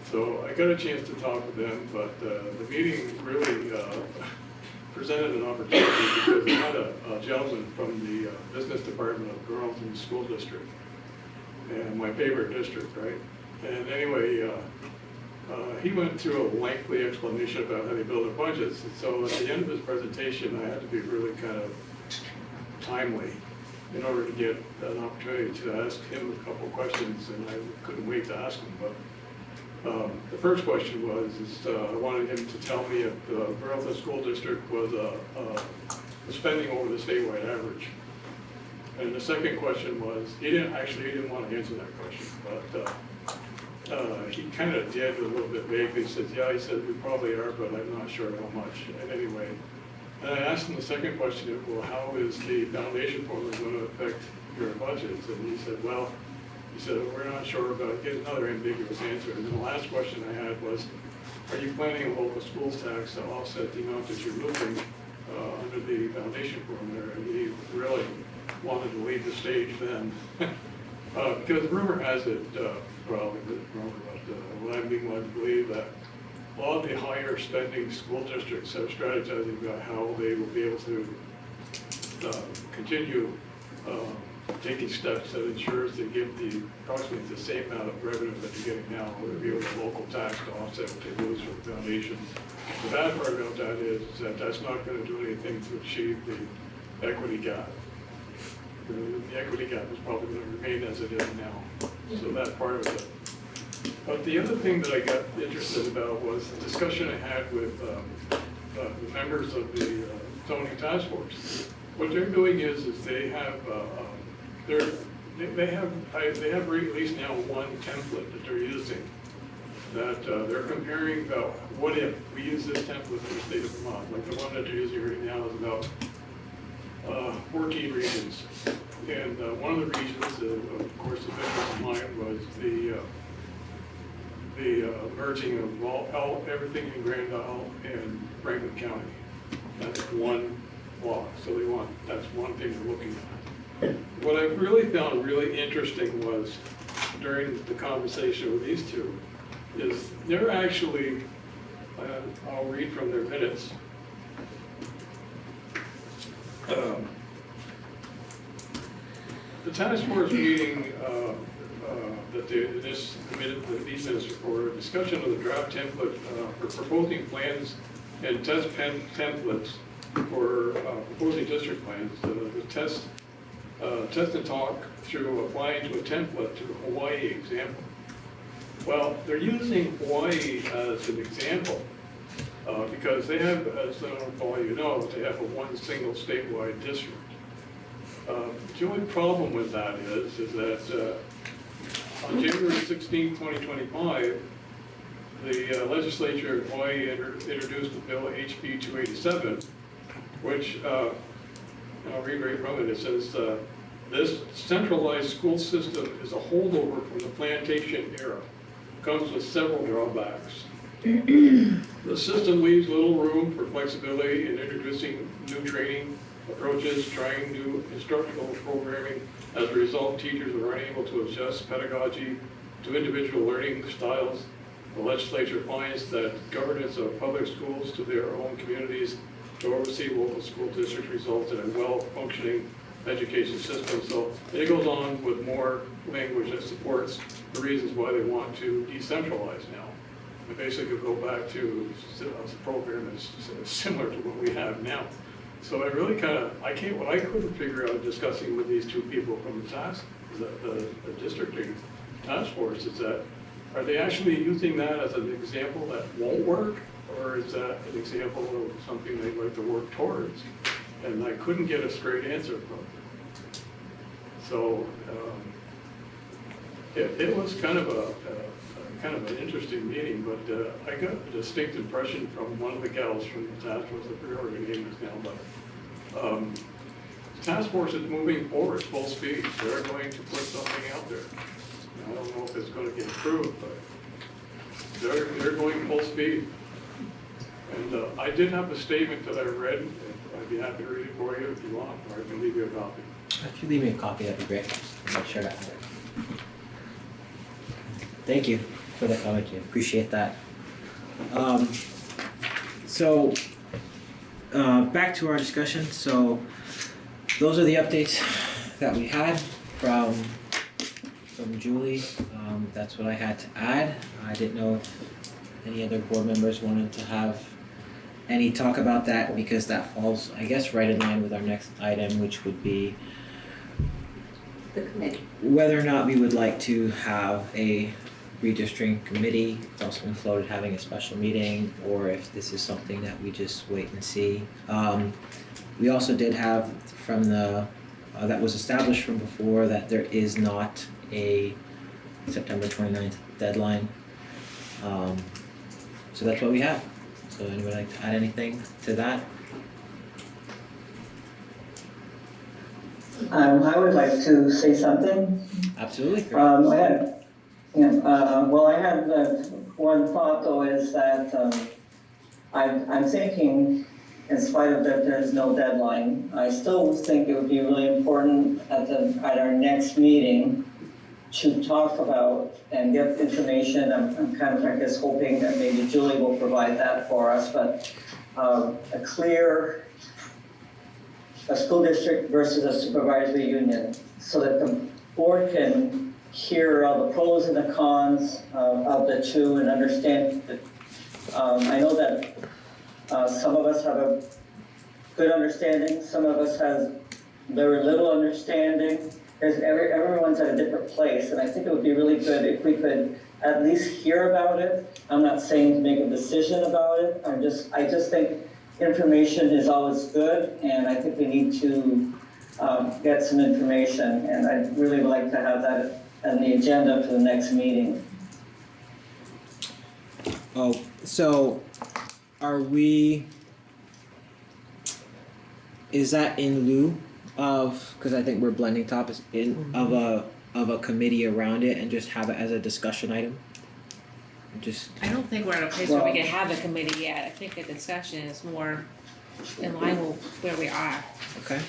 So I got a chance to talk with them, but the meeting really presented an opportunity because they had a gentleman from the business department of Burlington School District, and my favorite district, right? And anyway, he went through a lengthy explanation about how they build their budgets. And so at the end of his presentation, I had to be really kind of timely in order to get an opportunity to ask him a couple questions, and I couldn't wait to ask him. But the first question was, I wanted him to tell me if the Burlington School District was spending over the statewide average. And the second question was, he didn't want to answer that question, but he kind of did a little bit vaguely. He said, yeah, he said, we probably are, but I'm not sure how much. And anyway, and I asked him the second question, well, how is the foundation formula going to affect your budgets? And he said, well, we're not sure about, get another ambiguous answer. And then the last question I had was, are you planning a local schools tax to offset the amount that you're losing under the foundation formula? And he really wanted to leave the stage then. Because rumor has it, well, what I'm being led to believe that a lot of the higher spending school districts are strategizing about how they will be able to continue taking steps that ensures they give approximately the same amount of revenue that they're getting now, whether it be with a local tax to offset what they lose from the foundation. The bad part about that is that that's not going to do anything to achieve the equity gap. The equity gap is probably going to remain as it is now. So that's part of it. But the other thing that I got interested about was the discussion I had with the members of the zoning task force. What they're doing is they have they have at least now one template that they're using that they're comparing about what if we use this template for the state of Vermont. Like the one that they're using right now is about 14 regions. And one of the regions, of course, the interest of mine was the merging of everything in Grand Isle and Franklin County. That's one block, so that's one thing they're looking at. What I really found really interesting was, during the conversation with these two, is they're actually, I'll read from their minutes. The task force meeting that these minutes for discussion of the draft template for proposing plans and test templates for proposing district plans. The test and talk through applying to a template to the Hawaii example. Well, they're using Hawaii as an example because they have, as I don't know if all you know, they have one single statewide district. The only problem with that is that on January 16, 2025, the legislature in Hawaii introduced the bill HB 287, which I'll read right from it. It says, this centralized school system is a holdover from the plantation era. Comes with several drawbacks. The system leaves little room for flexibility in introducing new training approaches, trying new instructional programming. As a result, teachers are unable to adjust pedagogy to individual learning styles. The legislature finds that governance of public schools to their own communities to oversee local school districts results in a well-functioning education system. So it goes on with more language that supports the reasons why they want to decentralize now. And basically go back to a program that's similar to what we have now. So I really what I couldn't figure out discussing with these two people from the districting task force is that, are they actually using that as an example that won't work? Or is that an example of something they'd like to work towards? And I couldn't get a straight answer from them. So It was kind of an interesting meeting, but I got a distinct impression from one of the gals from the task force, I forget what her name is now, but the task force is moving forward full speed. They're going to put something out there. I don't know if it's going to get approved, but they're going full speed. And I did have a statement that I read. I'd be happy to read it for you if you want, or I can leave you a copy. If you leave me a copy, that'd be great. I'll make sure to have it. Thank you for the comment, Jim. Appreciate that. So, back to our discussion. So, those are the updates that we had from Julie. That's what I had to add. I didn't know if any other board members wanted to have any talk about that, because that falls, I guess, right in line with our next item, which would be The committee. whether or not we would like to have a redistricting committee. It's also been floated having a special meeting, or if this is something that we just wait and see. We also did have from the, that was established from before, that there is not a September 29th deadline. So that's what we have. So anybody like to add anything to that? I would like to say something. Absolutely. I had, I had one thought though, is that I'm thinking, in spite of that there's no deadline, I still think it would be really important at our next meeting to talk about and get information. I'm kind of, I guess, hoping that maybe Julie will provide that for us, but a clear school district versus a supervisory union, so that the board can hear all the pros and the cons of the two and understand that. I know that some of us have a good understanding, some of us have very little understanding. Everyone's at a different place, and I think it would be really good if we could at least hear about it. I'm not saying to make a decision about it. I just think information is always good, and I think we need to get some information, and I'd really like to have that on the agenda for the next meeting. Oh, so are we, is that in lieu of, because I think we're blending topics, of a committee around it and just have it as a discussion item? I don't think we're at a place where we can have a committee yet. I think the discussion is more in line with where we are. Okay.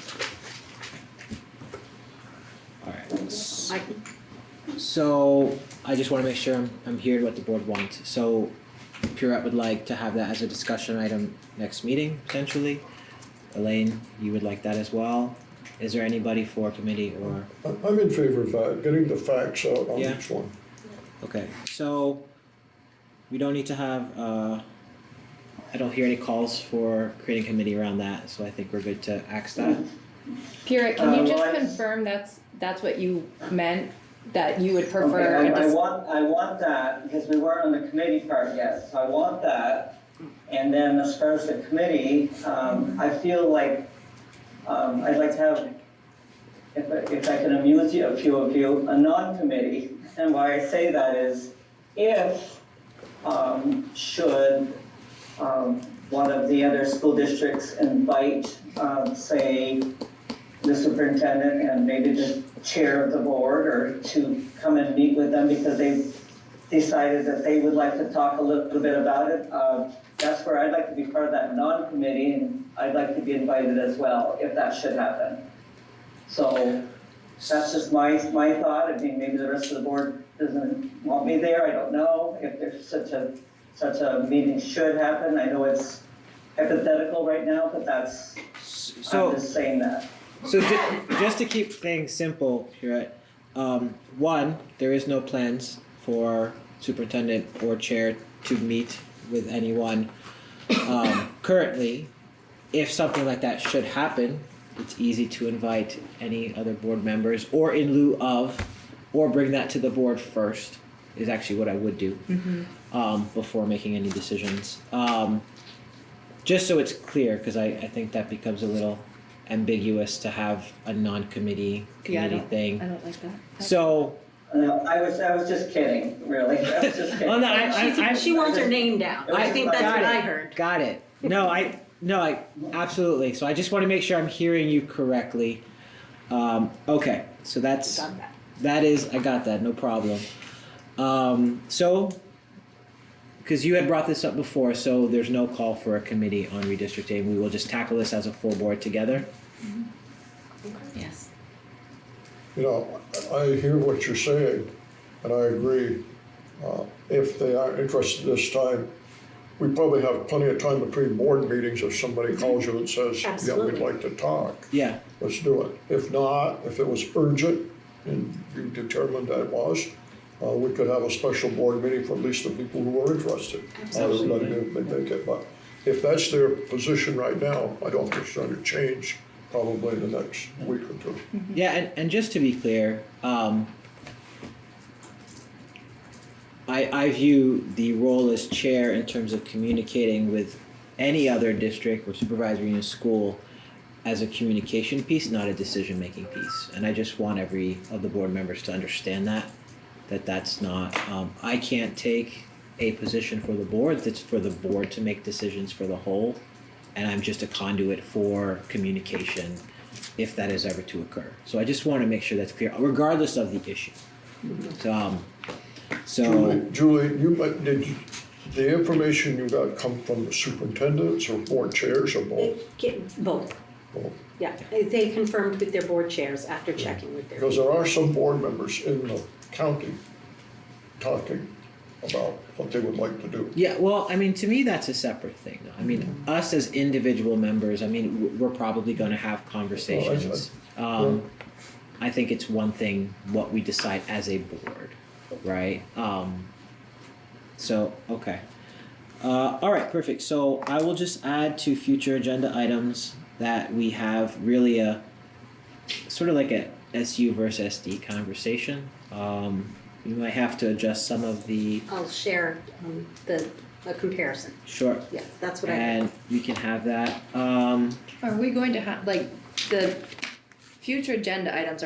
Alright. So I just want to make sure I'm hearing what the board wants. So Purette would like to have that as a discussion item next meeting, potentially. Elaine, you would like that as well? Is there anybody for committee or? I'm in favor of that, getting the facts out on Yeah. each one. Okay, so we don't need to have, I don't hear any calls for creating a committee around that, so I think we're good to axe that. Purette, can you just confirm that's what you meant, that you would prefer? Okay, I want that, because we weren't on the committee part yet, so I want that. And then as far as the committee, I feel like I'd like to have, if I can amuse you, a few of you, a non-committee. And why I say that is, if should one of the other school districts invite, say, the superintendent and maybe the chair of the board, or to come and meet with them because they've decided that they would like to talk a little bit about it. That's where I'd like to be part of that non-committee, and I'd like to be invited as well, if that should happen. So that's just my thought. I mean, maybe the rest of the board doesn't want me there. I don't know if there's such a meeting should happen. I know it's hypothetical right now, but that's, I'm just saying that. So just to keep things simple, Purette, one, there is no plans for superintendent or chair to meet with anyone currently. If something like that should happen, it's easy to invite any other board members, or in lieu of, or bring that to the board first, is actually what I would do before making any decisions. Just so it's clear, because I think that becomes a little ambiguous to have a non-committee thing. I don't like that. So No, I was just kidding, really. I was just kidding. Oh, no, She wants her name down. I think that's what I heard. Got it. No, I absolutely. So I just want to make sure I'm hearing you correctly. Okay, so that's I got that. No problem. So, because you had brought this up before, so there's no call for a committee on redistricting. We will just tackle this as a full board together. Yes. You know, I hear what you're saying, and I agree. If they are interested this time, we probably have plenty of time between board meetings if somebody calls you and says, yeah, we'd like to talk. Yeah. Let's do it. If not, if it was urgent and you determined that it was, we could have a special board meeting for at least the people who are interested. Everybody may make it, but if that's their position right now, I don't think it's going to change probably in the next week or two. Yeah, and just to be clear, I view the role as chair in terms of communicating with any other district or supervisory unit school as a communication piece, not a decision-making piece. And I just want every of the board members to understand that's not, I can't take a position for the board, that's for the board to make decisions for the whole, and I'm just a conduit for communication if that is ever to occur. So I just want to make sure that's clear, regardless of the issue. So, Julie, did the information you got come from the superintendents or board chairs or both? Both. Both. Yeah, they confirmed with their board chairs after checking with their. Because there are some board members in the county talking about what they would like to do. yeah, well, I mean, to me, that's a separate thing, though. I mean, us as individual members, I mean, we're probably going to have conversations. I think it's one thing what we decide as a board, right? So, okay. All right, perfect. So I will just add to future agenda items that we have really a sort of like a SU versus SD conversation. You might have to adjust some of the. I'll share a comparison. Sure. Yeah, that's what I. And we can have that. Are we going to have, like, the future agenda items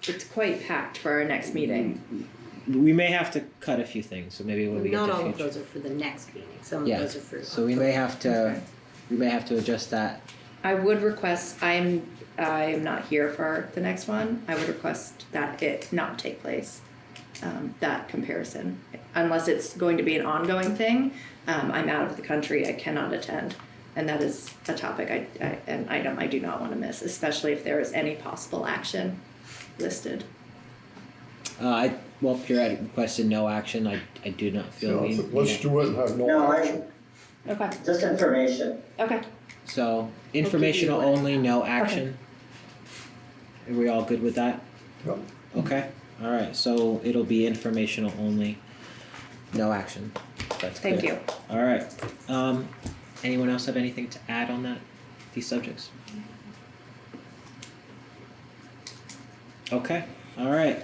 it's quite packed for our next meeting. We may have to cut a few things, so maybe when we get to Not future. all of those are for the next meeting. Some Yeah. of those are for. So we may have to. We may have to adjust that. I would request, I'm not here for the next one, I would request that it not take place, that comparison. Unless it's going to be an ongoing thing, I'm out of the country, I cannot attend. And that is a topic an item I do not want to miss, especially if there is any possible action listed. Well, Pierre had requested no action. I do not feel we. Let's do it and have no action. Okay. Just information. Okay. So informational only, no action. Are we all good with that? Yeah. Okay. All right. So it'll be informational only, no action. That's Thank clear. you. All right. Anyone else have anything to add on these subjects? Okay. All right.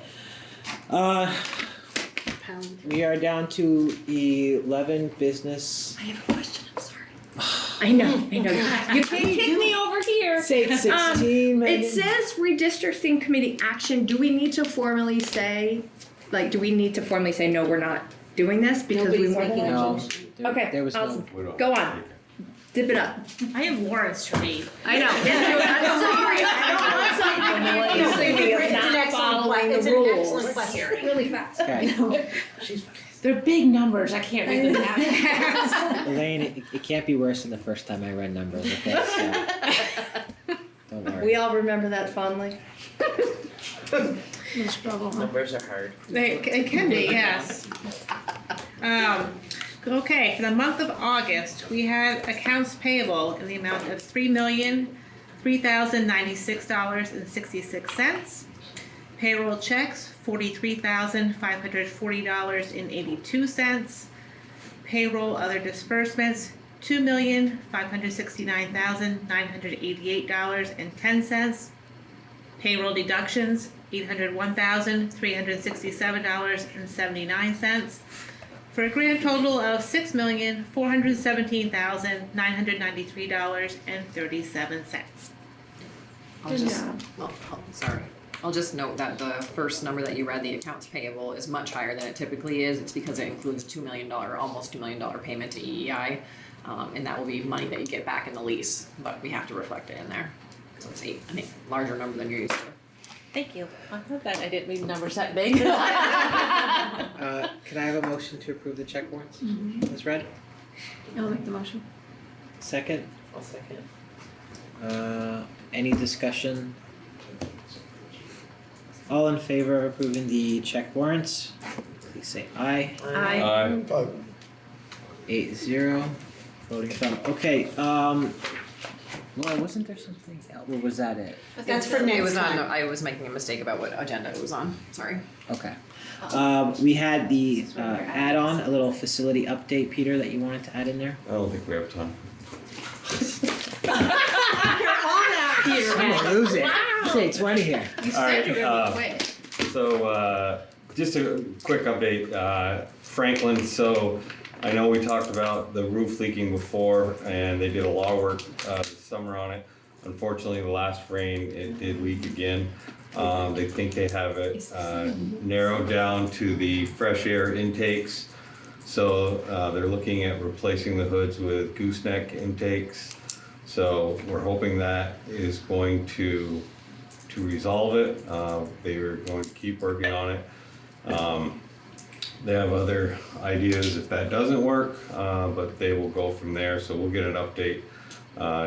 We are down to 11 business. I have a question, I'm sorry. I know. You can't kick me over here. Say 16. It says redistricting committee action. Do we need to formally say, no, we're not doing this because we Nobody's weren't? making a No. motion. Okay, There was awesome. no. Go on. Dip it up. I have warrants to read. I know. I'm sorry. I don't want something It's an following it's the an rules. excellent question. Really fast. Okay. They're big numbers, I can't read them that fast. Elaine, it can't be worse than the first time I read numbers. Okay. So, don't worry. We all remember that fondly. Numbers are hard. It can be, yes. Okay, for the month of August, we had accounts payable in the amount of $3,003,096.66. Payroll checks, $43,540.82. Payroll other disbursements, $2,569,988.10. Payroll deductions, $801,367.79. For a grand total of $6,417,993.37. I'll just, sorry. I'll just note that the first number that you read, the accounts payable, is much higher than it typically is. It's because it includes $2 million, almost $2 million payment to EEI. And that will be money that you get back in the lease, but we have to reflect it in there. So it's larger number than you're used to. Thank you. I thought that I didn't read numbers that big. Can I have a motion to approve the check warrants as read? I'll make the motion. Second? I'll second. Any discussion? All in favor of approving the check warrants, please say aye. Aye. 8-0. Voting fell. Okay, Laura, wasn't there something else, or was that it? That's for next It was on, time. I was making a mistake about what agenda it was on, sorry. Okay. We had the add-on, a little facility update, Peter, that you wanted to add in there? I don't think we have time. You're on out here. I'm gonna lose it. Say 20 here. You said you were gonna be quick. So, just a quick update, Franklin, so I know we talked about the roof leaking before, and they did a lot of work this summer on it. Unfortunately, the last rain, it did leak again. They think they have it narrowed down to the fresh air intakes. So they're looking at replacing the hoods with gooseneck intakes. So we're hoping that is going to resolve it. They are going to keep working on it. They have other ideas if that doesn't work, but they will go from there. So we'll get an update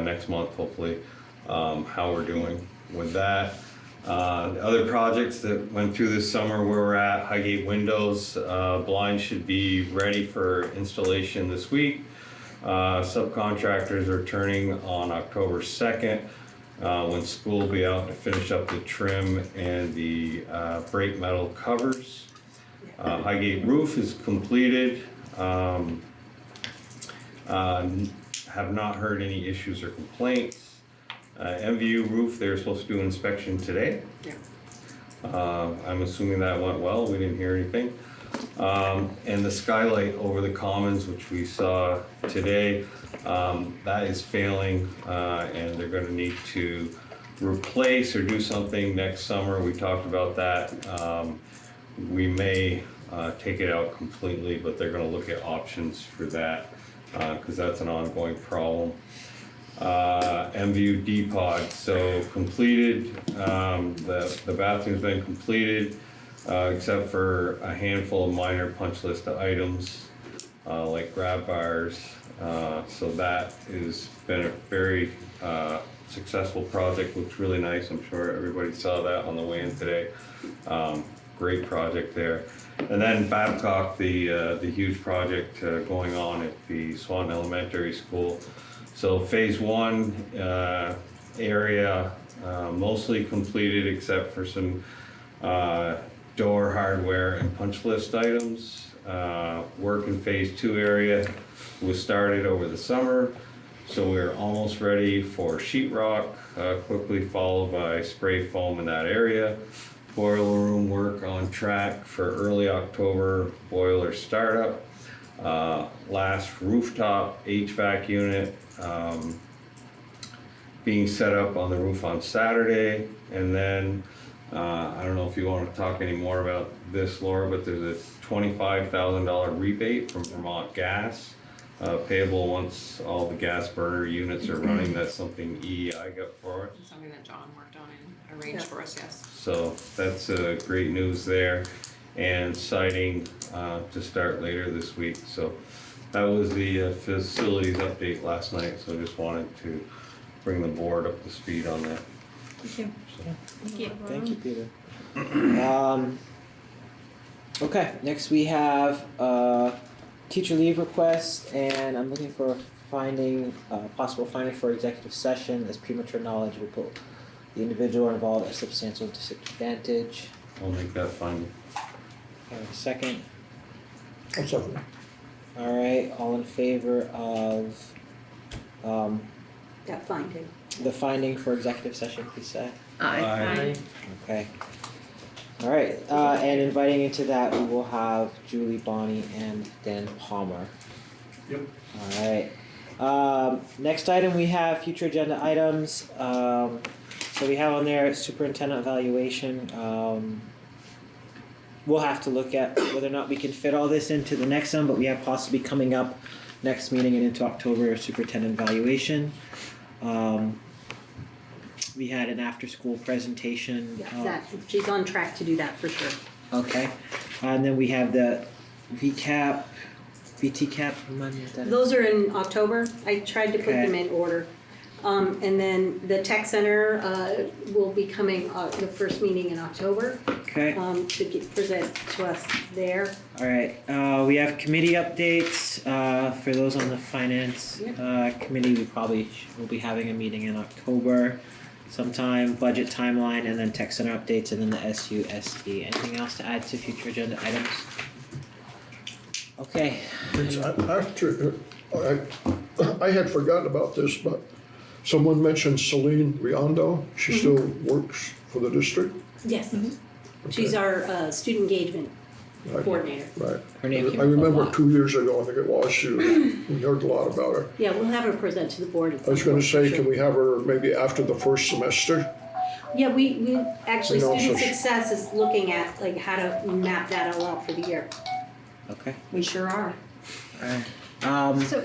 next month, hopefully, how we're doing with that. The other projects that went through this summer where we're at, Highgate Windows, blinds should be ready for installation this week. Subcontractors are turning on October 2nd, when school will be out to finish up the trim and the brake metal covers. Highgate roof is completed. Have not heard any issues or complaints. MVU roof, they were supposed to do inspection today. Yeah. I'm assuming that went well, we didn't hear anything. And the skylight over the commons, which we saw today, that is failing, and they're gonna need to replace or do something next summer. We talked about that. We may take it out completely, but they're gonna look at options for that, because that's an ongoing problem. MVU D-Pod, so completed, the bathroom's been completed, except for a handful of minor punch list items, like grab bars. So that has been a very successful project, looks really nice. I'm sure everybody saw that on the way in today. Great project there. And then Babcock, the huge project going on at the Swan Elementary School. So phase 1 area mostly completed except for some door hardware and punch list items. Work in phase 2 area was started over the summer. So we're almost ready for sheetrock, quickly followed by spray foam in that area. Boiler room work on track for early October boiler startup. Last rooftop HVAC unit being set up on the roof on Saturday. And then, I don't know if you want to talk any more about this, Laura, but there's a $25,000 rebate from Vermont Gas, payable once all the gas burner units are running. That's something EEI got for us. Something that John worked on and arranged for us, yes. So that's great news there. And siding to start later this week. So that was the facilities update last night. So just wanted to bring the board up to speed on that. Thank you. Thank you, Peter. Okay, next we have teacher leave request, and I'm looking for a finding, possible finding for executive session as premature knowledge will put the individual involved at substantial disadvantage. I'll make that finding. Second. I'll second. All right, all in favor of That finding. the finding for executive session, please say. Aye. Okay. All right, and inviting into that, we will have Julie, Bonnie, and Dan Palmer. Yep. All right. Next item, we have future agenda items. So we have on there superintendent evaluation. We'll have to look at whether or not we can fit all this into the next one, but we have possibly coming up next meeting and into October superintendent evaluation. We had an after-school presentation. Yeah, she's on track to do that for sure. Okay, and then we have the VTCAP. Remind me of that. Those are in October. I tried to put them in order. And then the tech center will be coming the first meeting in October. Okay. To present to us there. All right. We have committee updates for those on the finance committee. We probably will be having a meeting in October sometime. Budget timeline, and then tech center updates, and then the SUSD. Anything else to add to future agenda items? Okay. I had forgotten about this, but someone mentioned Celine Riondo. She still works for the district? Yes. She's our student engagement coordinator. Right. Her name came I up a remember lot. 2 years ago, I think it was, we heard a lot about her. Yeah, we'll have her present to the board. I was gonna say, can we have her maybe after the first semester? Yeah, we actually, You know, student so she- success is looking at like how to map that all out for the year. Okay. We sure are. All right. So,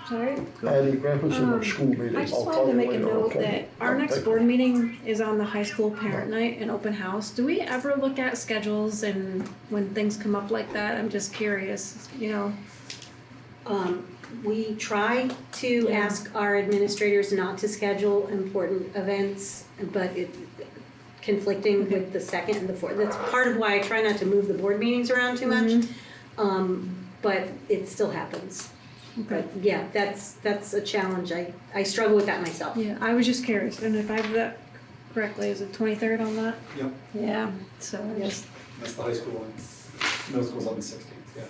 sorry? Patty, Grandpa's in our school meeting. I just I'll wanted call to you make a later, note okay? that our next Thank board meeting is on the high school parent night and open house. Do we ever look at schedules and when things come up like that? I'm just curious, you know. We try to ask our administrators not to schedule important events, but it conflicting with the second and the fourth. That's part of why I try not to move the board meetings around too much. But it still happens. But yeah, that's a challenge. I struggle with that myself. Yeah, I was just curious, and if I have that correctly, is it 23rd on that? Yep. Yeah, so I just, That's the high school one. Middle school's on the 16th, yeah.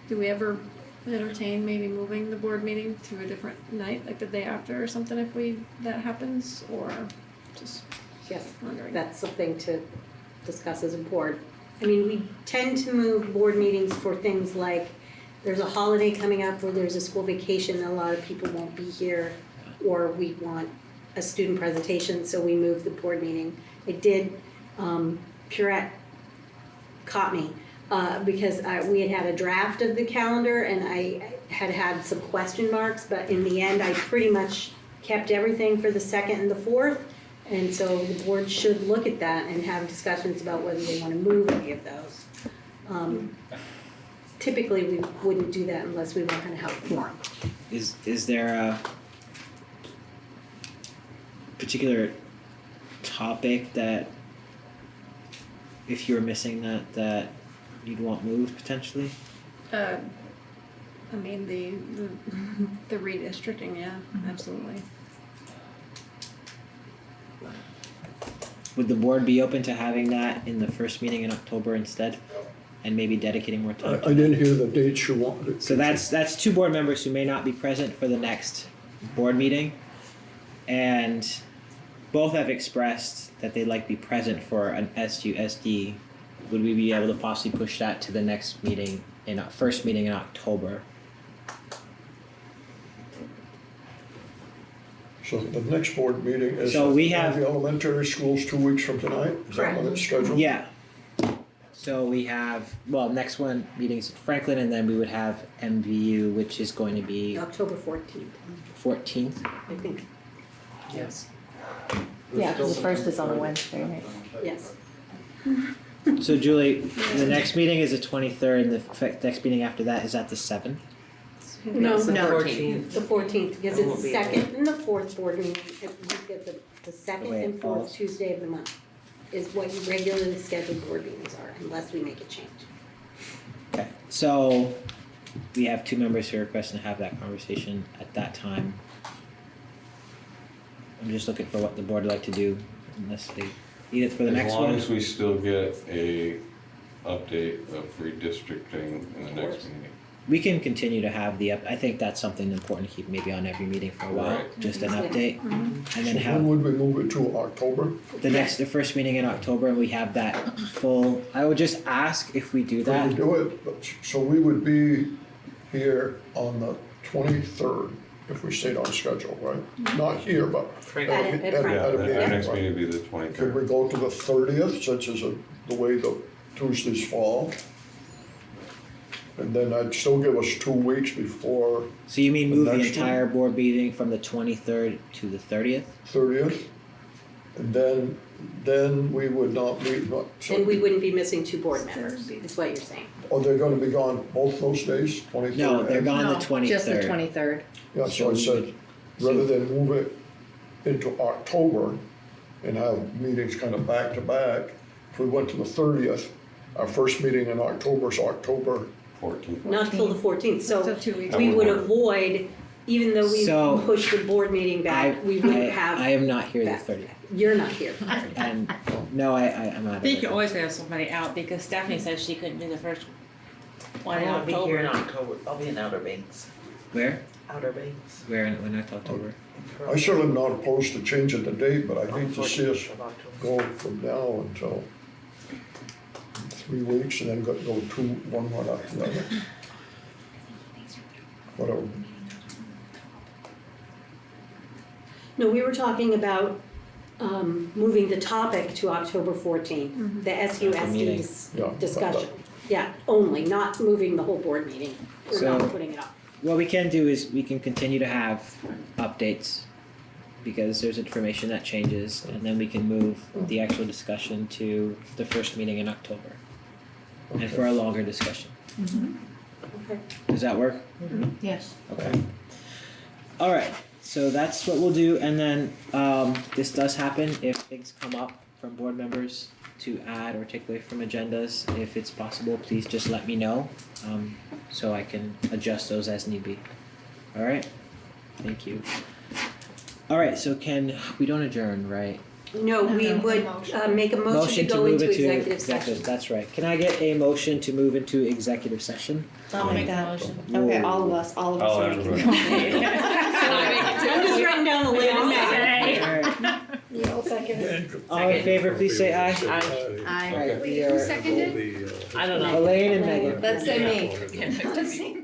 do we ever entertain maybe moving the board meeting to a different night, like the day after or something if that happens, or just Yes, wondering? that's something to discuss as a board. I mean, we tend to move board meetings for things like there's a holiday coming up or there's a school vacation, a lot of people won't be here, or we want a student presentation, so we move the board meeting. It did, Purette caught me, because we had a draft of the calendar and I had some question marks, but in the end, I pretty much kept everything for the second and the fourth. And so the board should look at that and have discussions about whether they want to move any of those. Typically, we wouldn't do that unless we weren't going to have a quorum. Is there a particular topic that, if you were missing that you'd want moved potentially? I mean, the redistricting, yeah, absolutely. Would the board be open to having that in the first meeting in October instead? And maybe dedicating more time? I didn't hear the dates you wanted. So that's two board members who may not be present for the next board meeting. And both have expressed that they'd like to be present for an SUSD. Would we be able to possibly push that to the next meeting, first meeting in October? So the next board meeting is So we at have- the elementary schools 2 weeks from tonight? Is that when it's scheduled? Yeah. So we have, next one meeting's at Franklin, and then we would have MVU, which is going to be October 14th, 14th. I think. Yes. Yeah, because the first is on a Wednesday, right? Yes. So Julie, the next meeting is the 23rd, and the next meeting after that is at the 7th? No, the no, 14th. the 14th, because It it's won't the be second and the fourth board meeting, we get the second way it and fourth falls. Tuesday of the month is what your regularly scheduled board meetings are, unless we make a change. Okay, so we have two members who are requesting to have that conversation at that time. I'm just looking for what the board would like to do, unless they need it for the next As long one. as we still get a update of redistricting in the next meeting. We can continue to have I think that's something important to keep maybe on every meeting for a while, Right. just an update. And then So have when would we move it to October? the first meeting in October, and we have that full, I would just ask if we do We that. do it, so we would be here on the 23rd. if we stayed on schedule, right? Not here, but at Yeah, a meeting. our next right? meeting will be the Could 23rd. we go to the 30th, such as the way the Tuesdays fall? And then I'd still give us 2 weeks before So you mean move the next one? entire board meeting from the 23rd to the 30th? 30th. And then we would not meet, And we wouldn't be missing 2 board members, is what you're saying. oh, they're gonna be gone both those days, 23rd? No, they're and- gone the No, 23rd. just the 23rd. Yeah, so So I we said, rather than move it into October and have meetings kind of back to back, if we went to the 30th, our first meeting in October is October 14th. Not till the 14th, so So 2 weeks. we would avoid, even though we So, pushed the board meeting back, we wouldn't have. I am not here the that. 30th. You're not here. And, no, I'm not. I think you always have somebody out because Stephanie said she couldn't do the first one in I'll be here in October. October, I'll be in Outer Banks. Where? Outer Banks. Where in October? I certainly am not opposed to changing the date, but I hate to see us 14th of October. go from now until 3 weeks and then go 1 month after the other. Whatever. No, we were talking about moving the topic to October 14th, the SUSD's Yeah, discussion. Yeah, only, not moving the whole board meeting. We're So- not putting it up. What we can do is we can continue to have updates because there's information that changes, and then we can move the actual discussion to the first meeting in October. And for a longer discussion. Okay. Does that work? Yes. Okay. All right. So that's what we'll do, and then this does happen if things come up from board members to add or take away from agendas. If it's possible, please just let me know so I can adjust those as need be. All right. Thank you. All right. So we don't adjourn, right? No, we would make a motion to go into executive session. That's right. Can I get a motion to move into executive session? I'll make that motion. Okay, all of us All are everybody. I'm just writing down the list. All right. You all second. All in favor, please say aye. Aye. All right, we are I don't know. Elaine and Megan. Let's say me. Yeah.